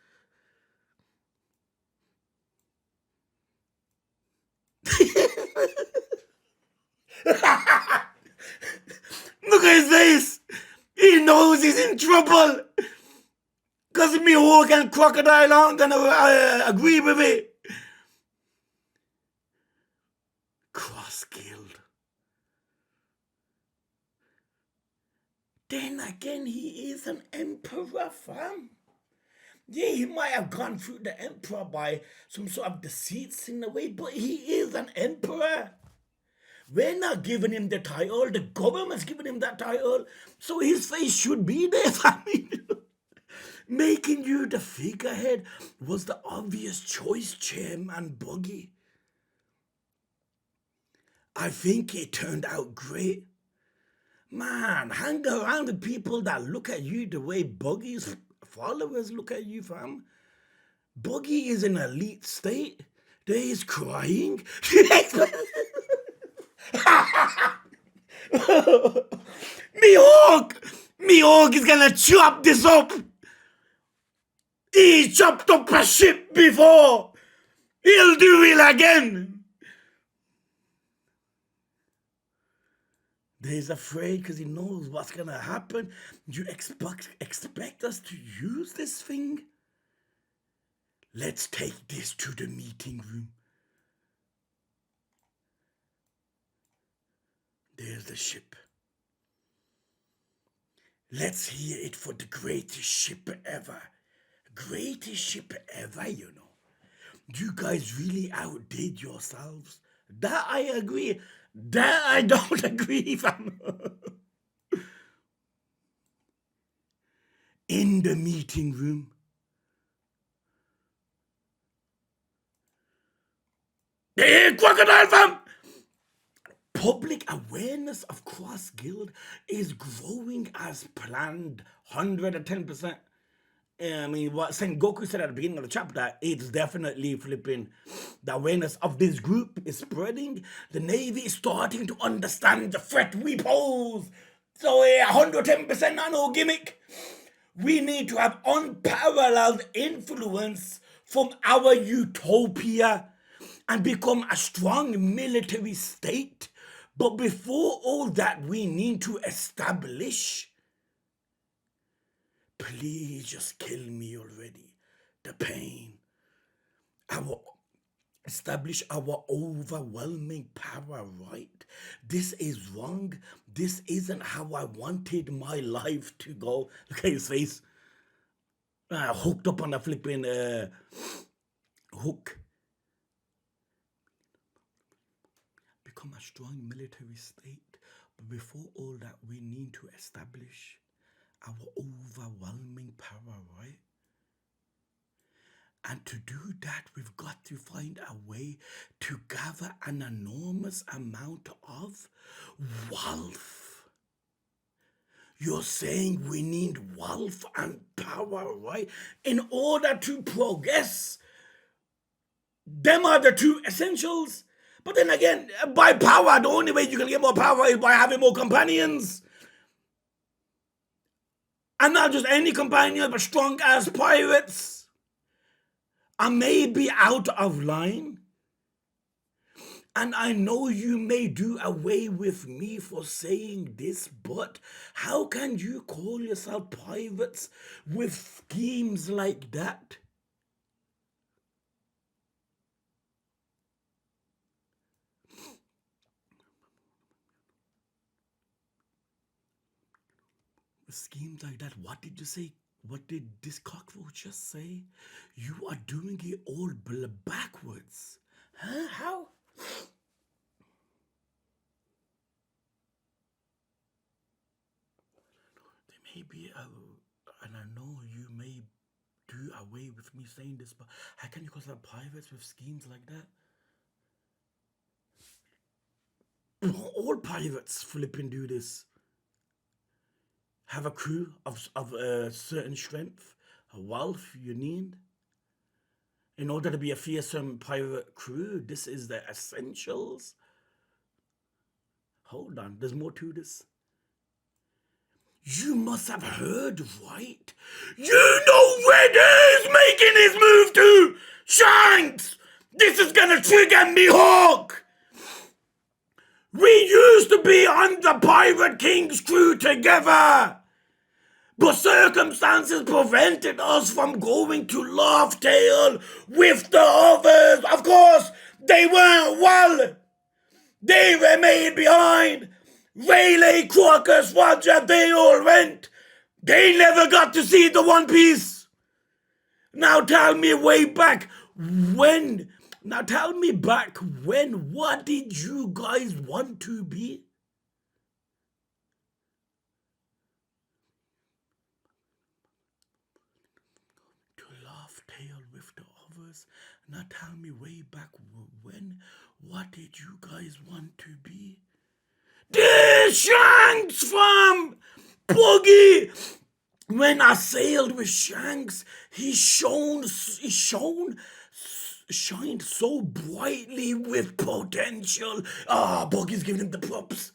Look at his face. He knows he's in trouble. Because me Hawk and Crocodile aren't gonna agree with it. Cross-killed. Then again, he is an emperor, fam. Yeah, he might have gone through the emperor by some sort of deceits in a way, but he is an emperor. We're not giving him the title. The government's giving him that title. So his face should be there, family. Making you the figurehead was the obvious choice, Chairman Buggy. I think it turned out great. Man, hang around the people that look at you the way Buggy's followers look at you, fam. Buggy is in an elite state. They is crying. Me Hawk is gonna chop this up. He chopped up a ship before. He'll do it again. He's afraid because he knows what's gonna happen. You expect us to use this thing? Let's take this to the meeting room. There's the ship. Let's hear it for the greatest ship ever. Greatest ship ever, you know. You guys really outdid yourselves. That I agree. That I don't agree, fam. In the meeting room. Hey, Crocodile, fam! Public awareness of Cross Guild is growing as planned, 110%. I mean, what Sengoku said at the beginning of the chapter, it's definitely flipping. The awareness of this group is spreading. The Navy is starting to understand the threat we pose. So, 110% not no gimmick. We need to have unparalleled influence from our utopia and become a strong military state. But before all that, we need to establish. Please just kill me already. The pain. Establish our overwhelming power, right? This is wrong. This isn't how I wanted my life to go. Look at his face. Hooked up on a flipping hook. Become a strong military state. But before all that, we need to establish our overwhelming power, right? And to do that, we've got to find a way to gather an enormous amount of wealth. You're saying we need wealth and power, right? In order to progress. Them are the two essentials. But then again, by power, the only way you can get more power is by having more companions. And not just any companions, but strong as pirates. I may be out of line. And I know you may do away with me for saying this, but how can you call yourself pirates with schemes like that? Schemes like that, what did you say? What did this cockroach just say? You are doing it all backwards. Huh? How? maybe, and I know you may do away with me saying this, but how can you call that pirates with schemes like that? All pirates flipping do this. Have a crew of a certain strength, a wealth you need. In order to be a fearsome pirate crew, this is the essentials. Hold on, there's more to this. You must have heard right. You know Red is making his move to Shanks! This is gonna trigger Mihawk! We used to be on the Pirate King's crew together! But circumstances prevented us from going to Laugh Tale with the others. Of course, they weren't well. They remained behind. Rayleigh, Crocus, Roger, they all went. They never got to see the One Piece. Now tell me way back when. Now tell me back when. What did you guys want to be? To Laugh Tale with the others. Now tell me way back when. What did you guys want to be? The Shanks from Buggy. When I sailed with Shanks, he shined so brightly with potential. Buggy's giving him the props.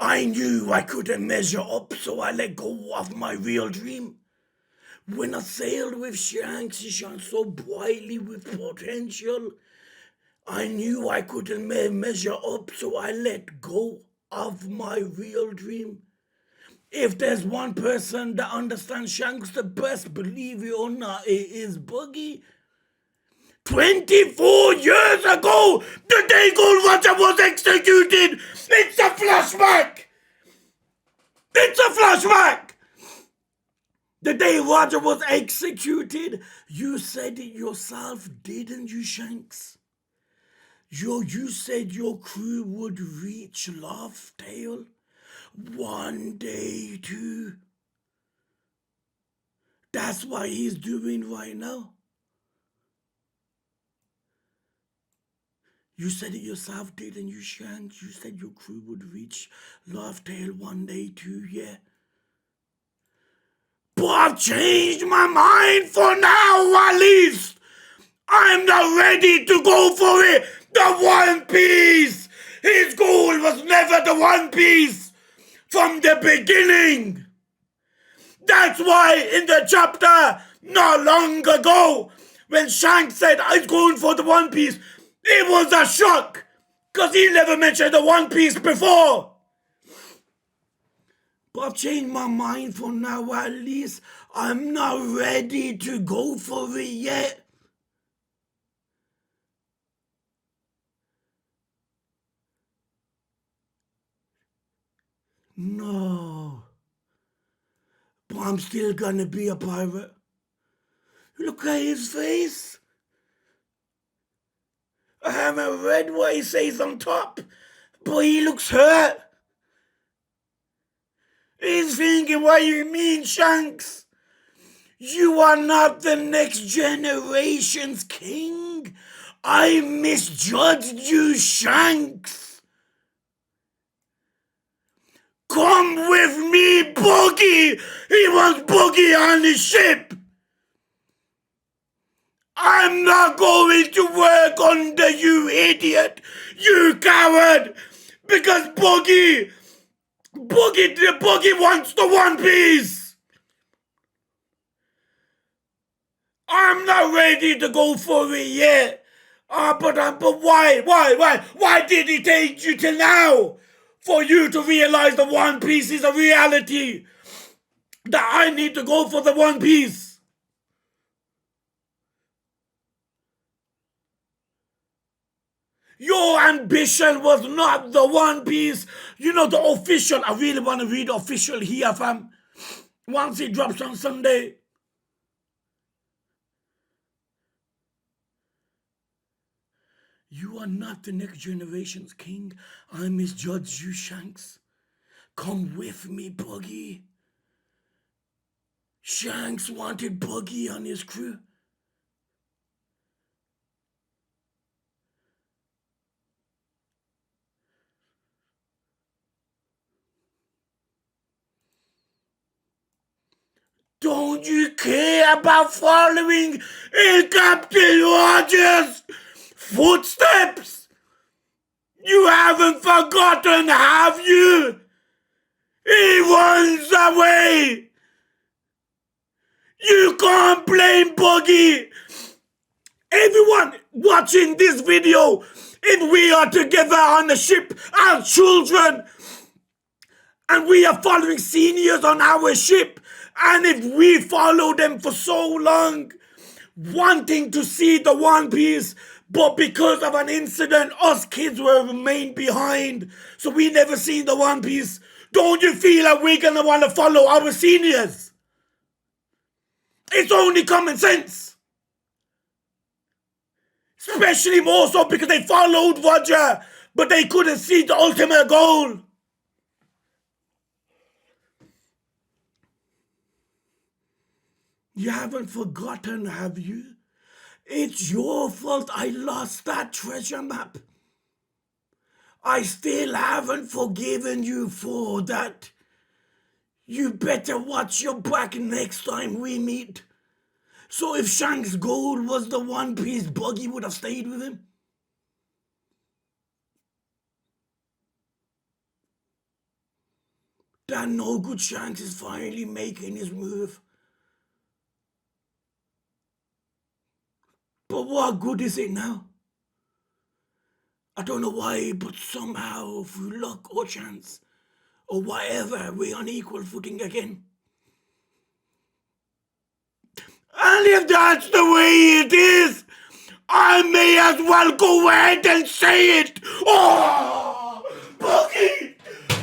I knew I couldn't measure up, so I let go of my real dream. When I sailed with Shanks, he shined so brightly with potential. I knew I couldn't measure up, so I let go of my real dream. If there's one person that understands Shanks the best, believe it or not, it is Buggy. 24 years ago, the day Gold Roger was executed. It's a flashback. It's a flashback. The day Roger was executed, you said it yourself, didn't you, Shanks? You said your crew would reach Laugh Tale one day too. That's what he's doing right now. You said it yourself, didn't you, Shanks? You said your crew would reach Laugh Tale one day too, yeah? But I've changed my mind for now, at least. I'm not ready to go for it. The One Piece. His goal was never the One Piece from the beginning. That's why in the chapter not long ago, when Shanks said I was going for the One Piece, it was a shock, because he never mentioned the One Piece before. But I've changed my mind for now, at least. I'm not ready to go for it yet. No. But I'm still gonna be a pirate. Look at his face. I haven't read what he says on top, but he looks hurt. He's thinking, what you mean, Shanks? You are not the next generation's king. I misjudged you, Shanks. Come with me, Buggy. He wants Buggy on his ship. I'm not going to work under you, idiot. You coward. Because Buggy wants the One Piece. I'm not ready to go for it yet. But why did it take you till now for you to realize the One Piece is a reality? That I need to go for the One Piece. Your ambition was not the One Piece. You know, the official. I really want to read the official here, fam. Once it drops on Sunday. You are not the next generation's king. I misjudged you, Shanks. Come with me, Buggy. Shanks wanted Buggy on his crew. Don't you care about following in Captain Rogers' footsteps? You haven't forgotten, have you? He runs away. You can't blame Buggy. Everyone watching this video, if we are together on the ship, our children, and we are following seniors on our ship, and if we follow them for so long, wanting to see the One Piece, but because of an incident, us kids were remained behind, so we never seen the One Piece, don't you feel like we're gonna want to follow our seniors? It's only common sense. Especially more so because they followed Roger, but they couldn't see the ultimate goal. You haven't forgotten, have you? It's your fault I lost that treasure map. I still haven't forgiven you for that. You better watch your back next time we meet. So if Shanks' goal was the One Piece, Buggy would have stayed with him. That no good Shanks is finally making his move. But what good is it now? I don't know why, but somehow, through luck or chance, or whatever, we're on equal footing again. And if that's the way it is, I may as well go ahead and say it. Oh, Buggy!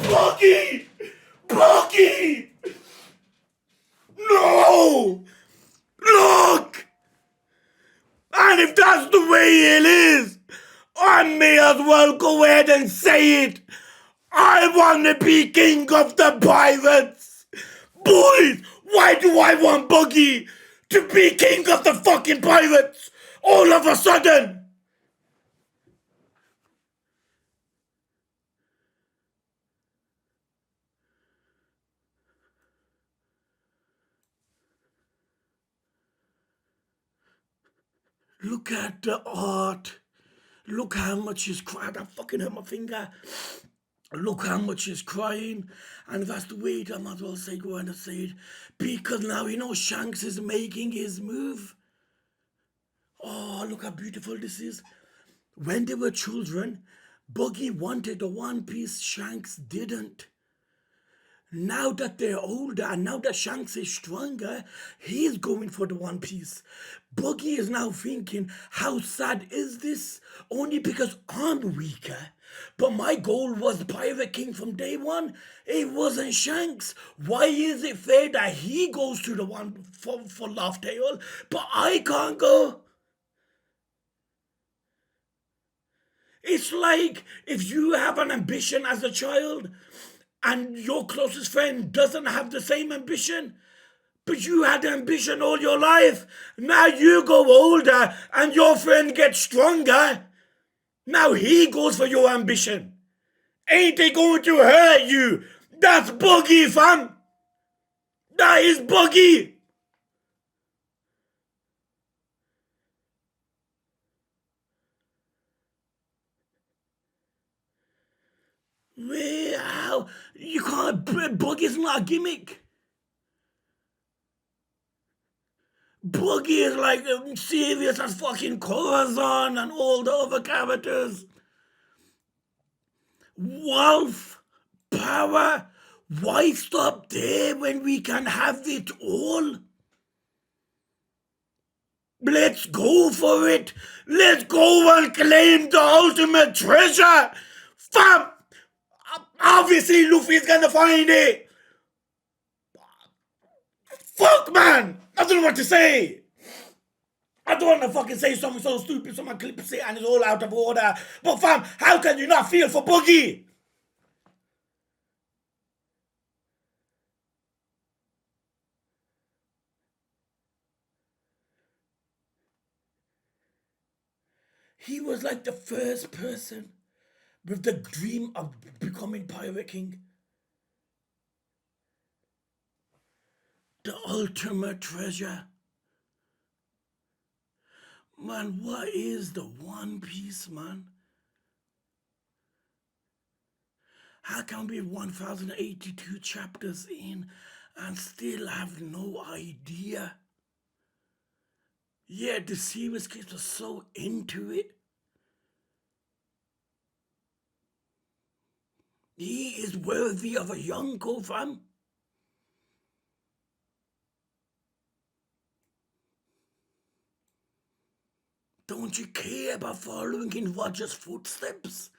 Buggy! Buggy! No! Look! And if that's the way it is, I may as well go ahead and say it. I want to be king of the pirates. Boys, why do I want Buggy to be king of the fucking pirates all of a sudden? Look at the art. Look how much he's crying. I fucking hurt my finger. Look how much he's crying. And if that's the way, I might as well say go and say it. Because now you know Shanks is making his move. Oh, look how beautiful this is. When they were children, Buggy wanted the One Piece, Shanks didn't. Now that they're older and now that Shanks is stronger, he's going for the One Piece. Buggy is now thinking, how sad is this? Only because I'm weaker. But my goal was Pirate King from day one. It wasn't Shanks. Why is it fair that he goes to the one for Laugh Tale, but I can't go? It's like if you have an ambition as a child and your closest friend doesn't have the same ambition, but you had ambition all your life. Now you go older and your friend gets stronger. Now he goes for your ambition. Ain't they going to hurt you? That's Buggy, fam. That is Buggy. Wow, you can't. Buggy's not a gimmick. Buggy is like serious as fucking Corazon and all the other characters. Wolf, power. Why stop there when we can have it all? Let's go for it. Let's go and claim the ultimate treasure. Fam, obviously Luffy's gonna find it. Fuck, man. I don't know what to say. I don't want to fucking say something so stupid, someone clips it and it's all out of order. But fam, how can you not feel for Buggy? He was like the first person with the dream of becoming Pirate King. The ultimate treasure. Man, what is the One Piece, man? How can we 1082 chapters in and still have no idea? Yeah, the series kids are so into it. He is worthy of a Yonko, fam. Don't you care about following in Roger's footsteps?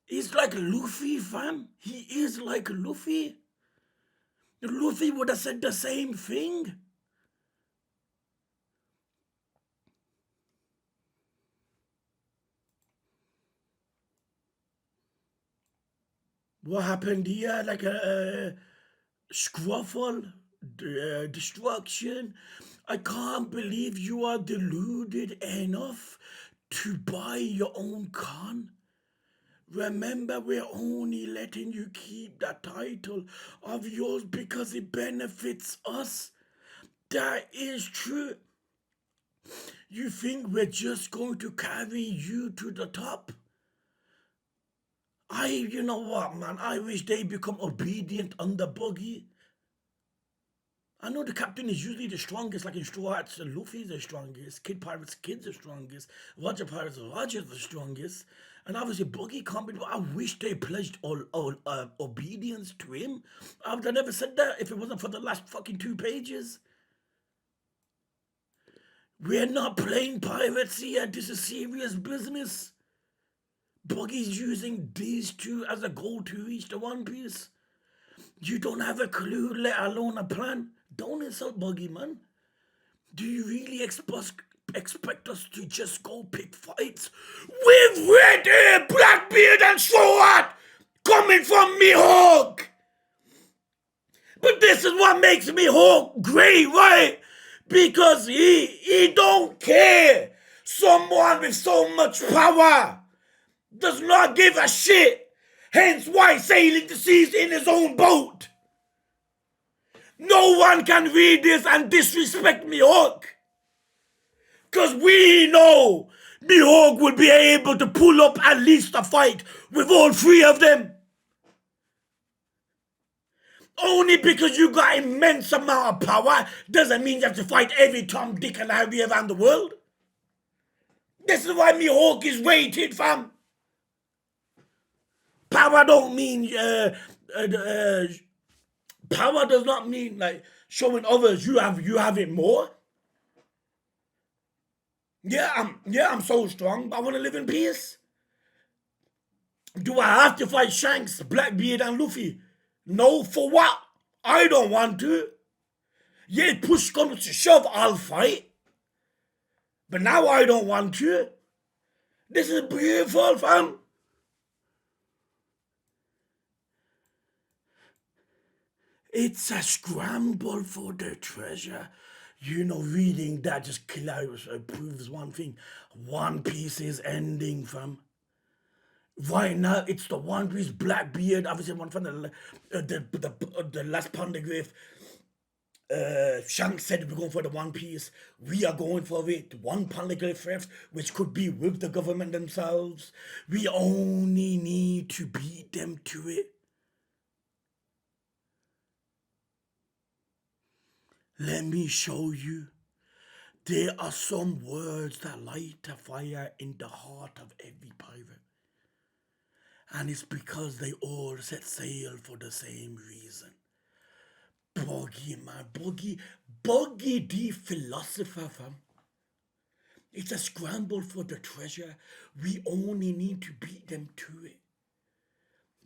He's like Luffy, fam. He is like Luffy. Luffy would have said the same thing. What happened here? Like a scruffle? Destruction? I can't believe you are deluded enough to buy your own con. Remember, we're only letting you keep that title of yours because it benefits us. That is true. You think we're just going to carry you to the top? You know what, man? I wish they become obedient under Buggy. I know the captain is usually the strongest, like in Straw Hats, Luffy's the strongest, Kid Pirates, Kid's the strongest, Roger Pirates, Roger's the strongest, and obviously Buggy can't be. I wish they pledged all obedience to him. I would have never said that if it wasn't for the last fucking 2 pages. We're not playing pirates here. This is serious business. Buggy's using these two as a goal to reach the One Piece. You don't have a clue, let alone a plan. Don't insult Buggy, man. Do you really expect us to just go pick fights with red hair, Blackbeard, and Sword coming from Mihawk? But this is what makes Mihawk great, right? Because he don't care. Someone with so much power does not give a shit. Hence why sailing the seas in his own boat. No one can read this and disrespect Mihawk. Because we know Mihawk will be able to pull up at least a fight with all 3 of them. Only because you got immense amount of power doesn't mean you have to fight every Tom, Dick, and Harry around the world. This is why Mihawk is rated, fam. Power don't mean power does not mean like showing others you have it more. I'm so strong, but I want to live in peace. Do I have to fight Shanks, Blackbeard, and Luffy? No, for what? I don't want to. Yeah, push comes to shove, I'll fight. But now I don't want to. This is beautiful, fam. It's a scramble for the treasure. You know, reading that just proves one thing. One Piece is ending, fam. Right now, it's the One Piece Blackbeard. Obviously, one from the last Poneglyph. Shanks said we're going for the One Piece. We are going for it. One Poneglyph theft, which could be with the government themselves. We only need to beat them to it. Let me show you. There are some words that light a fire in the heart of every pirate. And it's because they all set sail for the same reason. Buggy, man. Buggy the philosopher, fam. It's a scramble for the treasure. We only need to beat them to it.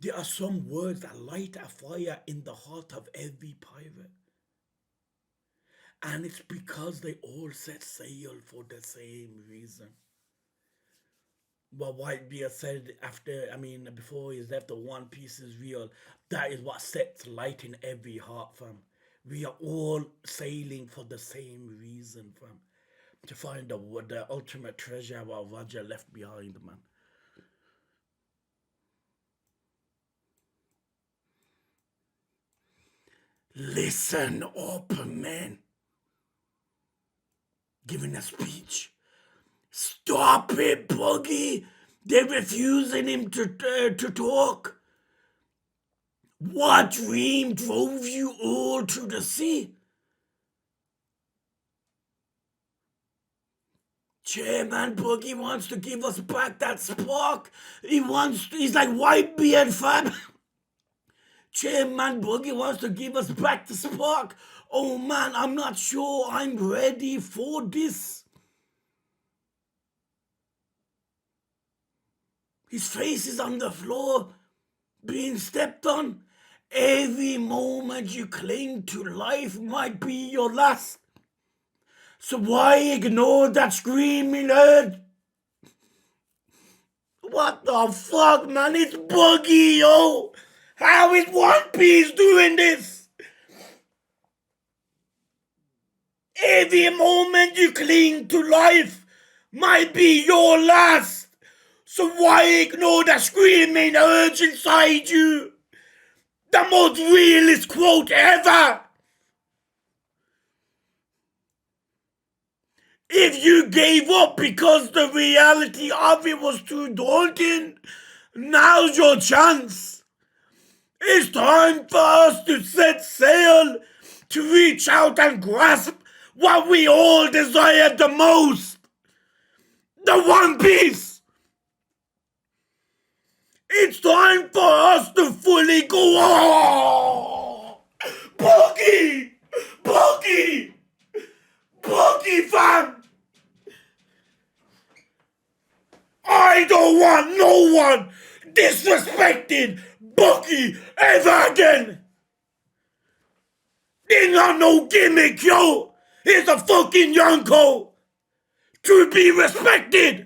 There are some words that light a fire in the heart of every pirate. And it's because they all set sail for the same reason. What Whitebeard said before he left, the One Piece is real. That is what sets light in every heart, fam. We are all sailing for the same reason, fam. to find the ultimate treasure what Roger left behind, man. Listen up, man. Giving a speech. Stop it, Buggy. They're refusing him to talk. What dream drove you all to the sea? Chairman Buggy wants to give us back that spark. He's like Whitebeard, fam. Chairman Buggy wants to give us back the spark. Oh man, I'm not sure I'm ready for this. His face is on the floor, being stepped on. Every moment you cling to life might be your last. So why ignore that screaming urge? What the fuck, man? It's Buggy, yo! How is One Piece doing this? Every moment you cling to life might be your last. So why ignore that screaming urge inside you? The most realist quote ever! If you gave up because the reality of it was too daunting, now's your chance. It's time for us to set sail, to reach out and grasp what we all desire the most. The One Piece. It's time for us to fully go. Oh! Buggy! Buggy! Buggy, fam! I don't want no one disrespecting Buggy ever again! It's not no gimmick, yo! He's a fucking Yonko! To be respected!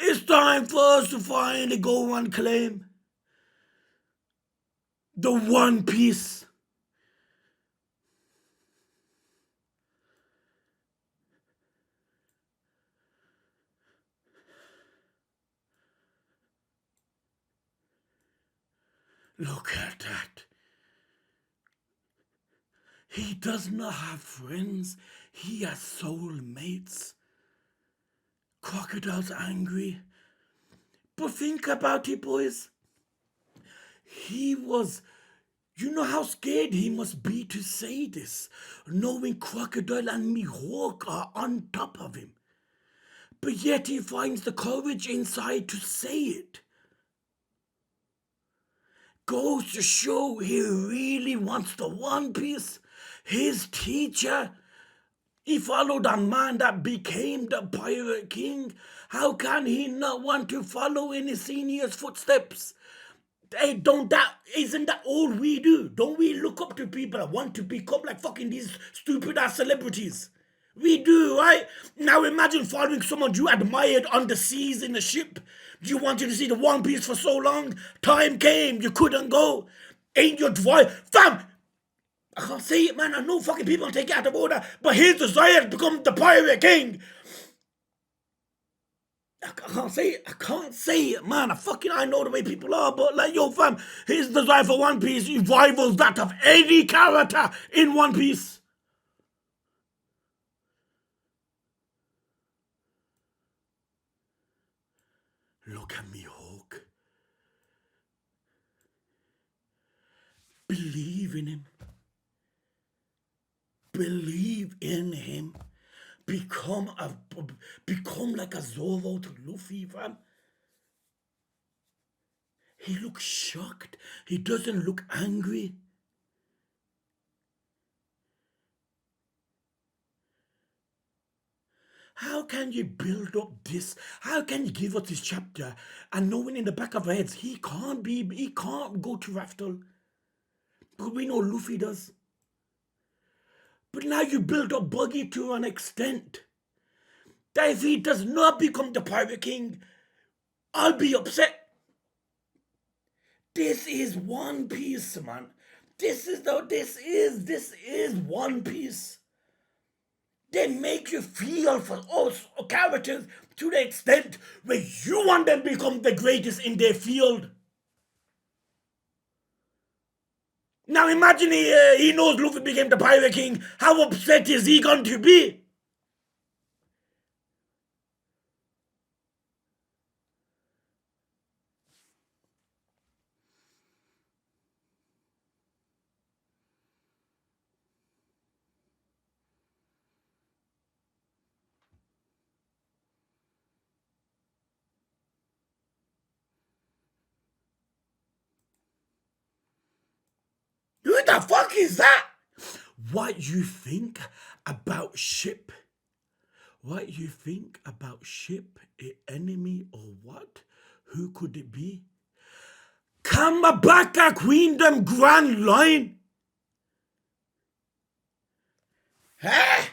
It's time for us to finally go and claim the One Piece. Look at that. He does not have friends. He has soulmates. Crocodile's angry. But think about it, boys. He was... You know how scared he must be to say this, knowing Crocodile and Mihawk are on top of him. But yet he finds the courage inside to say it. Goes to show he really wants the One Piece. His teacher, he followed a man that became the Pirate King. How can he not want to follow in his senior's footsteps? Hey, isn't that all we do? Don't we look up to people that want to become like fucking these stupid ass celebrities? We do, right? Now imagine following someone you admired on the seas in a ship. You wanted to see the One Piece for so long. Time came, you couldn't go. Ain't your drive, fam? I can't say it, man. I know fucking people take it out of order, but his desire to become the Pirate King. I can't say it, man. I know the way people are, but like, yo, fam, his desire for One Piece rivals that of any character in One Piece. Look at me, Hawk. Believe in him. Believe in him. Become like a Zoro to Luffy, fam. He looks shocked. He doesn't look angry. How can you build up this? How can you give us this chapter and knowing in the back of our heads he can't go to Raftel? But we know Luffy does. But now you build up Buggy to an extent that if he does not become the Pirate King, I'll be upset. This is One Piece, man. This is One Piece. They make you feel for all characters to the extent where you want them to become the greatest in their field. Now imagine he knows Luffy became the Pirate King. How upset is he going to be? Who the fuck is that? What you think about ship? What you think about ship? A enemy or what? Who could it be? Kamabaka Queendom Grand Line? Huh?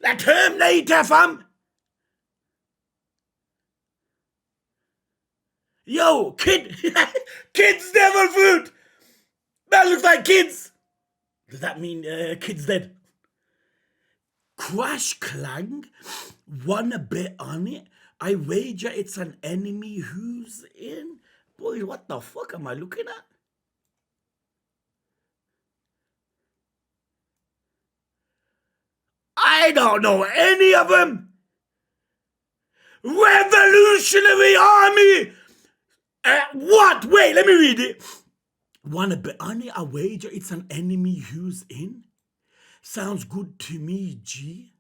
The Terminator, fam? Yo, kids devil food! That looks like kids! Does that mean kids dead? Crash Clang? Wanna bet on it? I wager it's an enemy who's in. Boy, what the fuck am I looking at? I don't know any of them. Revolutionary Army! What? Wait, let me read it. Wanna bet on it? I wager it's an enemy who's in. Sounds good to me, G.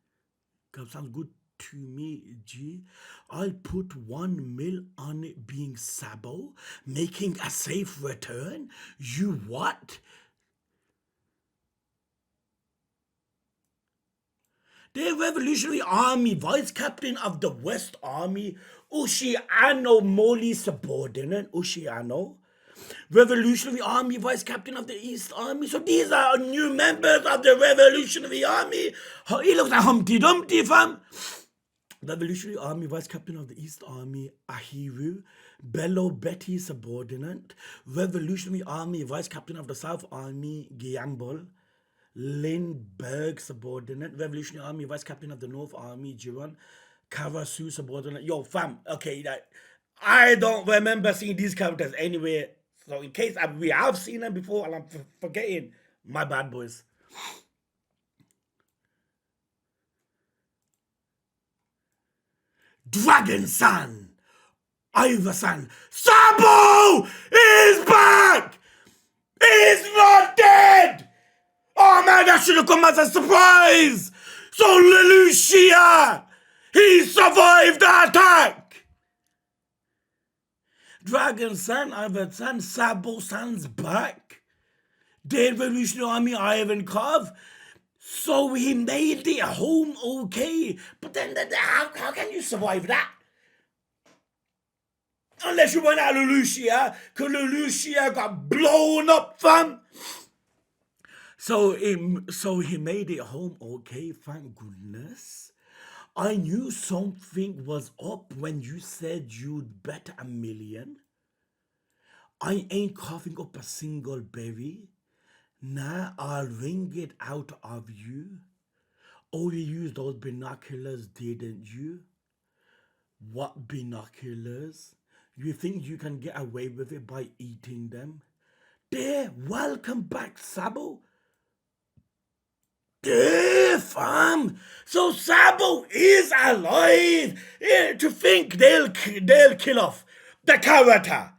Sounds good to me, G. I'll put 1 mil on it being Sabo, making a safe return. You what? The Revolutionary Army Vice Captain of the West Army, Ushiano Moli subordinate, Ushiano. Revolutionary Army Vice Captain of the East Army. So these are new members of the Revolutionary Army. He looks like Humpty Dumpty, fam. Revolutionary Army Vice Captain of the East Army, Ahiru. Bello Betty subordinate. Revolutionary Army Vice Captain of the South Army, Giambol. Lindbergh subordinate. Revolutionary Army Vice Captain of the North Army, Jiron. Karasu subordinate. Yo, fam, okay, I don't remember seeing these characters anywhere. So in case we have seen them before and I'm forgetting, my bad, boys. Dragon-san! Iver-san! Sabo is back! He's not dead! Oh man, that should have come as a surprise! So Lelouchia! He survived the attack! Dragon-san, Ivan-san, Sabo-san's back. The Revolutionary Army Ivankov. So he made it home okay. But then how can you survive that? Unless you went out Lelouchia, because Lelouchia got blown up, fam. So he made it home okay, thank goodness. I knew something was up when you said you'd bet $1 million. I ain't coughing up a single berry. Nah, I'll wring it out of you. Oh, you used those binoculars, didn't you? What binoculars? You think you can get away with it by eating them? There, welcome back, Sabo. Yeah, fam. So Sabo is alive. Yeah, to think they'll kill off the character,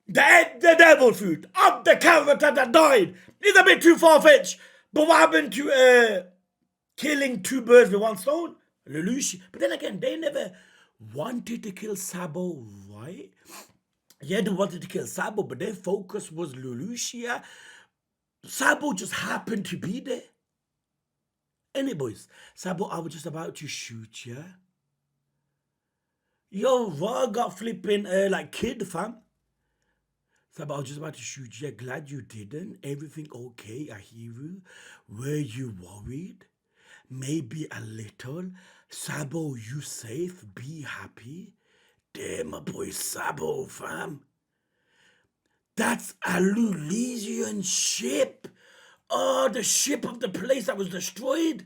the devil fruit of the character that died is a bit too far-fetched. But what happened to killing 2 birds with 1 stone? Lelouch. But then again, they never wanted to kill Sabo, right? Yeah, they wanted to kill Sabo, but their focus was Lelouchia. Sabo just happened to be there. Any boys, Sabo, I was just about to shoot ya. Yo, Raw got flipping like kid, fam. Sabo, I was just about to shoot ya. Glad you didn't. Everything okay, Ahiru? Were you worried? Maybe a little. Sabo, you safe? Be happy. Damn, my boy Sabo, fam. That's a Lulesian ship. Oh, the ship of the place that was destroyed.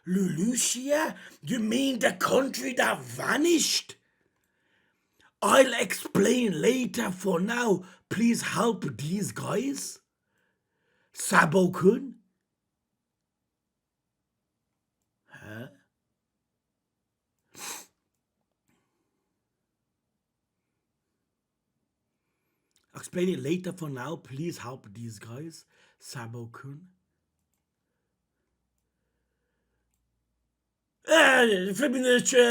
Lulusia? You mean the country that vanished? I'll explain later. For now, please help these guys. Sabo-kun? Huh? I'll explain it later. For now, please help these guys. Sabo-kun? Flipping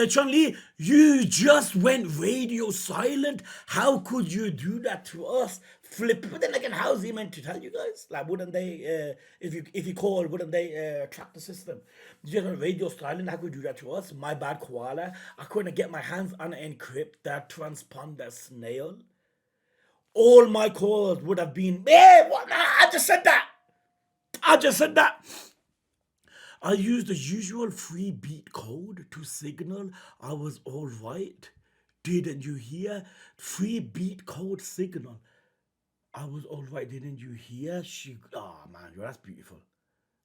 Chun-Li, you just went radio silent. How could you do that to us? Flip. But then again, how's he meant to tell you guys? Like, wouldn't they, if you call, wouldn't they track the system? You just went radio silent. How could you do that to us? My bad, koala. I couldn't get my hands on an encrypt that transponder snail. All my calls would have been, hey, what? Nah, I just said that. I used the usual free beat code to signal I was all right. Didn't you hear? Free beat code signal. I was all right. Didn't you hear? Oh man, that's beautiful.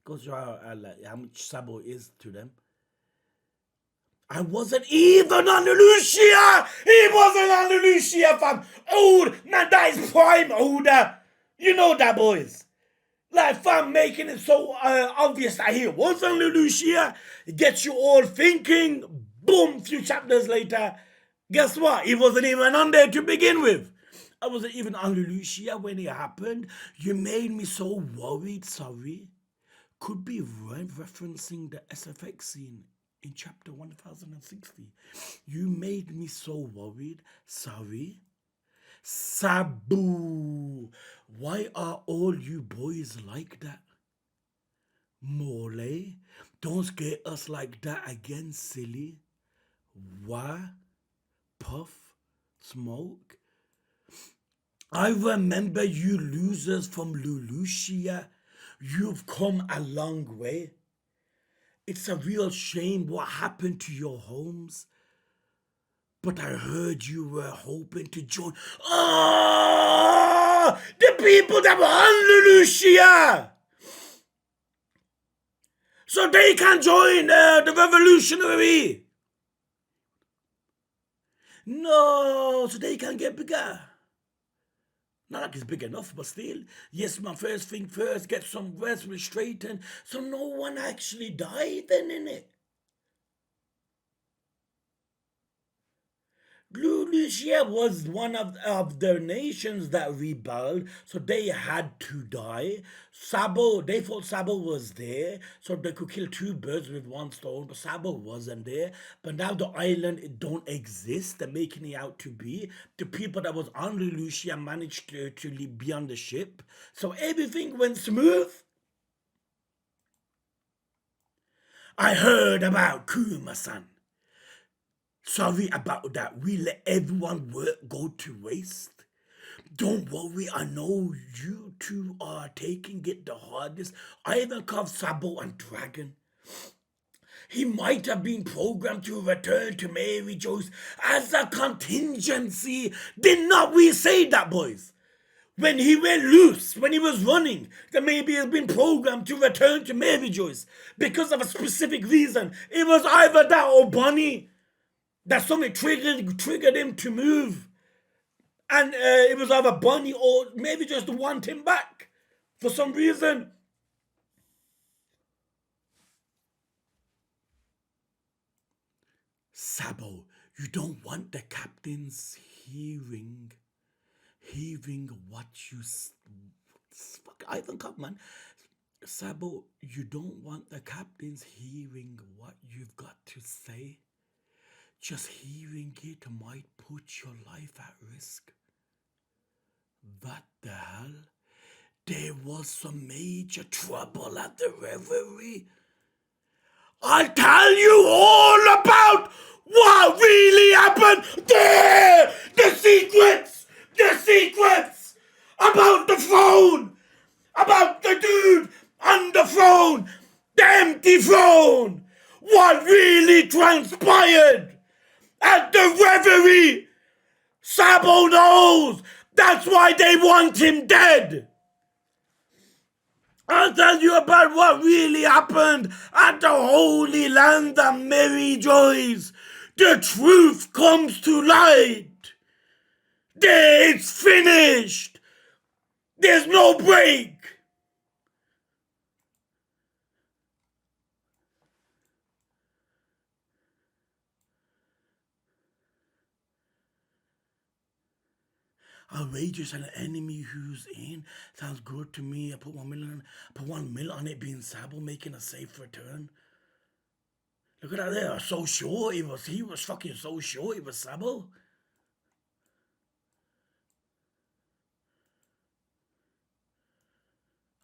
Goes to how much Sabo is to them. I wasn't even on the Lucia. He wasn't on the Lucia, fam. Old, now that is prime older. You know that, boys. Like, fam, making it so obvious that he was on the Lucia. It gets you all thinking. Boom, few chapters later. Guess what? He wasn't even on there to begin with. I wasn't even on the Lucia when it happened. You made me so worried, sorry. Could be referencing the SFX scene in chapter 1060. You made me so worried, sorry. Sabu, why are all you boys like that? Mole, don't scare us like that again, silly. Why? Puff, smoke. I remember you losers from Lulusia. You've come a long way. It's a real shame what happened to your homes. But I heard you were hoping to join. Oh, the people that were on Lucia! So they can join the revolutionary. No, so they can get bigger. Not like it's big enough, but still. Yes, my first thing first, get some rest, straightened, so no one actually died then, innit? Lucia was one of the nations that rebelled, so they had to die. Sabo, they thought Sabo was there, so they could kill two birds with one stone, but Sabo wasn't there. But now the island, it don't exist. They're making it out to be. The people that was on Lucia managed to be on the ship, so everything went smooth. I heard about Kuma-san. Sorry about that. We let everyone work go to waste. Don't worry, I know you two are taking it the hardest. I even called Sabo and Dragon. He might have been programmed to return to Mary Joyce as a contingency. Did not we say that, boys? When he went loose, when he was running, that maybe he has been programmed to return to Mary Joyce because of a specific reason. It was either that or Bonnie. That something triggered him to move. And it was either Bonnie or maybe just to want him back for some reason. Sabo, you don't want the captain's hearing what you... Fuck, I don't come, man. Sabo, you don't want the captain's hearing what you've got to say. Just hearing it might put your life at risk. What the hell? There was some major trouble at the reverie. I'll tell you all about what really happened there! The secrets! About the throne! About the dude on the throne! The empty throne! What really transpired! At the reverie, Sabo knows That's why they want him dead. I'll tell you about what really happened at the Holy Land of Merry Joys. The truth comes to light. It's finished. There's no break. Outrageous, an enemy who's in. Sounds good to me. I put 1 mil on it being Sabo making a safe return. Look at that there. So sure he was fucking so sure it was Sabo.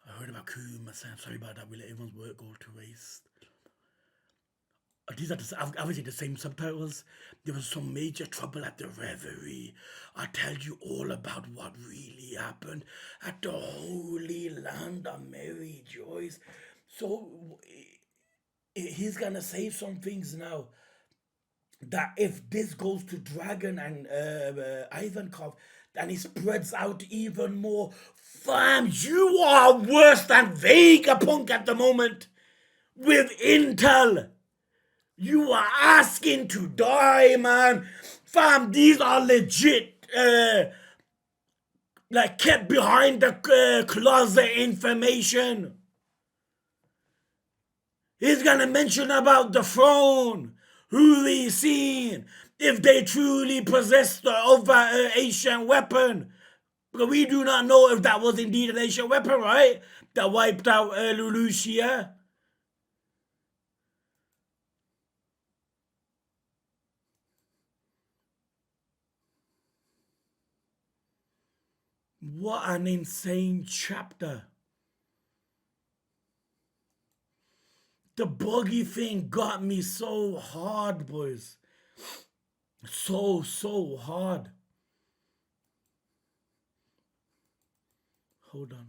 I heard about Kuma, Sam. Sorry about that. We let everyone's work go to waste. These are obviously the same subtitles. There was some major trouble at the Reverie. I'll tell you all about what really happened at the Holy Land of Merry Joys. So he's gonna say some things now that if this goes to Dragon and Ivankov, and it spreads out even more, fam, you are worse than Vegapunk at the moment with Intel. You are asking to die, man. Fam, these are legit, like kept behind the closet information. He's gonna mention about the throne, who he's seen, if they truly possess the other ancient weapon. Because we do not know if that was indeed an ancient weapon, right? That wiped out Lelouchia. What an insane chapter. The Buggy thing got me so hard, boys. So hard. Hold on.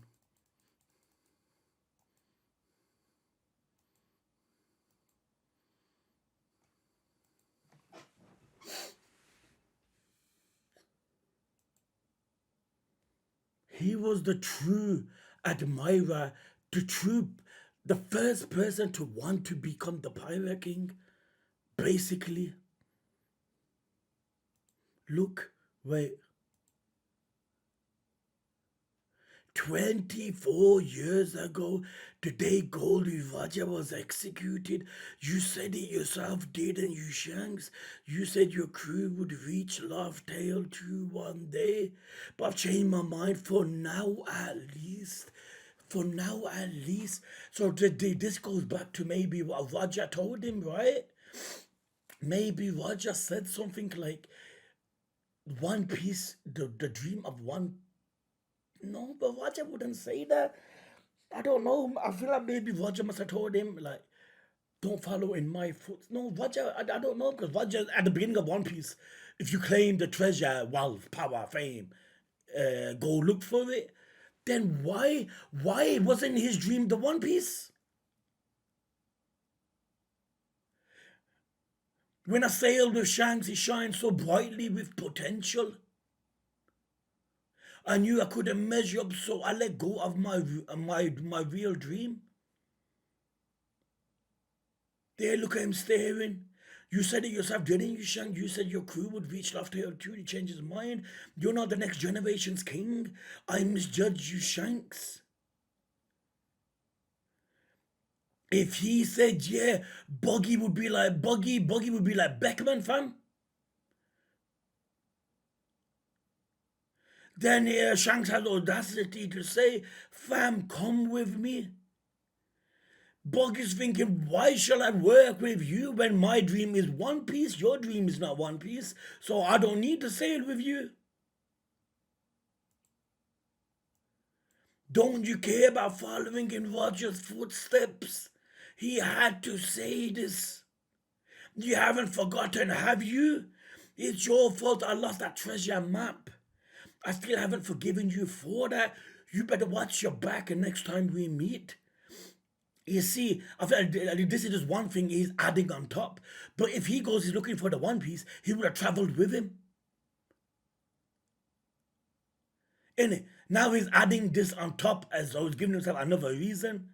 He was the true admirer, the first person to want to become the Pirate King, basically. Look, wait. 24 years ago, the day Goldie Roger was executed, you said it yourself, didn't you, Shanks? You said your crew would reach Laugh Tale 2 one day, but I've changed my mind for now at least. For now at least. So this goes back to maybe what Roger told him, right? Maybe Roger said something like, One Piece, the dream of One. No, but Roger wouldn't say that. I don't know. I feel like maybe Roger must have told him, like, don't follow in my foot. No, Roger, I don't know, because Roger, at the beginning of One Piece, if you claim the treasure, wealth, power, fame, go look for it, then why wasn't his dream the One Piece? When I sailed with Shanks, he shined so brightly with potential. I knew I couldn't measure up, so I let go of my real dream. There, look at him staring. You said it yourself, didn't you, Shank? You said your crew would reach Laugh Tale 2 to change his mind. You're not the next generation's king. I misjudged you, Shanks. If he said, yeah, Buggy would be like Beckman, fam. Then Shanks had the audacity to say, fam, come with me. Buggy's thinking, why shall I work with you when my dream is One Piece? Your dream is not One Piece, so I don't need to sail with you. Don't you care about following in Roger's footsteps? He had to say this. You haven't forgotten, have you? It's your fault I lost that treasure map. I still haven't forgiven you for that. You better watch your back next time we meet. You see, this is just one thing he's adding on top. But if he goes, he's looking for the One Piece, he would have traveled with him. innit? Now he's adding this on top as though he's giving himself another reason.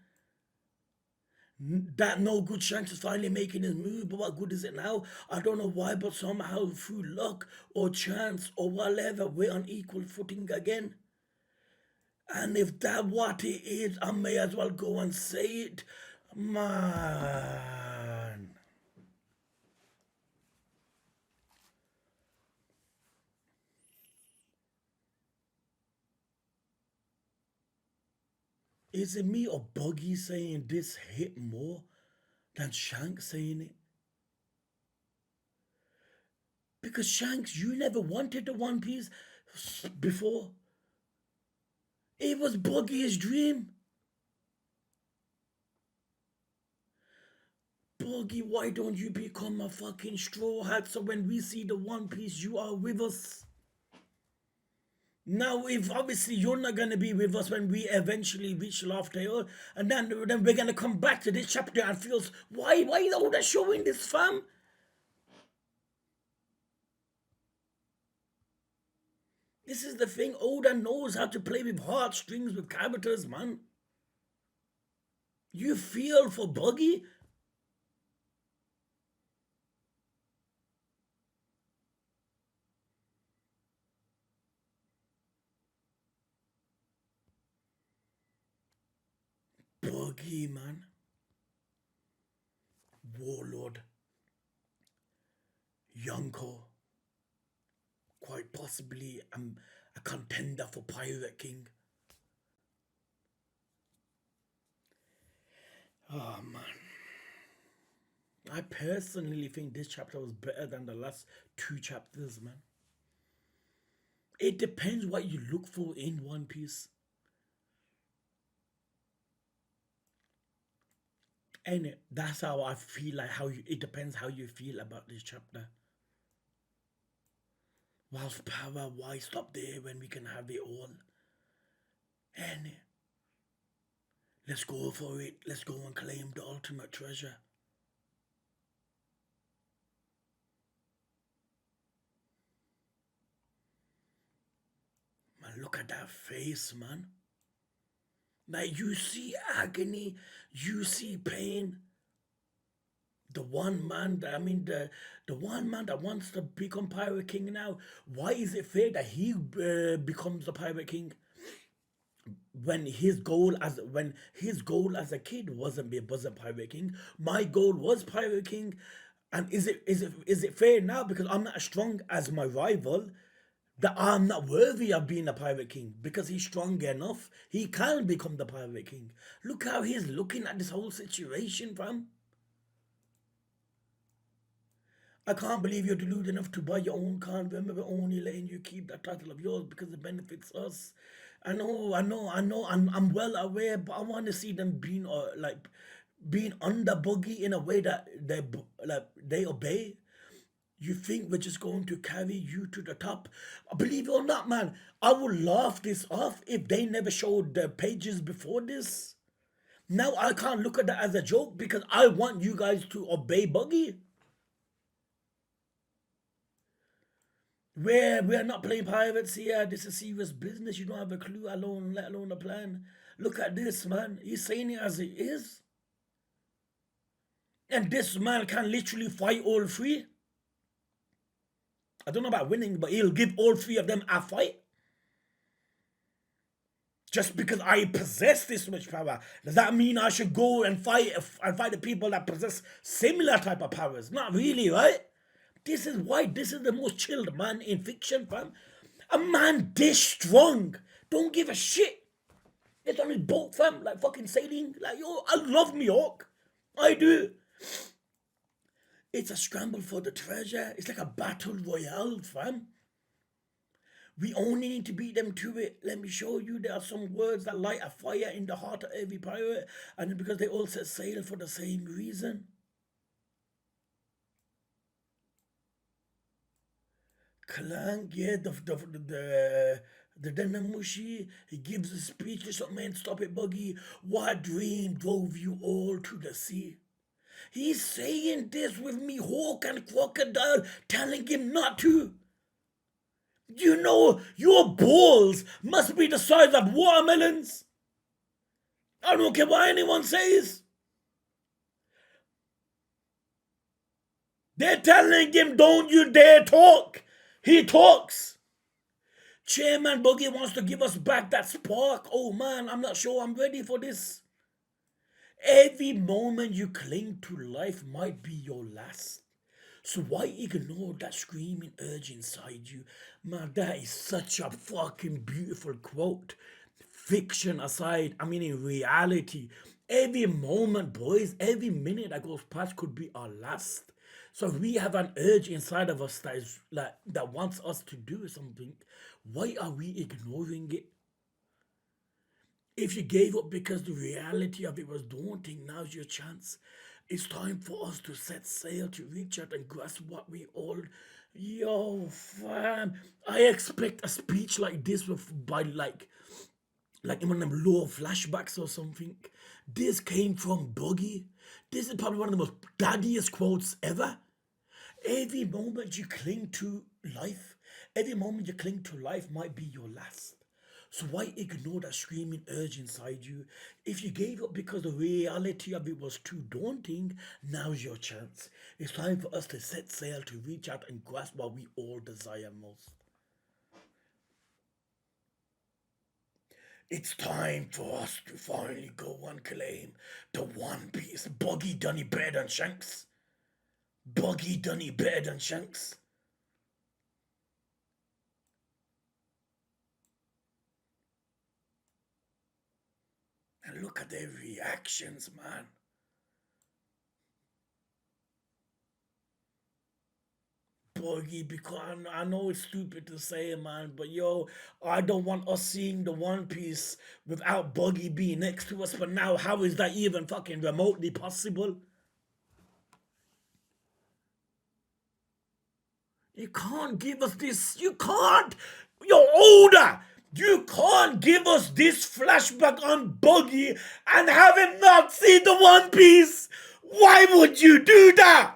That no good Shanks is finally making his move, but what good is it now? I don't know why, but somehow through luck or chance or whatever, we're on equal footing again. And if that what it is, I may as well go and say it. Man. Is it me or Buggy saying this hit more than Shanks saying it? Because Shanks, you never wanted the One Piece before. It was Buggy's dream. Buggy, why don't you become a fucking straw hat so when we see the One Piece, you are with us? Now, if obviously you're not gonna be with us when we eventually reach Laugh Tale, and then we're gonna come back to this chapter and feels why is Oda showing this, fam? This is the thing. Oda knows how to play with heartstrings with characters, man. You feel for Buggy. Buggy, man. Warlord. Yonko. Quite possibly a contender for Pirate King. Oh, man. I personally think this chapter was better than the last two chapters, man. It depends what you look for in One Piece. And that's how I feel like it depends how you feel about this chapter. Whilst power, why stop there when we can have it all? And let's go for it. Let's go and claim the ultimate treasure. Man, look at that face, man. Like, you see agony, you see pain. The one man, the one man that wants to become Pirate King now, why is it fair that he becomes the Pirate King? When his goal as a kid wasn't Pirate King. My goal was Pirate King. And is it fair now because I'm not as strong as my rival that I'm not worthy of being a Pirate King because he's strong enough. He can become the Pirate King. Look how he's looking at this whole situation, fam. I can't believe you're deluded enough to buy your own car. Remember, only letting you keep that title of yours because it benefits us. I know. I'm well aware, but I want to see them being under Buggy in a way that they obey. You think we're just going to carry you to the top? Believe it or not, man, I would laugh this off if they never showed the pages before this. Now I can't look at that as a joke because I want you guys to obey Buggy. We're not playing pirates here. This is serious business. You don't have a clue, let alone a plan. Look at this, man. He's saying it as it is. And this man can literally fight all three. I don't know about winning, but he'll give all three of them a fight. Just because I possess this much power, does that mean I should go and fight the people that possess similar type of powers? Not really, right? This is why this is the most chilled man in fiction, fam. A man this strong don't give a shit. It's on his boat, fam, like fucking sailing. Like, yo, I love New York. I do. It's a scramble for the treasure. It's like a battle royale, fam. We only need to beat them to it. Let me show you. There are some words that light a fire in the heart of every pirate, and because they all set sail for the same reason. Clank, yeah, the Denamushi, he gives a speech to some man, stop it, Buggy. What dream drove you all to the sea? He's saying this with me, Hawk and Crocodile telling him not to. You know your balls must be the size of watermelons. I don't care what anyone says. They're telling him, don't you dare talk. He talks. Chairman Buggy wants to give us back that spark. Oh man, I'm not sure I'm ready for this. Every moment you cling to life might be your last. So why ignore that screaming urge inside you? Man, that is such a fucking beautiful quote. Fiction aside, I mean in reality, every moment, boys, every minute that goes past could be our last. So if we have an urge inside of us that is like that wants us to do something, why are we ignoring it? If you gave up because the reality of it was daunting, now's your chance. It's time for us to set sail to reach out and grasp what we all. Yo, fam. I expect a speech like this with by like in one of them low flashbacks or something. This came from Buggy. This is probably one of the most daddiest quotes ever. Every moment you cling to life, every moment you cling to life might be your last. So why ignore that screaming urge inside you? If you gave up because the reality of it was too daunting, now's your chance. It's time for us to set sail to reach out and grasp what we all desire most. It's time for us to finally go and claim the One Piece. Buggy done it better than Shanks. Buggy done it better than Shanks. And look at their reactions, man. Buggy, because I know it's stupid to say it, man, but yo, I don't want us seeing the One Piece without Buggy being next to us. But now, how is that even fucking remotely possible? You can't give us this. You can't. You're older. You can't give us this flashback on Buggy and have him not see the One Piece. Why would you do that?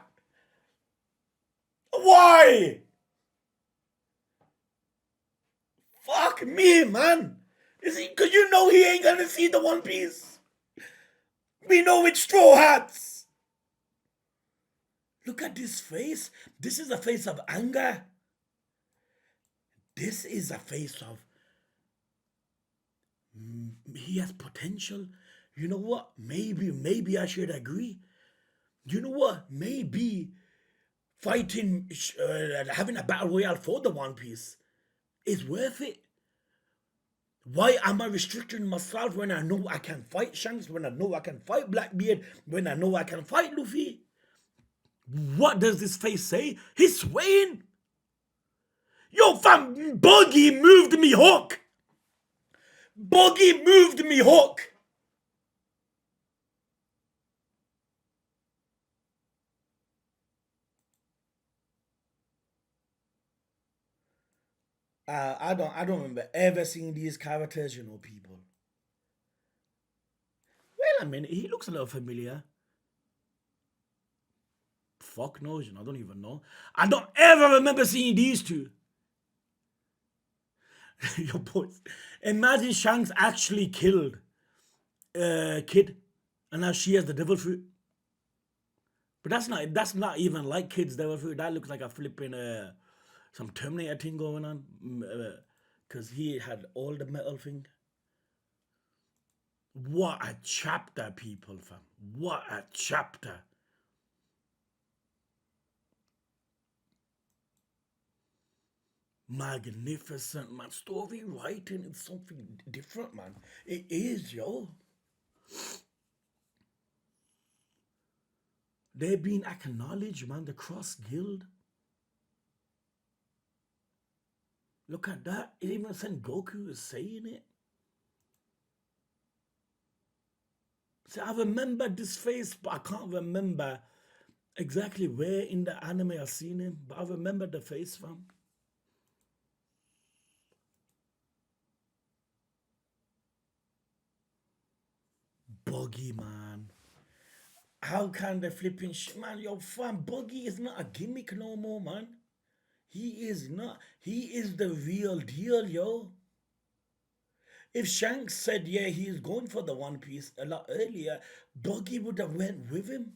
Why? Fuck me, man. Is he? Cause you know he ain't gonna see the One Piece. We know it's Straw Hats. Look at this face. This is a face of anger. This is a face of he has potential. You know what? Maybe I should agree. You know what? Maybe fighting, having a battle royale for the One Piece is worth it. Why am I restricting myself when I know I can fight Shanks, when I know I can fight Blackbeard, when I know I can fight Luffy? What does this face say? He's swaying. Yo, fam, Buggy moved me hook. Buggy moved me hook. I don't remember ever seeing these characters, people. Wait a minute, he looks a little familiar. Fuck knows, I don't even know. I don't ever remember seeing these two. Your boys. Imagine Shanks actually killed Kid, and now she has the devil fruit. But that's not even like Kid's devil fruit. That looks like a flipping some Terminator thing going on. Cause he had all the metal thing. What a chapter, people, fam. What a chapter. Magnificent, man. Story writing is something different, man. It is, yo. They're being acknowledged, man. The Cross Guild. Look at that. It even Sen Goku is saying it. See, I remember this face, but I can't remember exactly where in the anime I've seen him. But I remember the face, fam. Buggy, man. How can the flipping man, yo, fam, Buggy is not a gimmick no more, man. He is not. He is the real deal, yo. If Shanks said, yeah, he is going for the One Piece a lot earlier, Buggy would have went with him.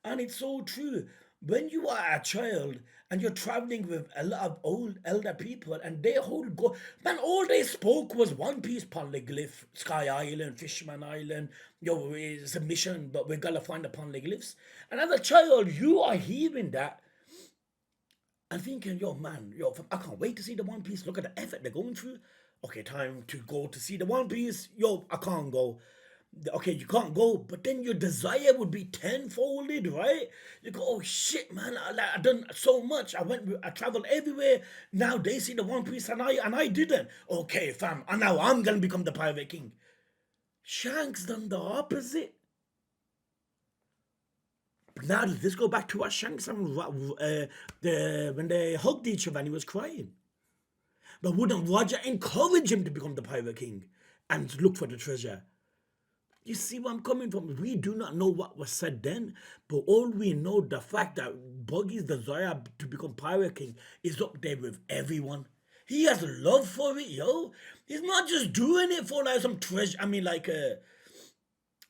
And it's so true. When you are a child and you're traveling with a lot of old elder people and they whole go man, all they spoke was One Piece polyglyph, Sky Island, Fishman Island, yo, it's a mission, but we gotta find the polyglyphs. And as a child, you are hearing that and thinking, yo, man, yo, I can't wait to see the One Piece. Look at the effort they're going through. Okay, time to go to see the One Piece. Yo, I can't go. Okay, you can't go, but then your desire would be tenfolded, right? You go, oh shit, man, I done so much. I traveled everywhere. Now they see the One Piece and I didn't. Okay, fam, and now I'm gonna become the Pirate King. Shanks done the opposite. Now let's go back to what Shanks and when they hugged each other and he was crying. But wouldn't Roger encourage him to become the Pirate King and look for the treasure? You see where I'm coming from? We do not know what was said then, but all we know, the fact that Buggy's desire to become Pirate King is up there with everyone. He has love for it, yo. He's not just doing it for like some treasure. I mean, like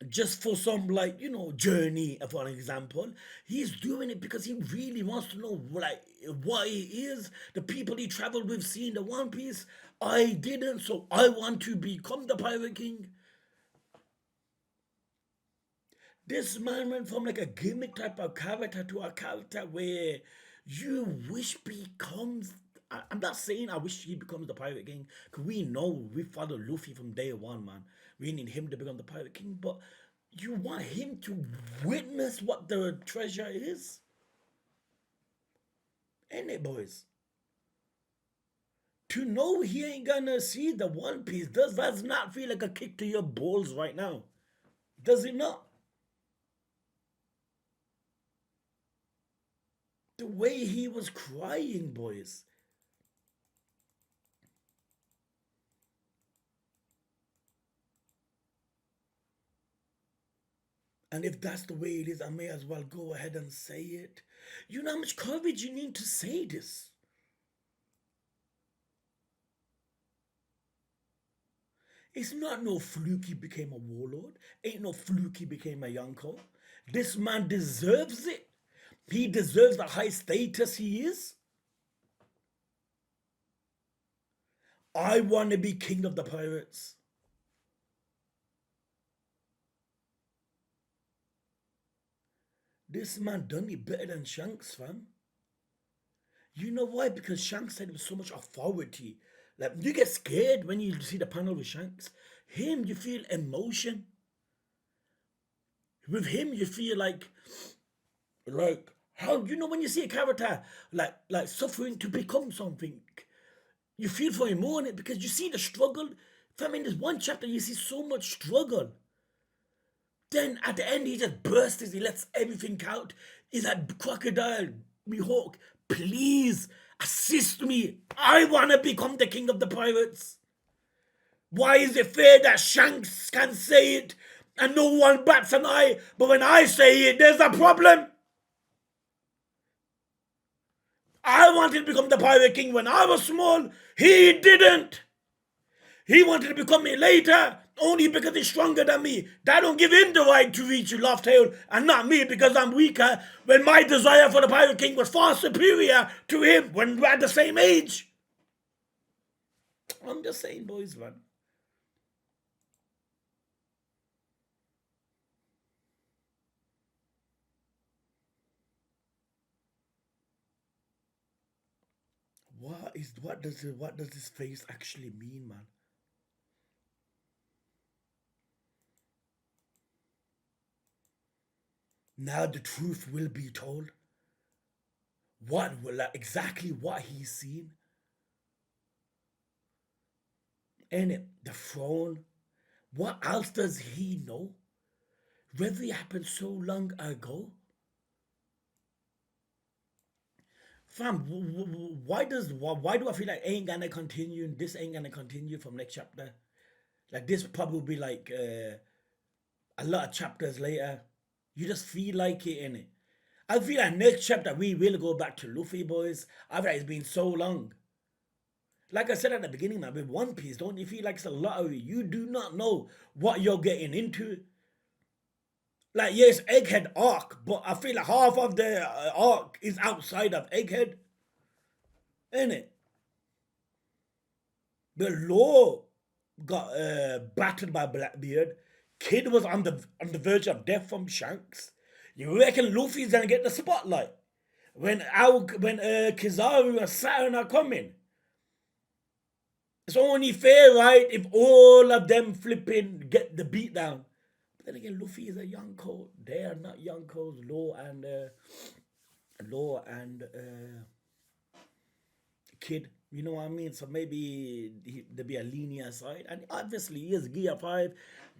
just for some like journey, for an example. He's doing it because he really wants to know like what he is. The people he traveled with seeing the One Piece, I didn't, so I want to become the Pirate King. This man went from like a gimmick type of character to a character where you wish becomes. I'm not saying I wish he becomes the Pirate King, because we know we follow Luffy from day one, man. We need him to become the Pirate King, but you want him to witness what the treasure is? Ain't it, boys? To know he ain't gonna see the One Piece, does that not feel like a kick to your balls right now? Does it not? The way he was crying, boys. And if that's the way it is, I may as well go ahead and say it. You know how much courage you need to say this. It's not no fluke he became a warlord. Ain't no fluke he became a Yonko. This man deserves it. He deserves the high status he is. I want to be king of the pirates. This man done it better than Shanks, fam. You know why? Because Shanks said with so much authority. Like, you get scared when you see the panel with Shanks. Him, you feel emotion. With him, you feel like how when you see a character like suffering to become something, you feel for him more in it because you see the struggle. Fam, in this one chapter, you see so much struggle. Then at the end, he just bursts. He lets everything out. He's like, crocodile, me hawk, please assist me. I want to become the king of the pirates. Why is it fair that Shanks can say it and no one bats an eye, but when I say it, there's a problem? I wanted to become the Pirate King when I was small. He didn't. He wanted to become me later, only because he's stronger than me. That don't give him the right to reach Laugh Tale, and not me because I'm weaker, when my desire for the Pirate King was far superior to him when we're at the same age. I'm just saying, boys, man. What does this face actually mean, man? Now the truth will be told. Exactly what he's seen? And the throne. What else does he know? Whether it happened so long ago. Fam, why do I feel like ain't gonna continue? This ain't gonna continue from next chapter. Like this probably be like a lot of chapters later. You just feel like it in it. I feel like next chapter we will go back to Luffy, boys. I feel like it's been so long. Like I said at the beginning, man, with One Piece, don't you feel like it's a lottery? You do not know what you're getting into. Like, yes, Egghead arc, but I feel like half of the arc is outside of Egghead. Ain't it? The Law got battered by Blackbeard. Kid was on the verge of death from Shanks. You reckon Luffy's gonna get the spotlight when Kizaru and Saturn are coming? It's only fair, right, if all of them flipping get the beat down. But then again, Luffy is a Yonko. They are not Yonkos. Law and Kid. You know what I mean? So maybe there'll be a lenient side. And obviously, he is Gear 5.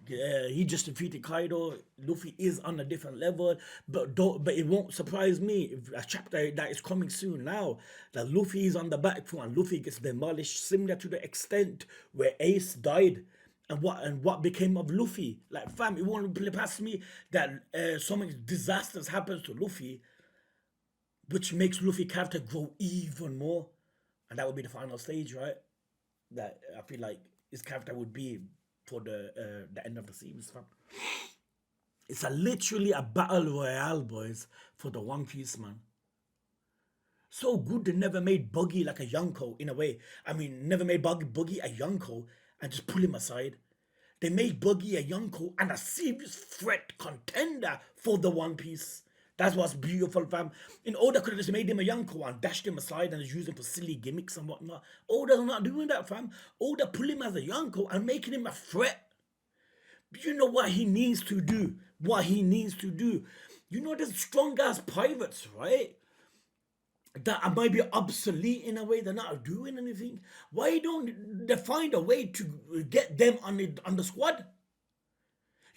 He just defeated Kaido. Luffy is on a different level. But it won't surprise me if a chapter that is coming soon now, that Luffy is on the back foot and Luffy gets demolished, similar to the extent where Ace died. And what became of Luffy? Like, fam, it won't pass me that so many disasters happens to Luffy, which makes Luffy character grow even more. And that would be the final stage, right? That I feel like his character would be for the end of the series, fam. It's literally a battle royale, boys, for the One Piece, man. So good they never made Buggy like a Yonko in a way. I mean, never made Buggy a Yonko and just pull him aside. They made Buggy a Yonko and a serious threat contender for the One Piece. That's what's beautiful, fam. In Oda could have just made him a Yonko and dashed him aside and just used him for silly gimmicks and whatnot. Oda's not doing that, fam. Oda pull him as a Yonko and making him a threat. But you know what he needs to do? What he needs to do. You know there's strong ass pirates, right? That might be obsolete in a way. They're not doing anything. Why don't they find a way to get them on the squad?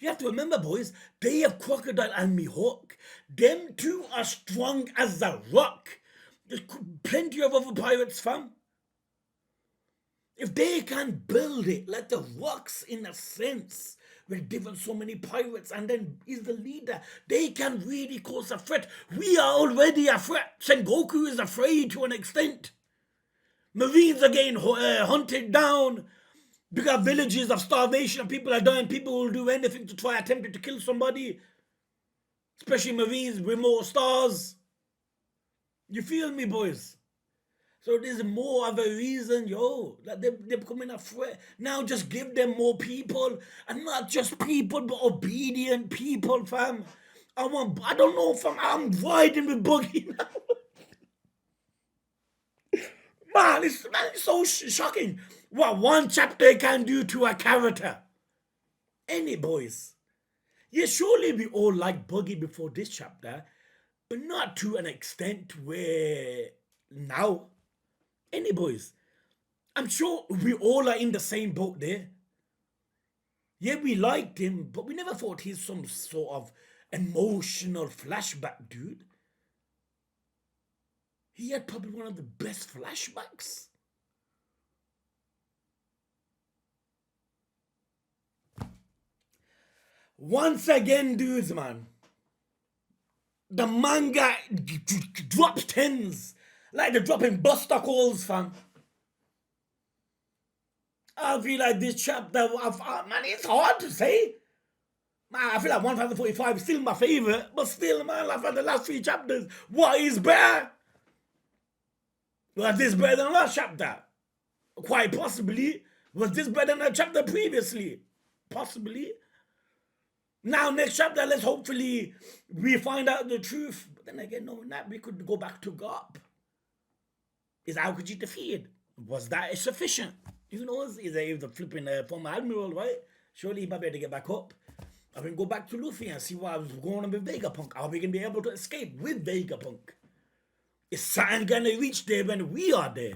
You have to remember, boys, they have Crocodile and Mihawk. Them two are strong as a rock. There's plenty of other pirates, fam. If they can build it like the rocks in a sense, we're given so many pirates and then is the leader, they can really cause a threat. We are already a threat. Sengoku is afraid to an extent. Marines are getting hunted down. Bigger villages of starvation and people are dying. People will do anything to try attempting to kill somebody. Especially Marines with more stars. You feel me, boys? So there's more of a reason, that they're becoming a threat. Now just give them more people. And not just people, but obedient people, fam. I don't know, fam. I'm riding with Buggy now. Man, it's so shocking what one chapter can do to a character. Any boys. Yeah, surely we all liked Buggy before this chapter, but not to an extent where now. Any boys. I'm sure we all are in the same boat there. Yeah, we liked him, but we never thought he's some sort of emotional flashback dude. He had probably one of the best flashbacks. Once again, dudes, man. The manga drops tens. Like they're dropping buster calls, fam. I feel like this chapter, man, it's hard to say. Man, I feel like 1045 is still my favorite, but still, man, I've had the last 3 chapters. What is better? Was this better than the last chapter? Quite possibly. Was this better than the chapter previously? Possibly. Now, next chapter, let's hopefully we find out the truth. But then again, knowing that, we could go back to Garp. Is Aokiji defeated? Was that sufficient? Who knows? Is he the flipping former admiral, right? Surely he might be able to get back up. I mean, go back to Luffy and see what was going on with Vegapunk. Are we going to be able to escape with Vegapunk? Is Saturn going to reach there when we are there?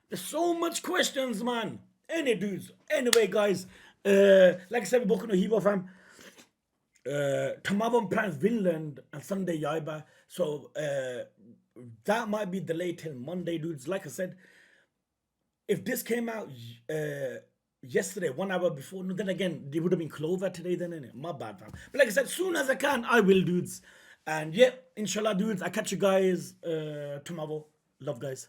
There's so much questions, man. Any dudes. Anyway, guys, like I said, Boku no Hero, fam. Tomorrow plans Vinland and Sunday Yaiba. So that might be delayed till Monday, dudes. Like I said, if this came out yesterday, 1 hour before, no, then again, it would have been Clover today, then, innit? My bad, fam. But like I said, soon as I can, I will, dudes. And yeah, inshallah, dudes, I catch you guys tomorrow. Love, guys.